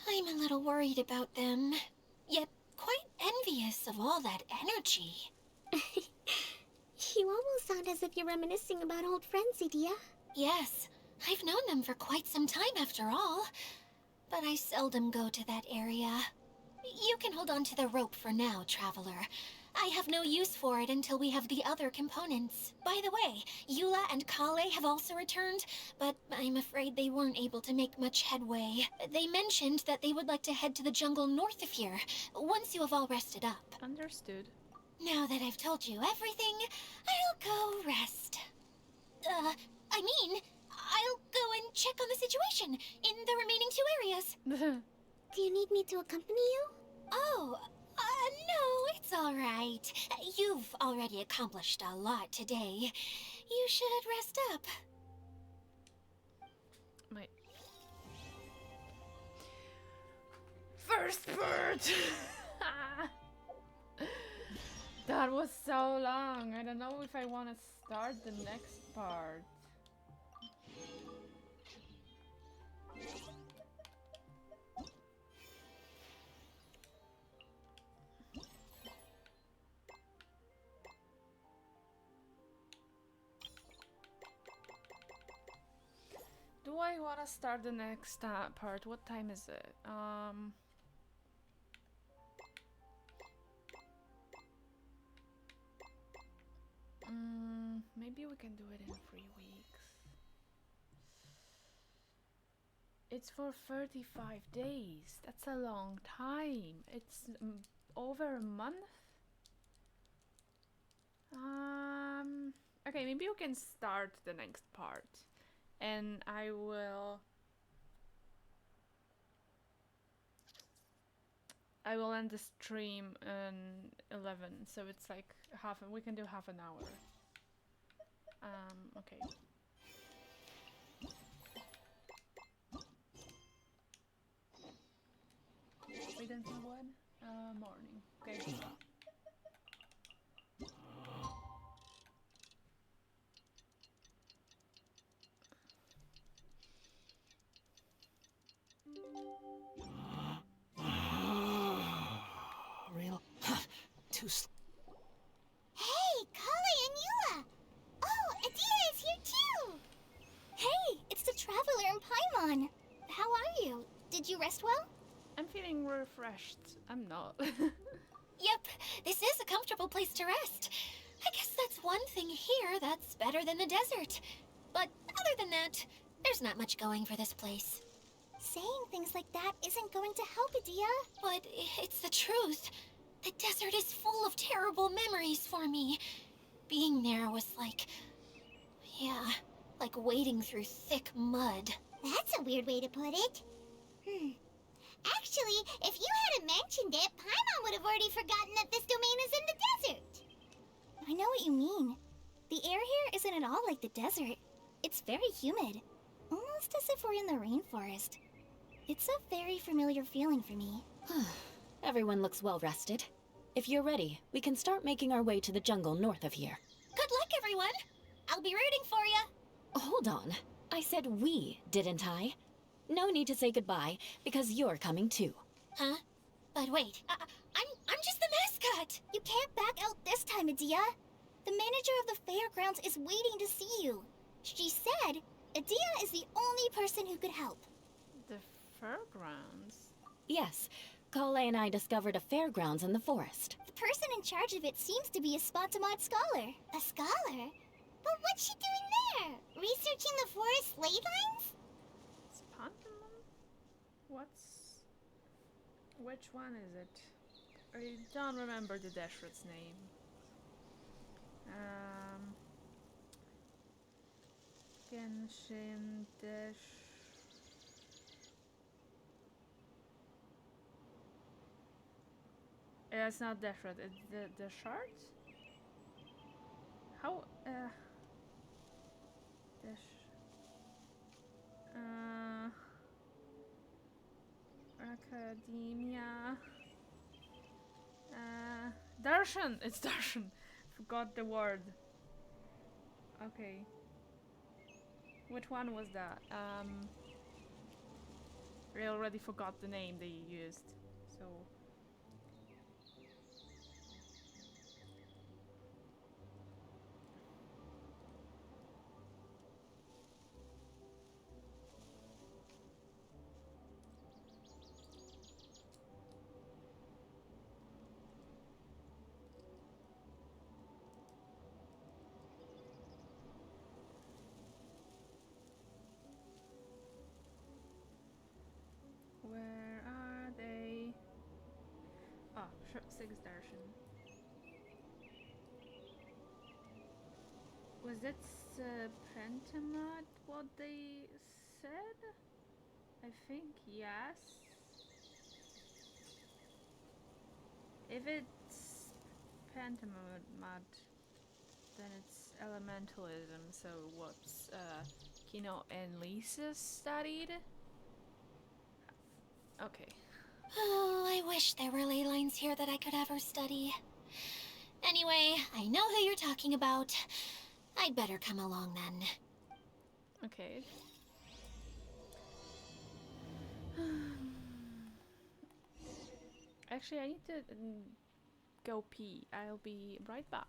I'm a little worried about them, yet quite envious of all that energy. You almost sound as if you're reminiscing about old friends, Edea. Yes, I've known them for quite some time after all, but I seldom go to that area. You can hold on to the rope for now, Traveler. I have no use for it until we have the other components. By the way, Eula and Kale have also returned, but I'm afraid they weren't able to make much headway. They mentioned that they would like to head to the jungle north of here, once you have all rested up. Understood. Now that I've told you everything, I'll go rest. I'll go and check on the situation in the remaining two areas. Do you need me to accompany you? Oh, no, it's all right. You've already accomplished a lot today. You should rest up. My first part! That was so long. I don't know if I want to start the next part. Do I want to start the next part? What time is it? Maybe we can do it in 3 weeks. It's for 35 days. That's a long time. It's over a month. Okay, maybe we can start the next part. And I will end the stream in 11, so it's like we can do half an hour. Okay. Wait until when? Morning. Okay. Real? Too Hey, Kale and Eula! Oh, Edea is here too! Hey, it's the Traveler and Paimon. How are you? Did you rest well? I'm feeling refreshed. I'm not. Yep, this is a comfortable place to rest. I guess that's one thing here that's better than the desert. But other than that, there's not much going for this place. Saying things like that isn't going to help, Edea. But it's the truth. The desert is full of terrible memories for me. Being there was like wading through thick mud. That's a weird way to put it. Actually, if you hadn't mentioned it, Paimon would have already forgotten that this domain is in the desert. I know what you mean. The air here isn't at all like the desert. It's very humid. Almost as if we're in the rainforest. It's a very familiar feeling for me. Everyone looks well rested. If you're ready, we can start making our way to the jungle north of here. Good luck, everyone. I'll be rooting for you. Hold on. I said we, didn't I? No need to say goodbye, because you're coming too. Huh? But wait, I'm just the mascot. You can't back out this time, Edea. The manager of the fairgrounds is waiting to see you. She said Edea is the only person who could help. The fairgrounds? Yes, Kale and I discovered a fairgrounds in the forest. The person in charge of it seems to be a Spontamod scholar. A scholar? But what's she doing there? Researching the forest ley lines? Spontamon? Which one is it? I don't remember the Dashroot's name. Genshin Dash... Yeah, it's not that short. It's the short. How the academia Darshan. It's Darshan. Forgot the word. Okay. Which one was that? I already forgot the name they used. So where are they? Oh, six Darshan. Was that Pentamod what they said? I think yes. If it's Pentamod, then it's elementalism. So what's Kino and Lisa studied? Okay. Oh, I wish there were ley lines here that I could ever study. Anyway, I know who you're talking about. I'd better come along then. Okay. Actually, I need to go pee. I'll be right back.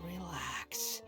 Relax.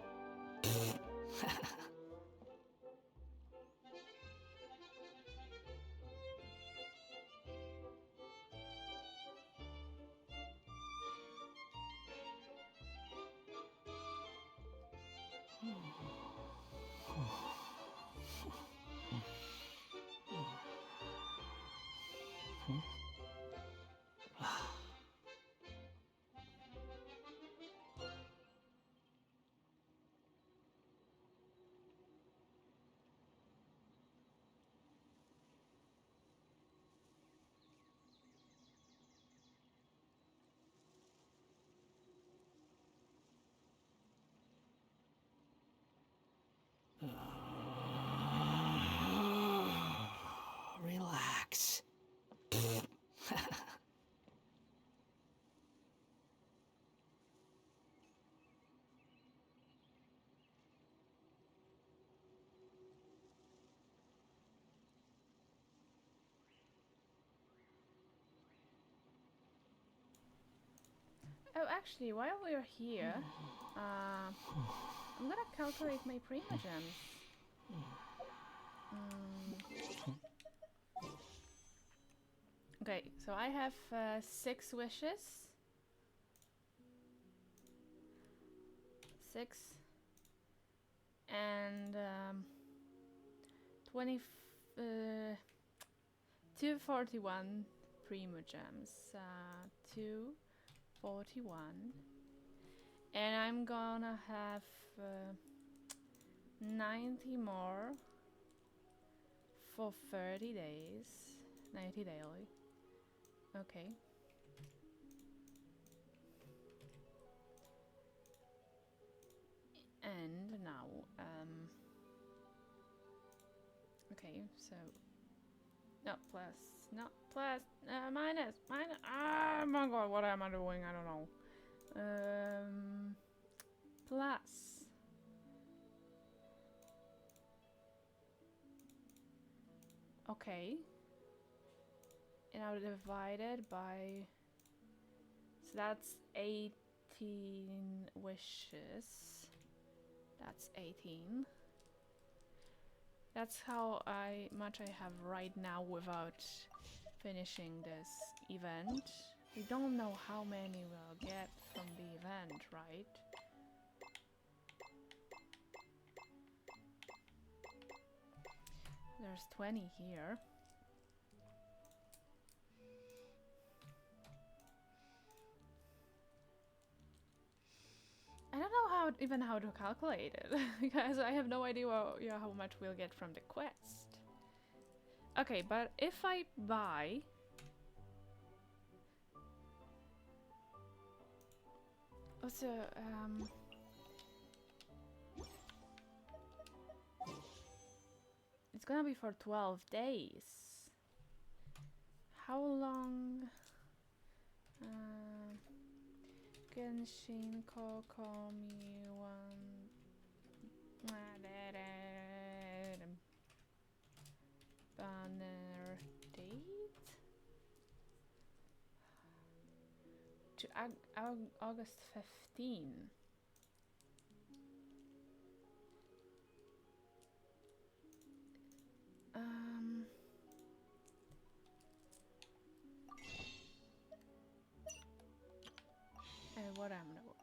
Relax. Oh, actually, while we're here, I'm gonna calculate my primogems. Okay, so I have 6 wishes. 6. And 241 primogems. 241. And I'm gonna have 90 more for 30 days. 90 daily. Okay. And now, okay, so no plus, minus. Oh my god, what am I doing? I don't know. Plus. Okay. And now divided by So that's 18 wishes. That's 18. That's how much I have right now without finishing this event. We don't know how many we'll get from the event, right? There's 20 here. I don't know how to calculate it because I have no idea how much we'll get from the quest. Okay, but if I buy what's it's gonna be for 12 days. How long? Genshin Kokomi one banner date to August 15. And what I'm gonna.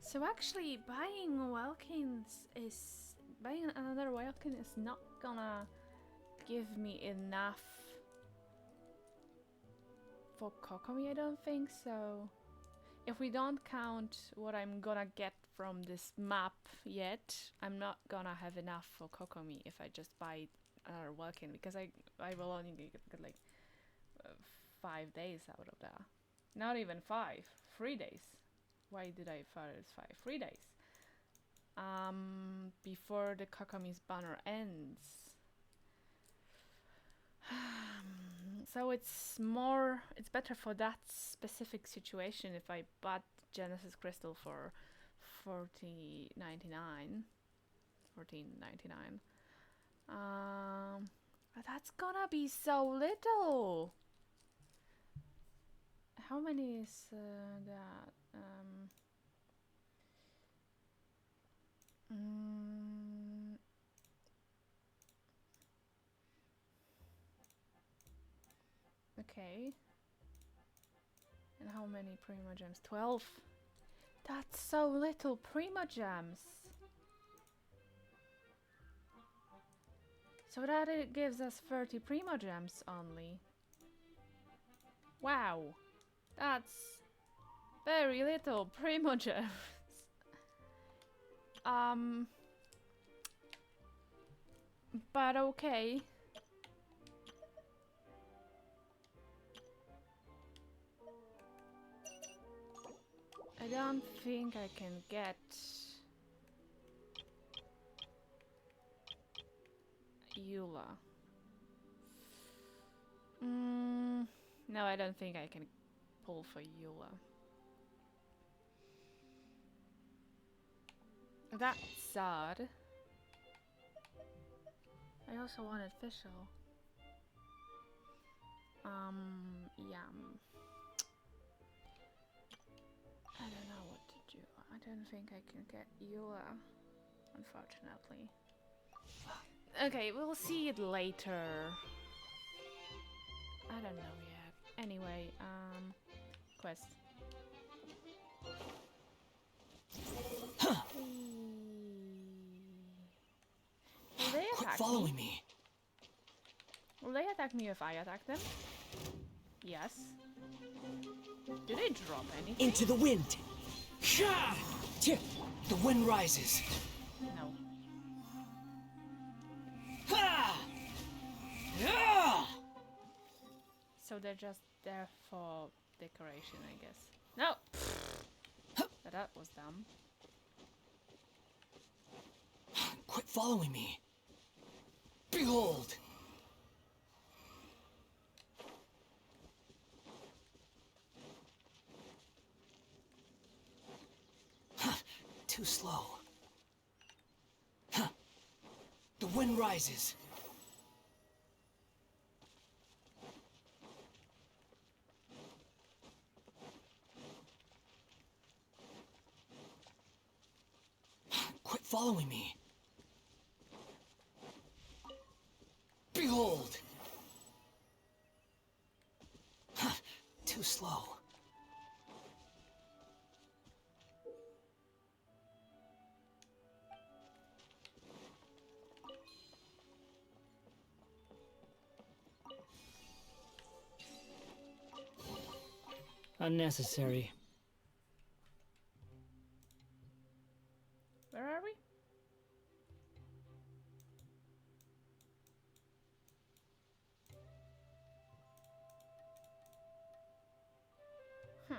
So actually, buying another Welkin is not gonna give me enough for Kokomi, I don't think so. If we don't count what I'm gonna get from this map yet, I'm not gonna have enough for Kokomi if I just buy another Welkin, because I will only get like 5 days out of that. Not even 5, 3 days. Why did I thought it's 5? 3 days. Before the Kokomi's banner ends. So it's better for that specific situation if I bought Genesis Crystal for $14.99. But that's gonna be so little. How many is that? Okay. And how many Prima Gems? 12. That's so little Prima Gems. So that it gives us 30 Prima Gems only. Wow. That's very little Prima Gems. But okay. I don't think I can get Eula. No, I don't think I can pull for Eula. That's sad. I also wanted Fischl. Yeah. I don't know what to do. I don't think I can get Eula, unfortunately. Okay, we'll see it later. I don't know yet. Anyway, quest. Will they attack following me? me. Will they attack me if I attack them? Yes. Do they drop anything? Into the wind. The wind rises. No. So they're just there for decoration, I guess. No! That was dumb. Quit following me. Behold! Too slow. The wind rises. following me. Behold! Huh, too slow. Unnecessary. Where are we? Hmm.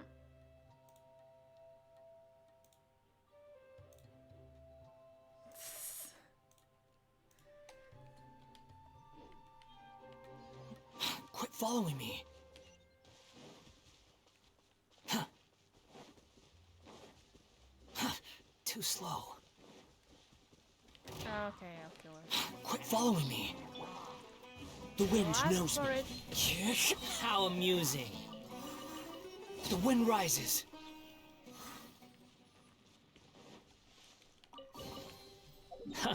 Quit following me. Huh. Huh, too slow. Okay, I'll kill her. Quit following me. The wind Ask knows for me. it. How amusing. The wind rises. Huh.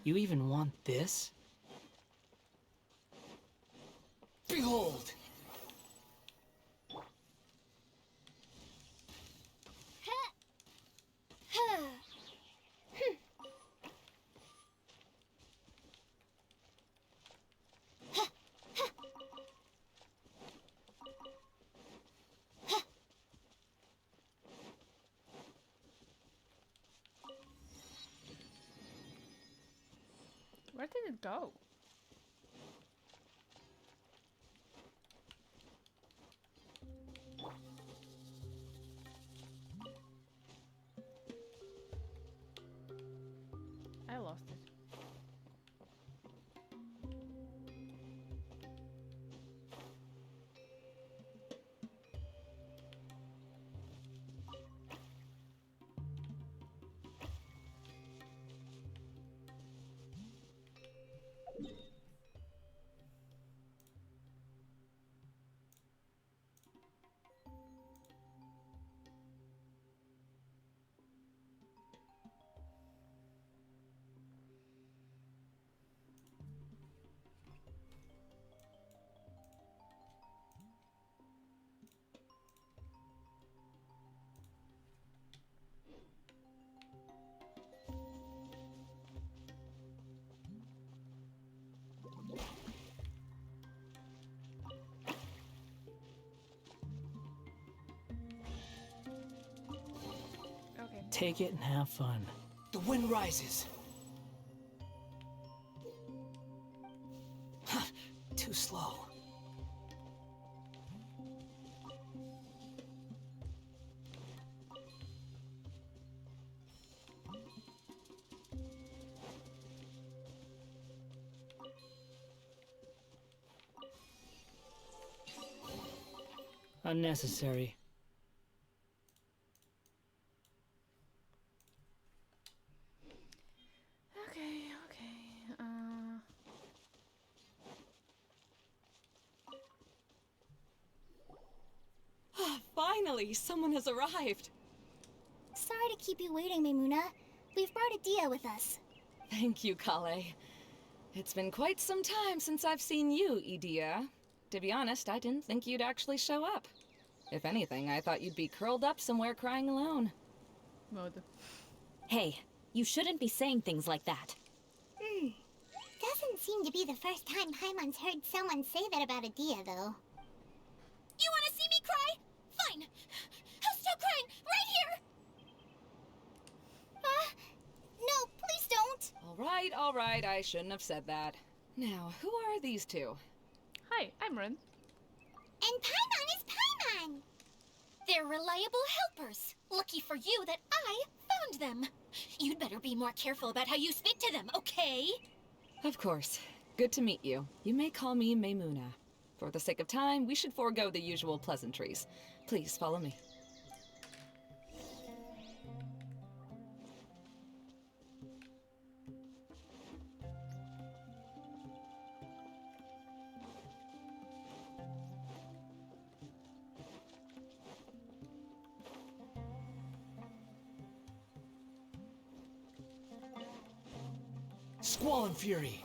You even want this? Behold! Where did it go? I lost it. Okay. Take it and have fun. The wind rises. Huh, too slow. Unnecessary. Okay, okay. Finally, someone has arrived. Sorry to keep you waiting, Maimuna. We've brought Adia with us. Thank you, Kale. It's been quite some time since I've seen you, Idia. To be honest, I didn't think you'd actually show up. If anything, I thought you'd be curled up somewhere crying alone. Mode. Hey, you shouldn't be saying things like that. Doesn't seem to be the first time Paimon's heard someone say that about Adia, though. You want to see me cry? Fine. I'll stop crying right here. No, please don't! All right, I shouldn't have said that. Now, who are these two? Hi, I'm Ren. And Paimon is Paimon! They're reliable helpers. Lucky for you that I found them. You'd better be more careful about how you speak to them, okay? Of course. Good to meet you. You may call me Maimuna. For the sake of time, we should forego the usual pleasantries. Please follow me. Squall and Fury.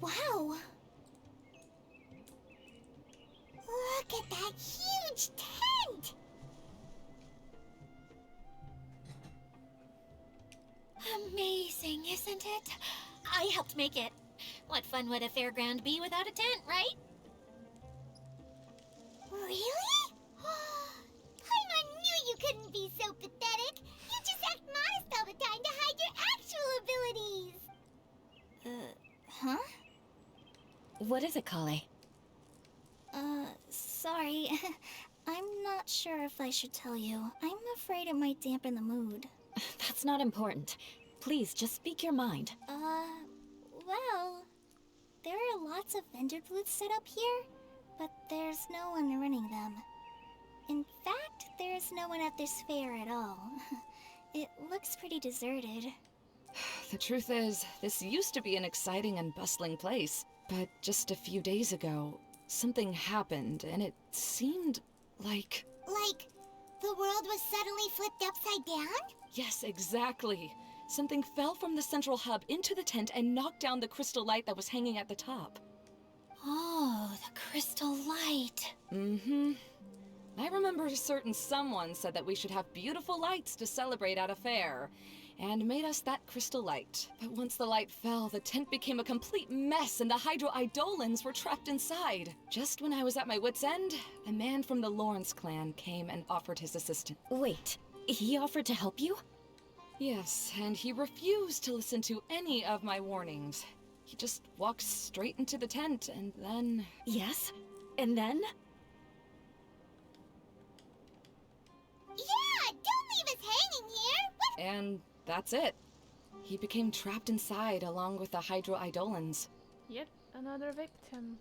Wow! Look at that huge tent! Amazing, isn't it? I helped make it. What fun would a fairground be without a tent, right? Really? Paimon knew you couldn't be so pathetic. You just act modest all the time to hide your actual abilities. Huh? What is it, Kale? Sorry. I'm not sure if I should tell you. I'm afraid it might dampen the mood. That's not important. Please, just speak your mind. Well, there are lots of vendor booths set up here, but there's no one running them. In fact, there's no one at this fair at all. It looks pretty deserted. The truth is, this used to be an exciting and bustling place. But just a few days ago, something happened, and it seemed like... Like, the world was suddenly flipped upside down? Yes, exactly. Something fell from the central hub into the tent and knocked down the crystal light that was hanging at the top. Oh, the crystal light. Mm-hmm. I remember a certain someone said that we should have beautiful lights to celebrate at a fair, and made us that crystal light. But once the light fell, the tent became a complete mess and the Hydro-Eidolons were trapped inside. Just when I was at my wit's end, a man from the Lawrence clan came and offered his assistance. Wait, he offered to help you? Yes, and he refused to listen to any of my warnings. He just walked straight into the tent, and then... Yes? And then? Yeah, don't leave us hanging here! What? And that's it. He became trapped inside along with the Hydro-Eidolons. Yet another victim.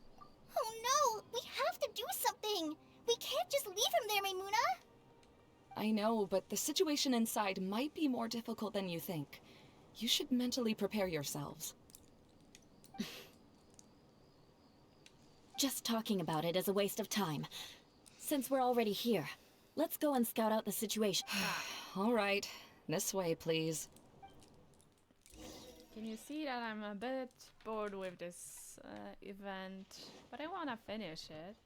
Oh no! We have to do something! We can't just leave him there, Maimuna! I know, but the situation inside might be more difficult than you think. You should mentally prepare yourselves. Just talking about it is a waste of time. Since we're already here, let's go and scout out the situation. All right. This way, please. Can you see that I'm a bit bored with this event, but I want to finish it.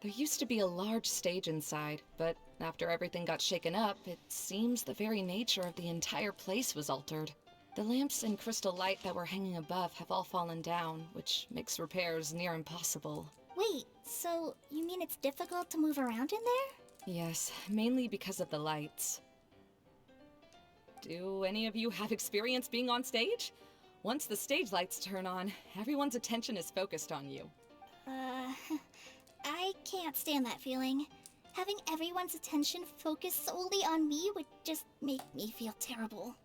There used to be a large stage inside, but after everything got shaken up, it seems the very nature of the entire place was altered. The lamps and crystal light that were hanging above have all fallen down, which makes repairs near impossible. Wait, so you mean it's difficult to move around in there? Yes, mainly because of the lights. Do any of you have experience being on stage? Once the stage lights turn on, everyone's attention is focused on you. I can't stand that feeling. Having everyone's attention focused solely on me would just make me feel terrible.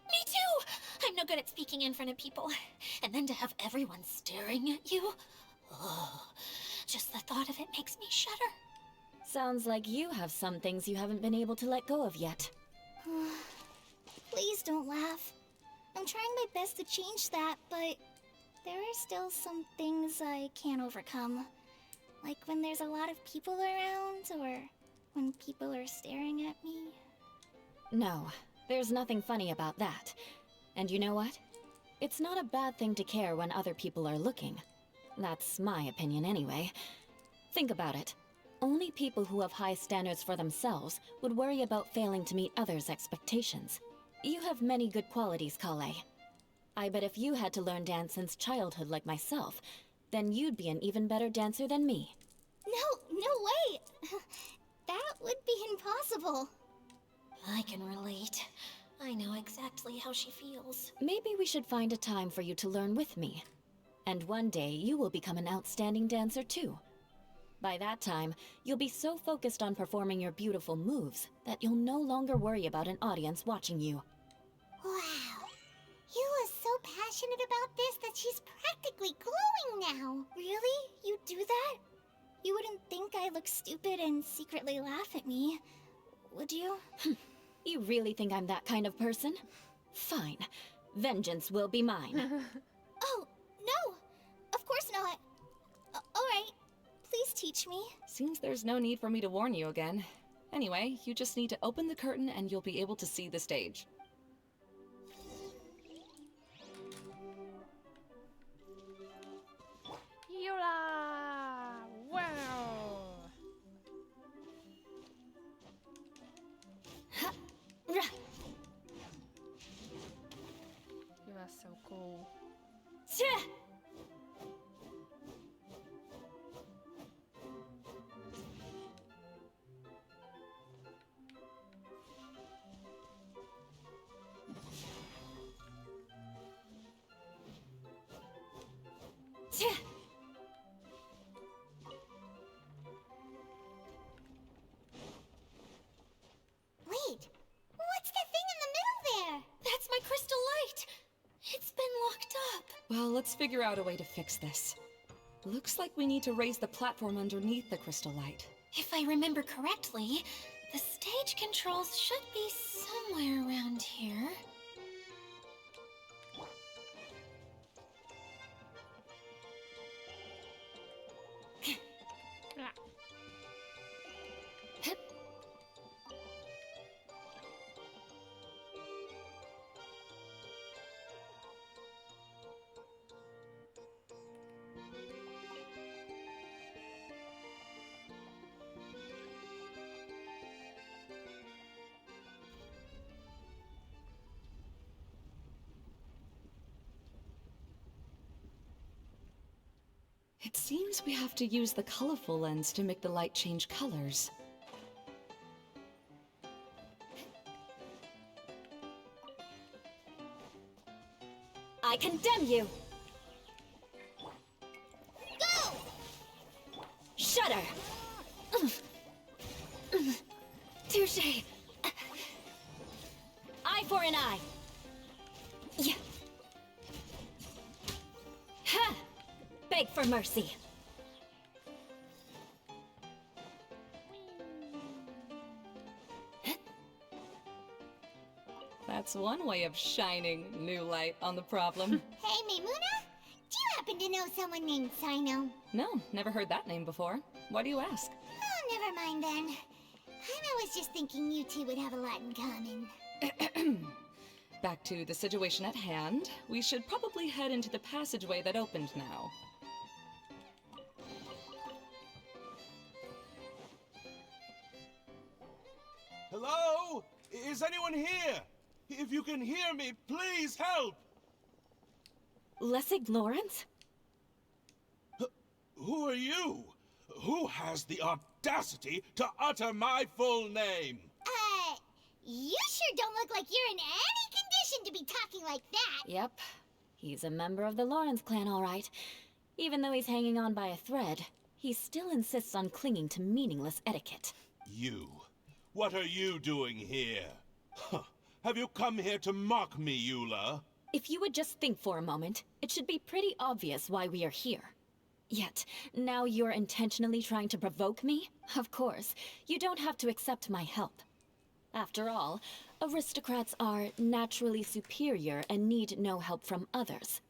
Me too! I'm no good at speaking in front of people. And then to have everyone staring at you. Oh, just the thought of it makes me shudder. Sounds like you have some things you haven't been able to let go of yet. Please don't laugh. I'm trying my best to change that, but there are still some things I can't overcome. Like when there's a lot of people around, or when people are staring at me. No, there's nothing funny about that. And you know what? It's not a bad thing to care when other people are looking. That's my opinion anyway. Think about it. Only people who have high standards for themselves would worry about failing to meet others' expectations. You have many good qualities, Kale. I bet if you had to learn dance since childhood like myself, then you'd be an even better dancer than me. No way! That would be impossible. I can relate. I know exactly how she feels. Maybe we should find a time for you to learn with me. And one day, you will become an outstanding dancer too. By that time, you'll be so focused on performing your beautiful moves that you'll no longer worry about an audience watching you. Wow. You are so passionate about this that she's practically glowing now. Really? You do that? You wouldn't think I look stupid and secretly laugh at me, would you? You really think I'm that kind of person? Fine. Vengeance will be mine. Oh, no! Of course not. Alright, please teach me. Seems there's no need for me to warn you again. Anyway, you just need to open the curtain and you'll be able to see the stage. Yola! Wow! Yola's so cool. Wait, what's that thing in the middle there? That's my crystal light. It's been locked up. Well, let's figure out a way to fix this. Looks like we need to raise the platform underneath the crystal light. If I remember correctly, the stage controls should be somewhere around here. It seems we have to use the colorful lens to make the light change colors. I condemn you! Go! Shudder! Touché! Eye for an eye! Yeah. Ha! Beg for mercy. That's one way of shining new light on the problem. Hey, Maimuna? Do you happen to know someone named Sino? No, never heard that name before. Why do you ask? Oh, never mind then. I was just thinking you two would have a lot in common. Back to the situation at hand. We should probably head into the passageway that opened now. Hello? Is anyone here? If you can hear me, please help! Lessig Lawrence? Who are you? Who has the audacity to utter my full name? You sure don't look like you're in any condition to be talking like that. Yep. He's a member of the Lawrence clan, all right. Even though he's hanging on by a thread, he still insists on clinging to meaningless etiquette. You. What are you doing here? Huh. Have you come here to mock me, Eula? If you would just think for a moment, it should be pretty obvious why we are here. Yet, now you're intentionally trying to provoke me? Of course, you don't have to accept my help. After all, aristocrats are naturally superior and need no help from others.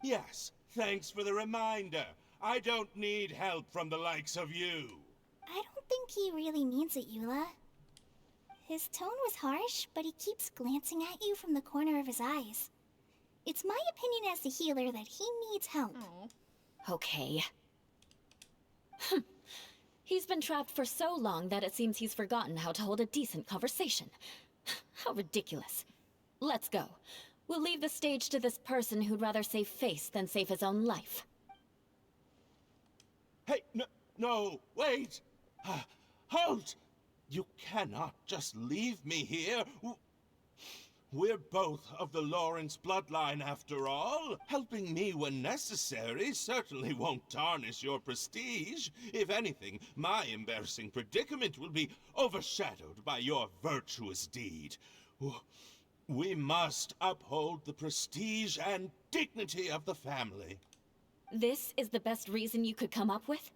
Yes, thanks for the reminder. I don't need help from the likes of you. I don't think he really means it, Eula. His tone was harsh, but he keeps glancing at you from the corner of his eyes. It's my opinion as the healer that he needs help. Aww. Okay. He's been trapped for so long that it seems he's forgotten how to hold a decent conversation. How ridiculous. Let's go. We'll leave the stage to this person who'd rather save face than save his own life. Hey, no, wait! Halt! You cannot just leave me here. We're both of the Lawrence bloodline after all. Helping me when necessary certainly won't tarnish your prestige. If anything, my embarrassing predicament will be overshadowed by your virtuous deed. We must uphold the prestige and dignity of the family. This is the best reason you could come up with?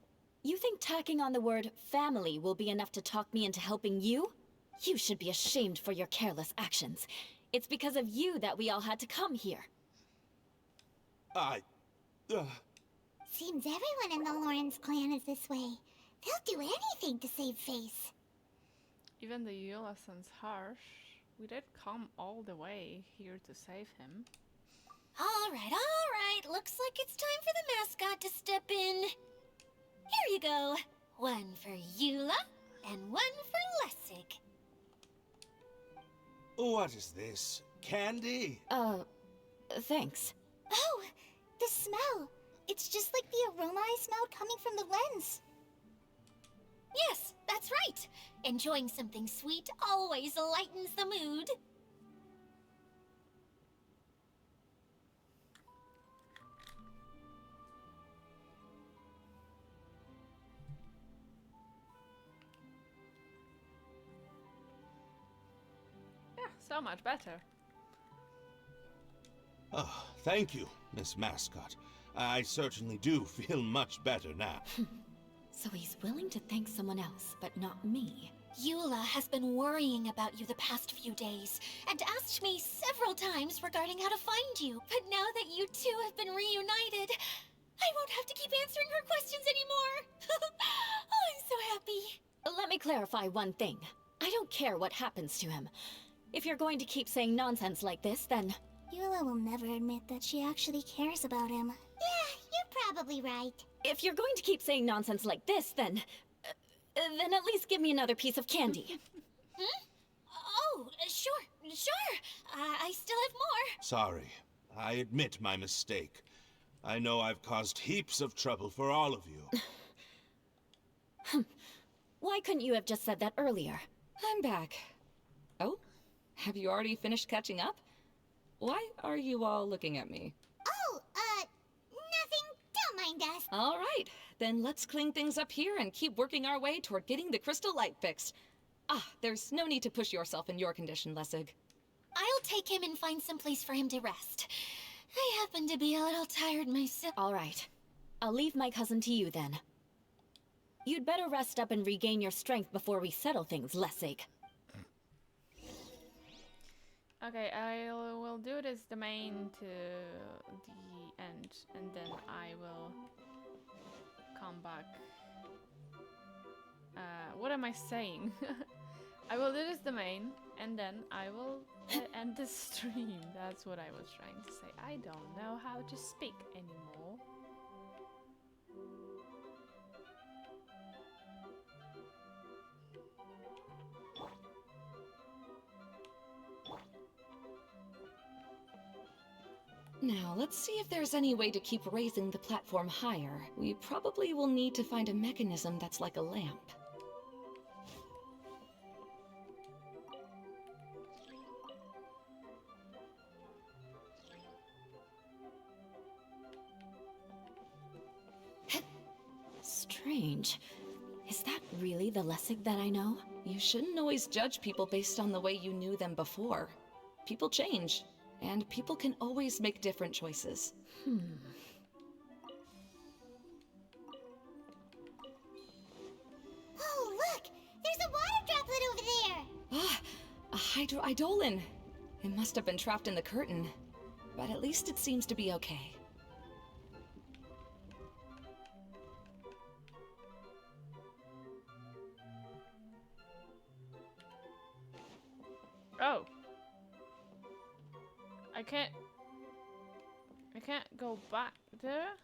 You think tacking on the word family will be enough to talk me into helping you? You should be ashamed for your careless actions. It's because of you that we all had to come here. Seems everyone in the Lawrence clan is this way. They'll do anything to save face. Even the Eula sounds harsh. We did come all the way here to save him. All right. Looks like it's time for the mascot to step in. Here you go. One for Eula and one for Lessig. What is this? Candy? Thanks. Oh, the smell. It's just like the aroma I smelled coming from the lens. Yes, that's right. Enjoying something sweet always lightens the mood. Yeah, so much better. Oh, thank you, Miss Mascot. I certainly do feel much better now. So he's willing to thank someone else, but not me. Eula has been worrying about you the past few days and asked me several times regarding how to find you. But now that you two have been reunited, I won't have to keep answering her questions anymore. Oh, I'm so happy. Let me clarify one thing. I don't care what happens to him. If you're going to keep saying nonsense like this, then... Eula will never admit that she actually cares about him. Yeah, you're probably right. If you're going to keep saying nonsense like this, then at least give me another piece of candy. Oh, sure. I still have more. Sorry. I admit my mistake. I know I've caused heaps of trouble for all of you. Why couldn't you have just said that earlier? I'm back. Oh, have you already finished catching up? Why are you all looking at me? Oh, nothing. Don't mind us. All right, then let's clean things up here and keep working our way toward getting the crystal light fixed. Ah, there's no need to push yourself in your condition, Lessig. I'll take him and find some place for him to rest. I happen to be a little tired myself. All right. I'll leave my cousin to you then. You'd better rest up and regain your strength before we settle things, Lessig. Okay, I will do this domain to the end, and then I will come back. What am I saying? I will do this domain, and then I will end the stream. That's what I was trying to say. I don't know how to speak anymore. Now, let's see if there's any way to keep raising the platform higher. We probably will need to find a mechanism that's like a lamp. Strange. Is that really the Lessig that I know? You shouldn't always judge people based on the way you knew them before. People change. And people can always make different choices. Oh, look! There's a water droplet over there! Ah, a hydroidolin. It must have been trapped in the curtain. But at least it seems to be okay. Oh. I can't go back there.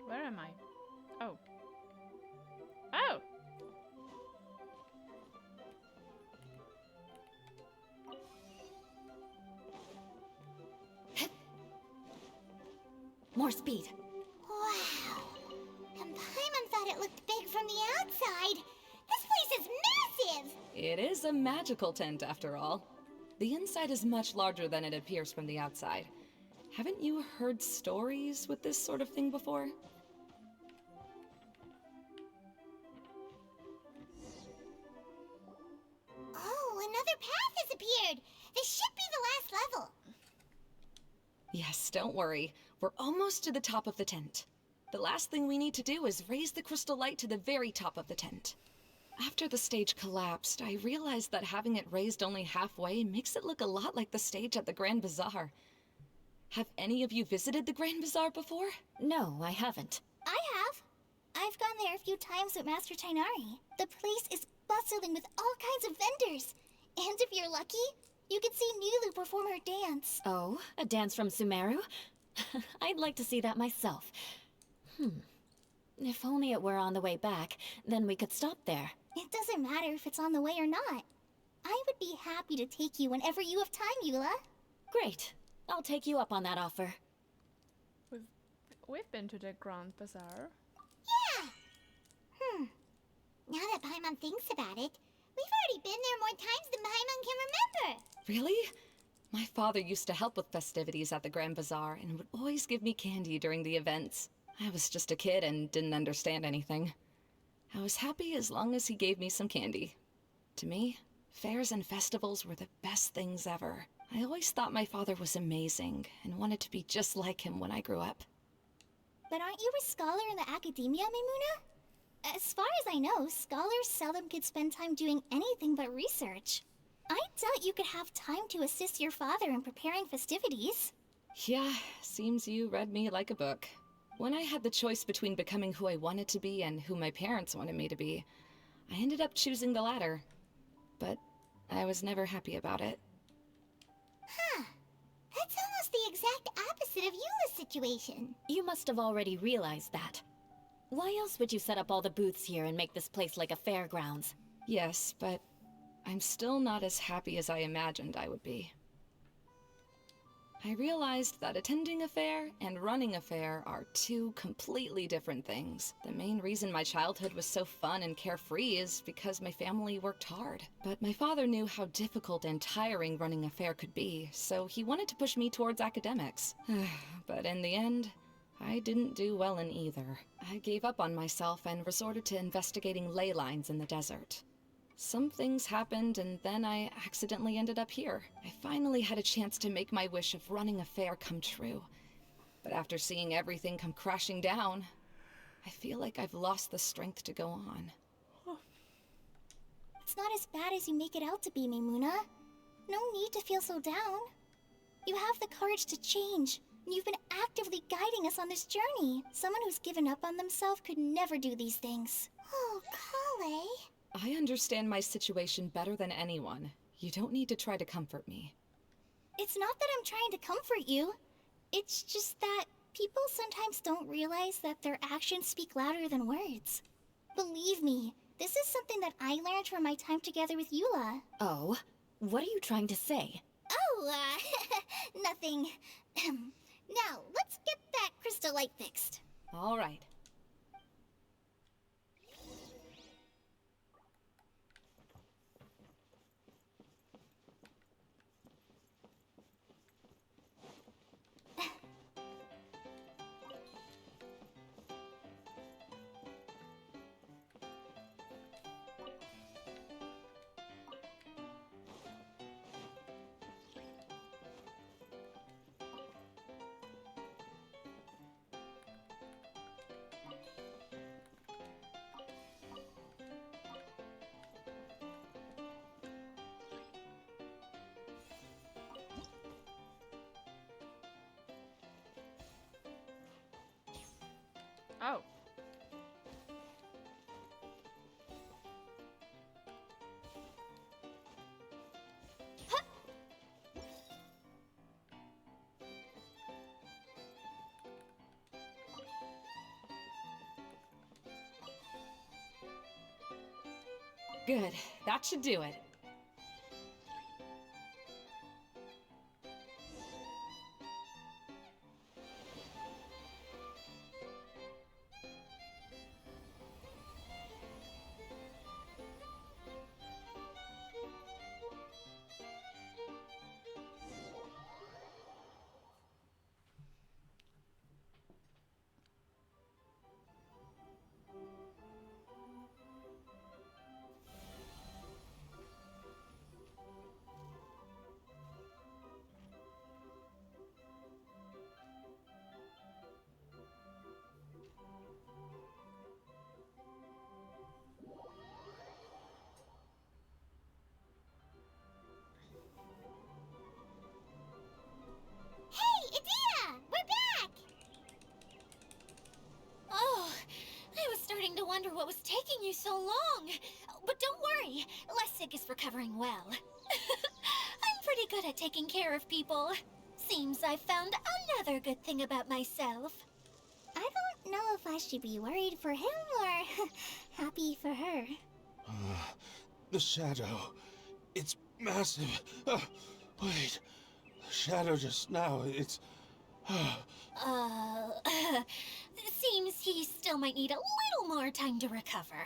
Where am I? Oh. Oh! More speed. Wow. the outside. This place is massive! It is a magical tent, after all. The inside is much larger than it appears from the outside. Haven't you heard stories with this sort of thing before? Oh, another path has appeared! This should be the last level! Yes, don't worry. We're almost to the top of the tent. The last thing we need to do is raise the crystal light to the very top of the tent. After the stage collapsed, I realized that having it raised only halfway makes it look a lot like the stage at the Grand Bazaar. Have any of you visited the Grand Bazaar before? No, I haven't. I have. I've gone there a few times with Master Tainari. The place is bustling with all kinds of vendors. And if you're lucky, you can see Nilu perform her dance. Oh, a dance from Sumeru? I'd like to see that myself. If only it were on the way back, then we could stop there. It doesn't matter if it's on the way or not. I would be happy to take you whenever you have time, Eula. Great. I'll take you up on that offer. We've been to the Grand Bazaar. Yeah! Now that Paimon thinks about it, we've already been there more times than Paimon can remember. Really? My father used to help with festivities at the Grand Bazaar and would always give me candy during the events. I was just a kid and didn't understand anything. I was happy as long as he gave me some candy. To me, fairs and festivals were the best things ever. I always thought my father was amazing and wanted to be just like him when I grew up. But aren't you a scholar in the academia, Maimuna? As far as I know, scholars seldom could spend time doing anything but research. I doubt you could have time to assist your father in preparing festivities. Yeah, seems you read me like a book. When I had the choice between becoming who I wanted to be and who my parents wanted me to be, I ended up choosing the latter. But I was never happy about it. Huh. That's almost the exact opposite of Eula's situation. You must have already realized that. Why else would you set up all the booths here and make this place like a fairgrounds? Yes, but I'm still not as happy as I imagined I would be. I realized that attending a fair and running a fair are two completely different things. The main reason my childhood was so fun and carefree is because my family worked hard. But my father knew how difficult and tiring running a fair could be, so he wanted to push me towards academics. But in the end, I didn't do well in either. I gave up on myself and resorted to investigating ley lines in the desert. Some things happened, and then I accidentally ended up here. I finally had a chance to make my wish of running a fair come true. But after seeing everything come crashing down, I feel like I've lost the strength to go on. It's not as bad as you make it out to be, Maimuna. No need to feel so down. You have the courage to change, and you've been actively guiding us on this journey. Someone who's given up on themselves could never do these things. Oh, Kale. I understand my situation better than anyone. You don't need to try to comfort me. It's not that I'm trying to comfort you. It's just that people sometimes don't realize that their actions speak louder than words. Believe me, this is something that I learned from my time together with Eula. Oh? What are you trying to say? Oh, nothing. Now, let's get that crystal light fixed. All right. Oh. Good. That should do it. what was taking you so long. But don't worry, Lessig is recovering well. I'm pretty good at taking care of people. Seems I found another good thing about myself. I don't know if I should be worried for him or happy for her. The shadow. It's massive. Wait. The shadow just now, it's... Seems he still might need a little more time to recover.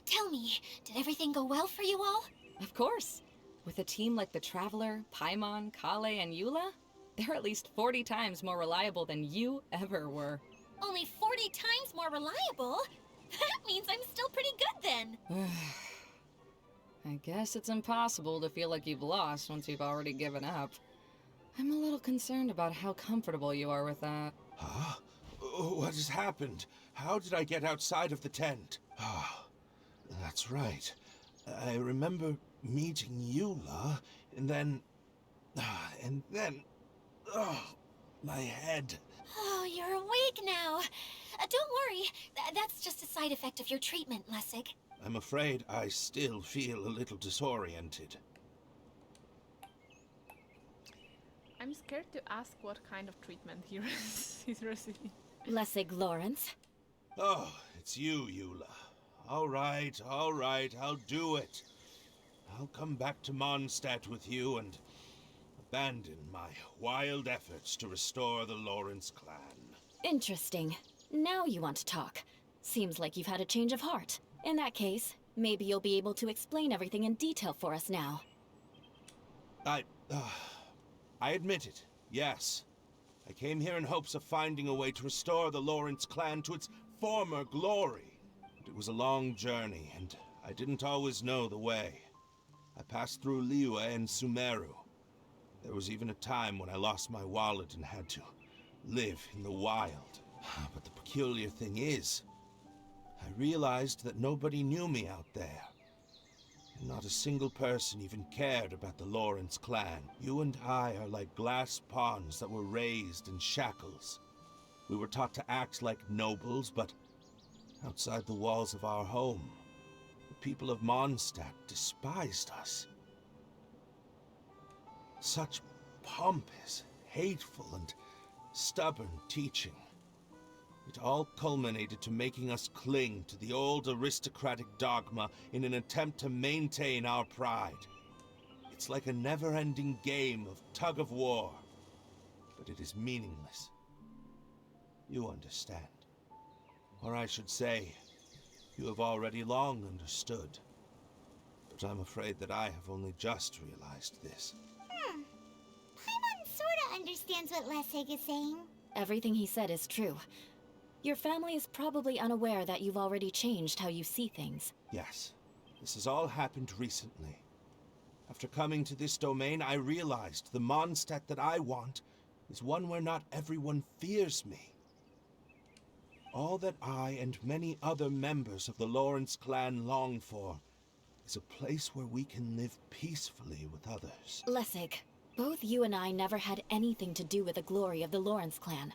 Tell me, did everything go well for you all? Of course. With a team like the Traveler, Paimon, Kale, and Eula, they're at least 40 times more reliable than you ever were. Only 40 times more reliable? That means I'm still pretty good then. I guess it's impossible to feel like you've lost once you've already given up. I'm a little concerned about how comfortable you are with that. Huh? What has happened? How did I get outside of the tent? Ah, that's right. I remember meeting Eula, and then... Oh, my head. Oh, you're awake now. Don't worry, that's just a side effect of your treatment, Lessig. I'm afraid I still feel a little disoriented. I'm scared to ask what kind of treatment he's receiving. Lessig Lawrence. Oh, it's you, Eula. All right, I'll do it. I'll come back to Mondstadt with you and abandon my wild efforts to restore the Lawrence clan. Interesting. Now you want to talk. Seems like you've had a change of heart. In that case, maybe you'll be able to explain everything in detail for us now. I admit it, yes. I came here in hopes of finding a way to restore the Lawrence clan to its former glory. But it was a long journey, and I didn't always know the way. I passed through Liyue and Sumeru. There was even a time when I lost my wallet and had to live in the wild. But the peculiar thing is, I realized that nobody knew me out there. And not a single person even cared about the Lawrence clan. You and I are like glass pawns that were raised in shackles. We were taught to act like nobles, but outside the walls of our home, the people of Mondstadt despised us. Such pompous, hateful, and stubborn teaching. It all culminated to making us cling to the old aristocratic dogma in an attempt to maintain our pride. It's like a never-ending game of tug-of-war, but it is meaningless. You understand. Or I should say, you have already long understood. But I'm afraid that I have only just realized this. Paimon sorta understands what Lessig is saying. Everything he said is true. Your family is probably unaware that you've already changed how you see things. Yes, this has all happened recently. After coming to this domain, I realized the Mondstadt that I want is one where not everyone fears me. All that I and many other members of the Lawrence clan long for is a place where we can live peacefully with others. Lessig, both you and I never had anything to do with the glory of the Lawrence clan.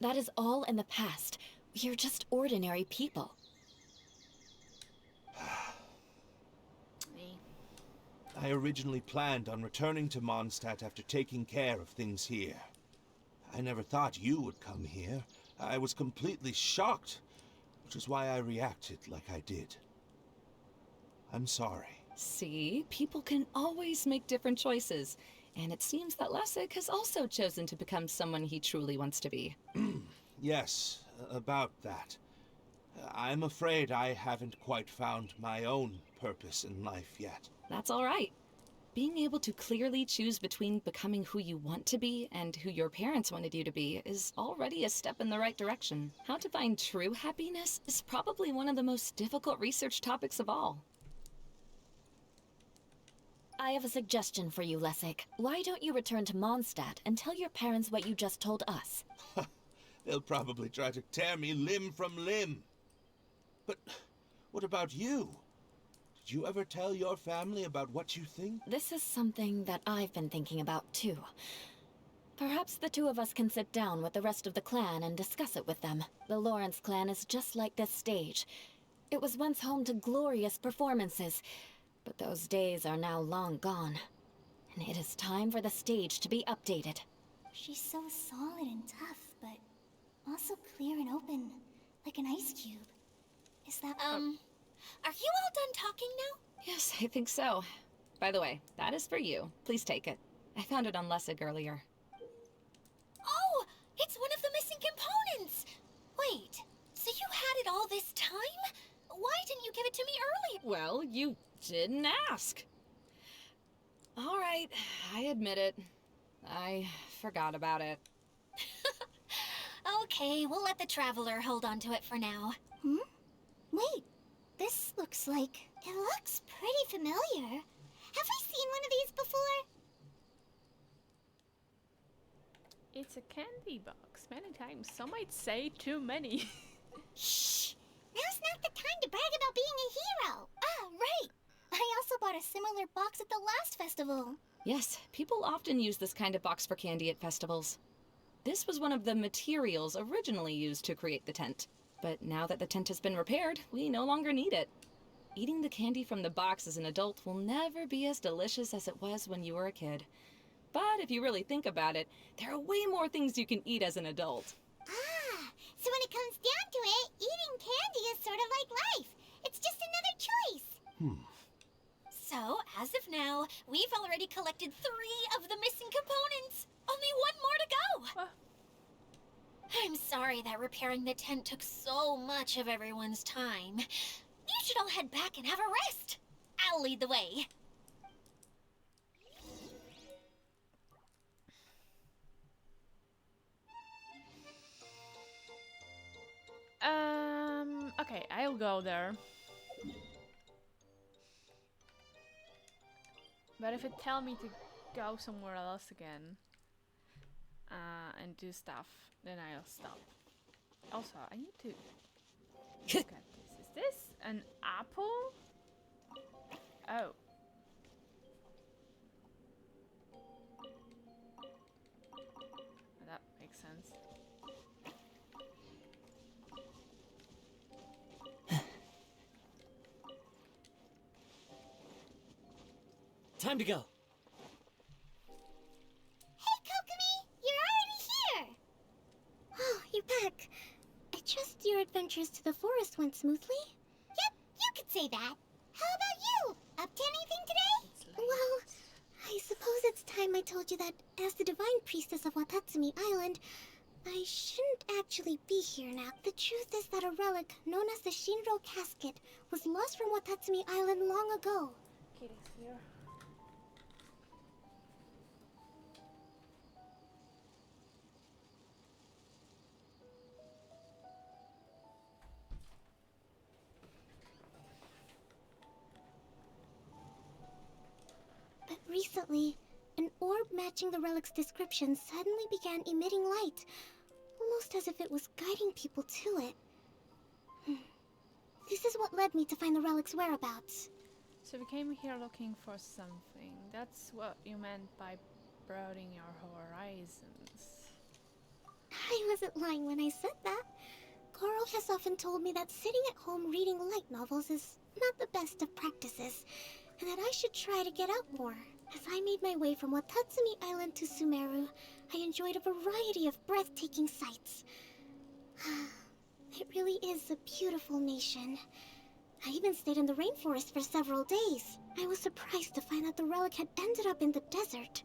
That is all in the past. We are just ordinary people. I originally planned on returning to Mondstadt after taking care of things here. I never thought you would come here. I was completely shocked, which is why I reacted like I did. I'm sorry. See, people can always make different choices. And it seems that Lessig has also chosen to become someone he truly wants to be. Yes, about that. I'm afraid I haven't quite found my own purpose in life yet. That's all right. Being able to clearly choose between becoming who you want to be and who your parents wanted you to be is already a step in the right direction. How to find true happiness is probably one of the most difficult research topics of all. I have a suggestion for you, Lessig. Why don't you return to Mondstadt and tell your parents what you just told us? They'll probably try to tear me limb from limb. But what about you? Did you ever tell your family about what you think? This is something that I've been thinking about, too. Perhaps the two of us can sit down with the rest of the clan and discuss it with them. The Lawrence clan is just like this stage. It was once home to glorious performances, but those days are now long gone. And it is time for the stage to be updated. She's so solid and tough, but also clear and open, like an ice cube. Is that... Are you all done talking now? Yes, I think so. By the way, that is for you. Please take it. I found it on Lessig earlier. Oh, it's one of the missing components! Wait, so you had it all this time? Why didn't you give it to me earlier? Well, you didn't ask. All right, I admit it. I forgot about it. Okay, we'll let the Traveler hold on to it for now. Wait, this looks like... It looks pretty familiar. Have we seen one of these before? It's a candy box. Many times. Some might say too many. Shh! Now's not the time to brag about being a hero! Ah, right! I also bought a similar box at the last festival. Yes, people often use this kind of box for candy at festivals. This was one of the materials originally used to create the tent. But now that the tent has been repaired, we no longer need it. Eating the candy from the box as an adult will never be as delicious as it was when you were a kid. But if you really think about it, there are way more things you can eat as an adult. Ah, so when it comes down to it, eating candy is sort of like life. It's just another choice. So, as of now, we've already collected 3 of the missing components. Only 1 more to go. I'm sorry that repairing the tent took so much of everyone's time. You should all head back and have a rest. I'll lead the way. Okay, I'll go there. But if it tell me to go somewhere else again and do stuff, then I'll stop. Also, I need to look at this. Is this an apple? Oh. That makes sense. Time to go. Hey, Kokomi! You're already here! Oh, you're back. I trust your adventures to the forest went smoothly? Yep, you could say that. How about you? Up to anything today? Well, I suppose it's time I told you that as the divine priestess of Watatsumi Island, I shouldn't actually be here now. The truth is that a relic known as the Shinro Casket was lost from Watatsumi Island long ago. Kitty's here. But recently, an orb matching the relic's description suddenly began emitting light, almost as if it was guiding people to it. This is what led me to find the relic's whereabouts. So we came here looking for something. That's what you meant by broadening your horizons. I wasn't lying when I said that. Goro has often told me that sitting at home reading light novels is not the best of practices, and that I should try to get out more. As I made my way from Watatsumi Island to Sumeru, I enjoyed a variety of breathtaking sights. It really is a beautiful nation. I even stayed in the rainforest for several days. I was surprised to find that the relic had ended up in the desert.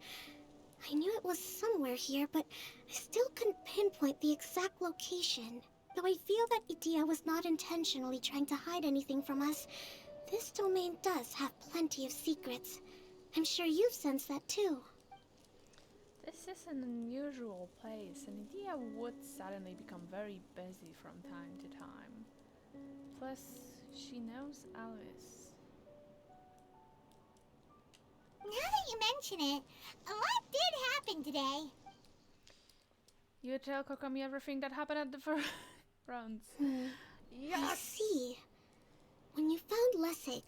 I knew it was somewhere here, but I still couldn't pinpoint the exact location. Though I feel that Idia was not intentionally trying to hide anything from us, this domain does have plenty of secrets. I'm sure you've sensed that too. This is an unusual place, and Idia would suddenly become very busy from time to time. Plus, she knows Alice. Now that you mention it, a lot did happen today. You tell Kokomi everything that happened at the front. I see. When you found Lessig,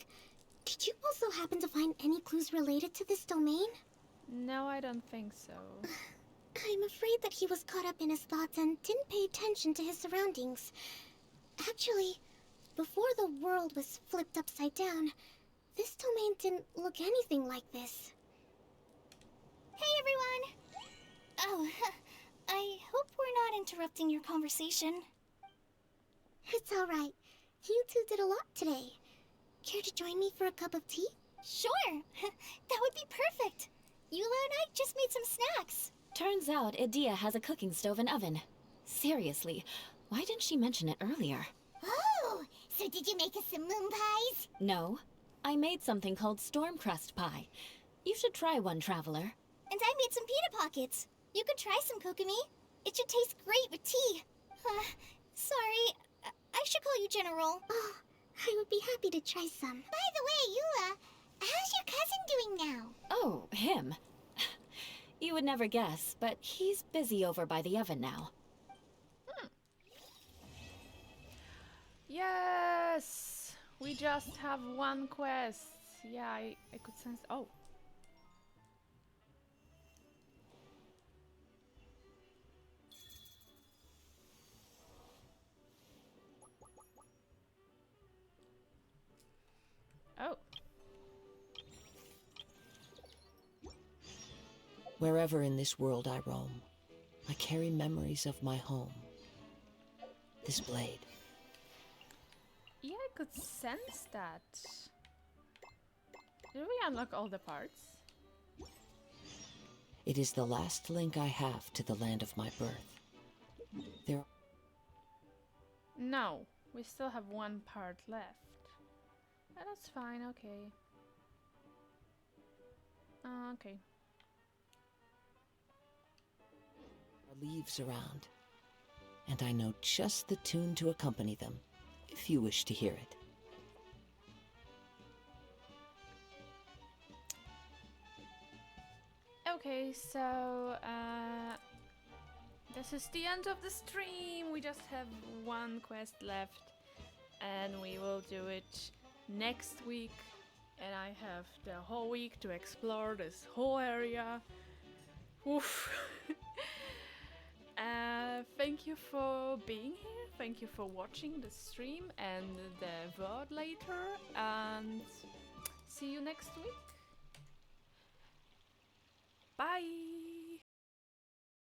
did you also happen to find any clues related to this domain? No, I don't think so. I'm afraid that he was caught up in his thoughts and didn't pay attention to his surroundings. Actually, Before the world was flipped upside down, this domain didn't look anything like this. Hey everyone! Oh, I hope we're not interrupting your conversation. It's alright. You two did a lot today. Care to join me for a cup of tea? Sure! That would be perfect! Eula and I just made some snacks. Turns out Idia has a cooking stove and oven. Seriously, why didn't she mention it earlier? Oh, so did you make us some moon pies? No, I made something called Stormcrust pie. You should try one, Traveler. And I made some pita pockets. You could try some, Kokomi. It should taste great with tea. Sorry, I should call you General. Oh, I would be happy to try some. By the way, Eula, how's your cousin doing now? Oh, him. You would never guess, but he's busy over by the oven now. Yes! We just have one quest. Yeah, I could sense... Oh. Oh. Wherever in this world I roam, I carry memories of my home. This blade. Yeah, I could sense that. Did we unlock all the parts? It is the last link I have to the land of my birth. There... No, we still have one part left. That's fine, okay. Okay. are leaves around, and I know just the tune to accompany them, if you wish to hear it. Okay, so this is the end of the stream. We just have one quest left, and we will do it next week. And I have the whole week to explore this whole area. Oof. Thank you for being here. Thank you for watching the stream and the VOD later. And see you next week. Bye!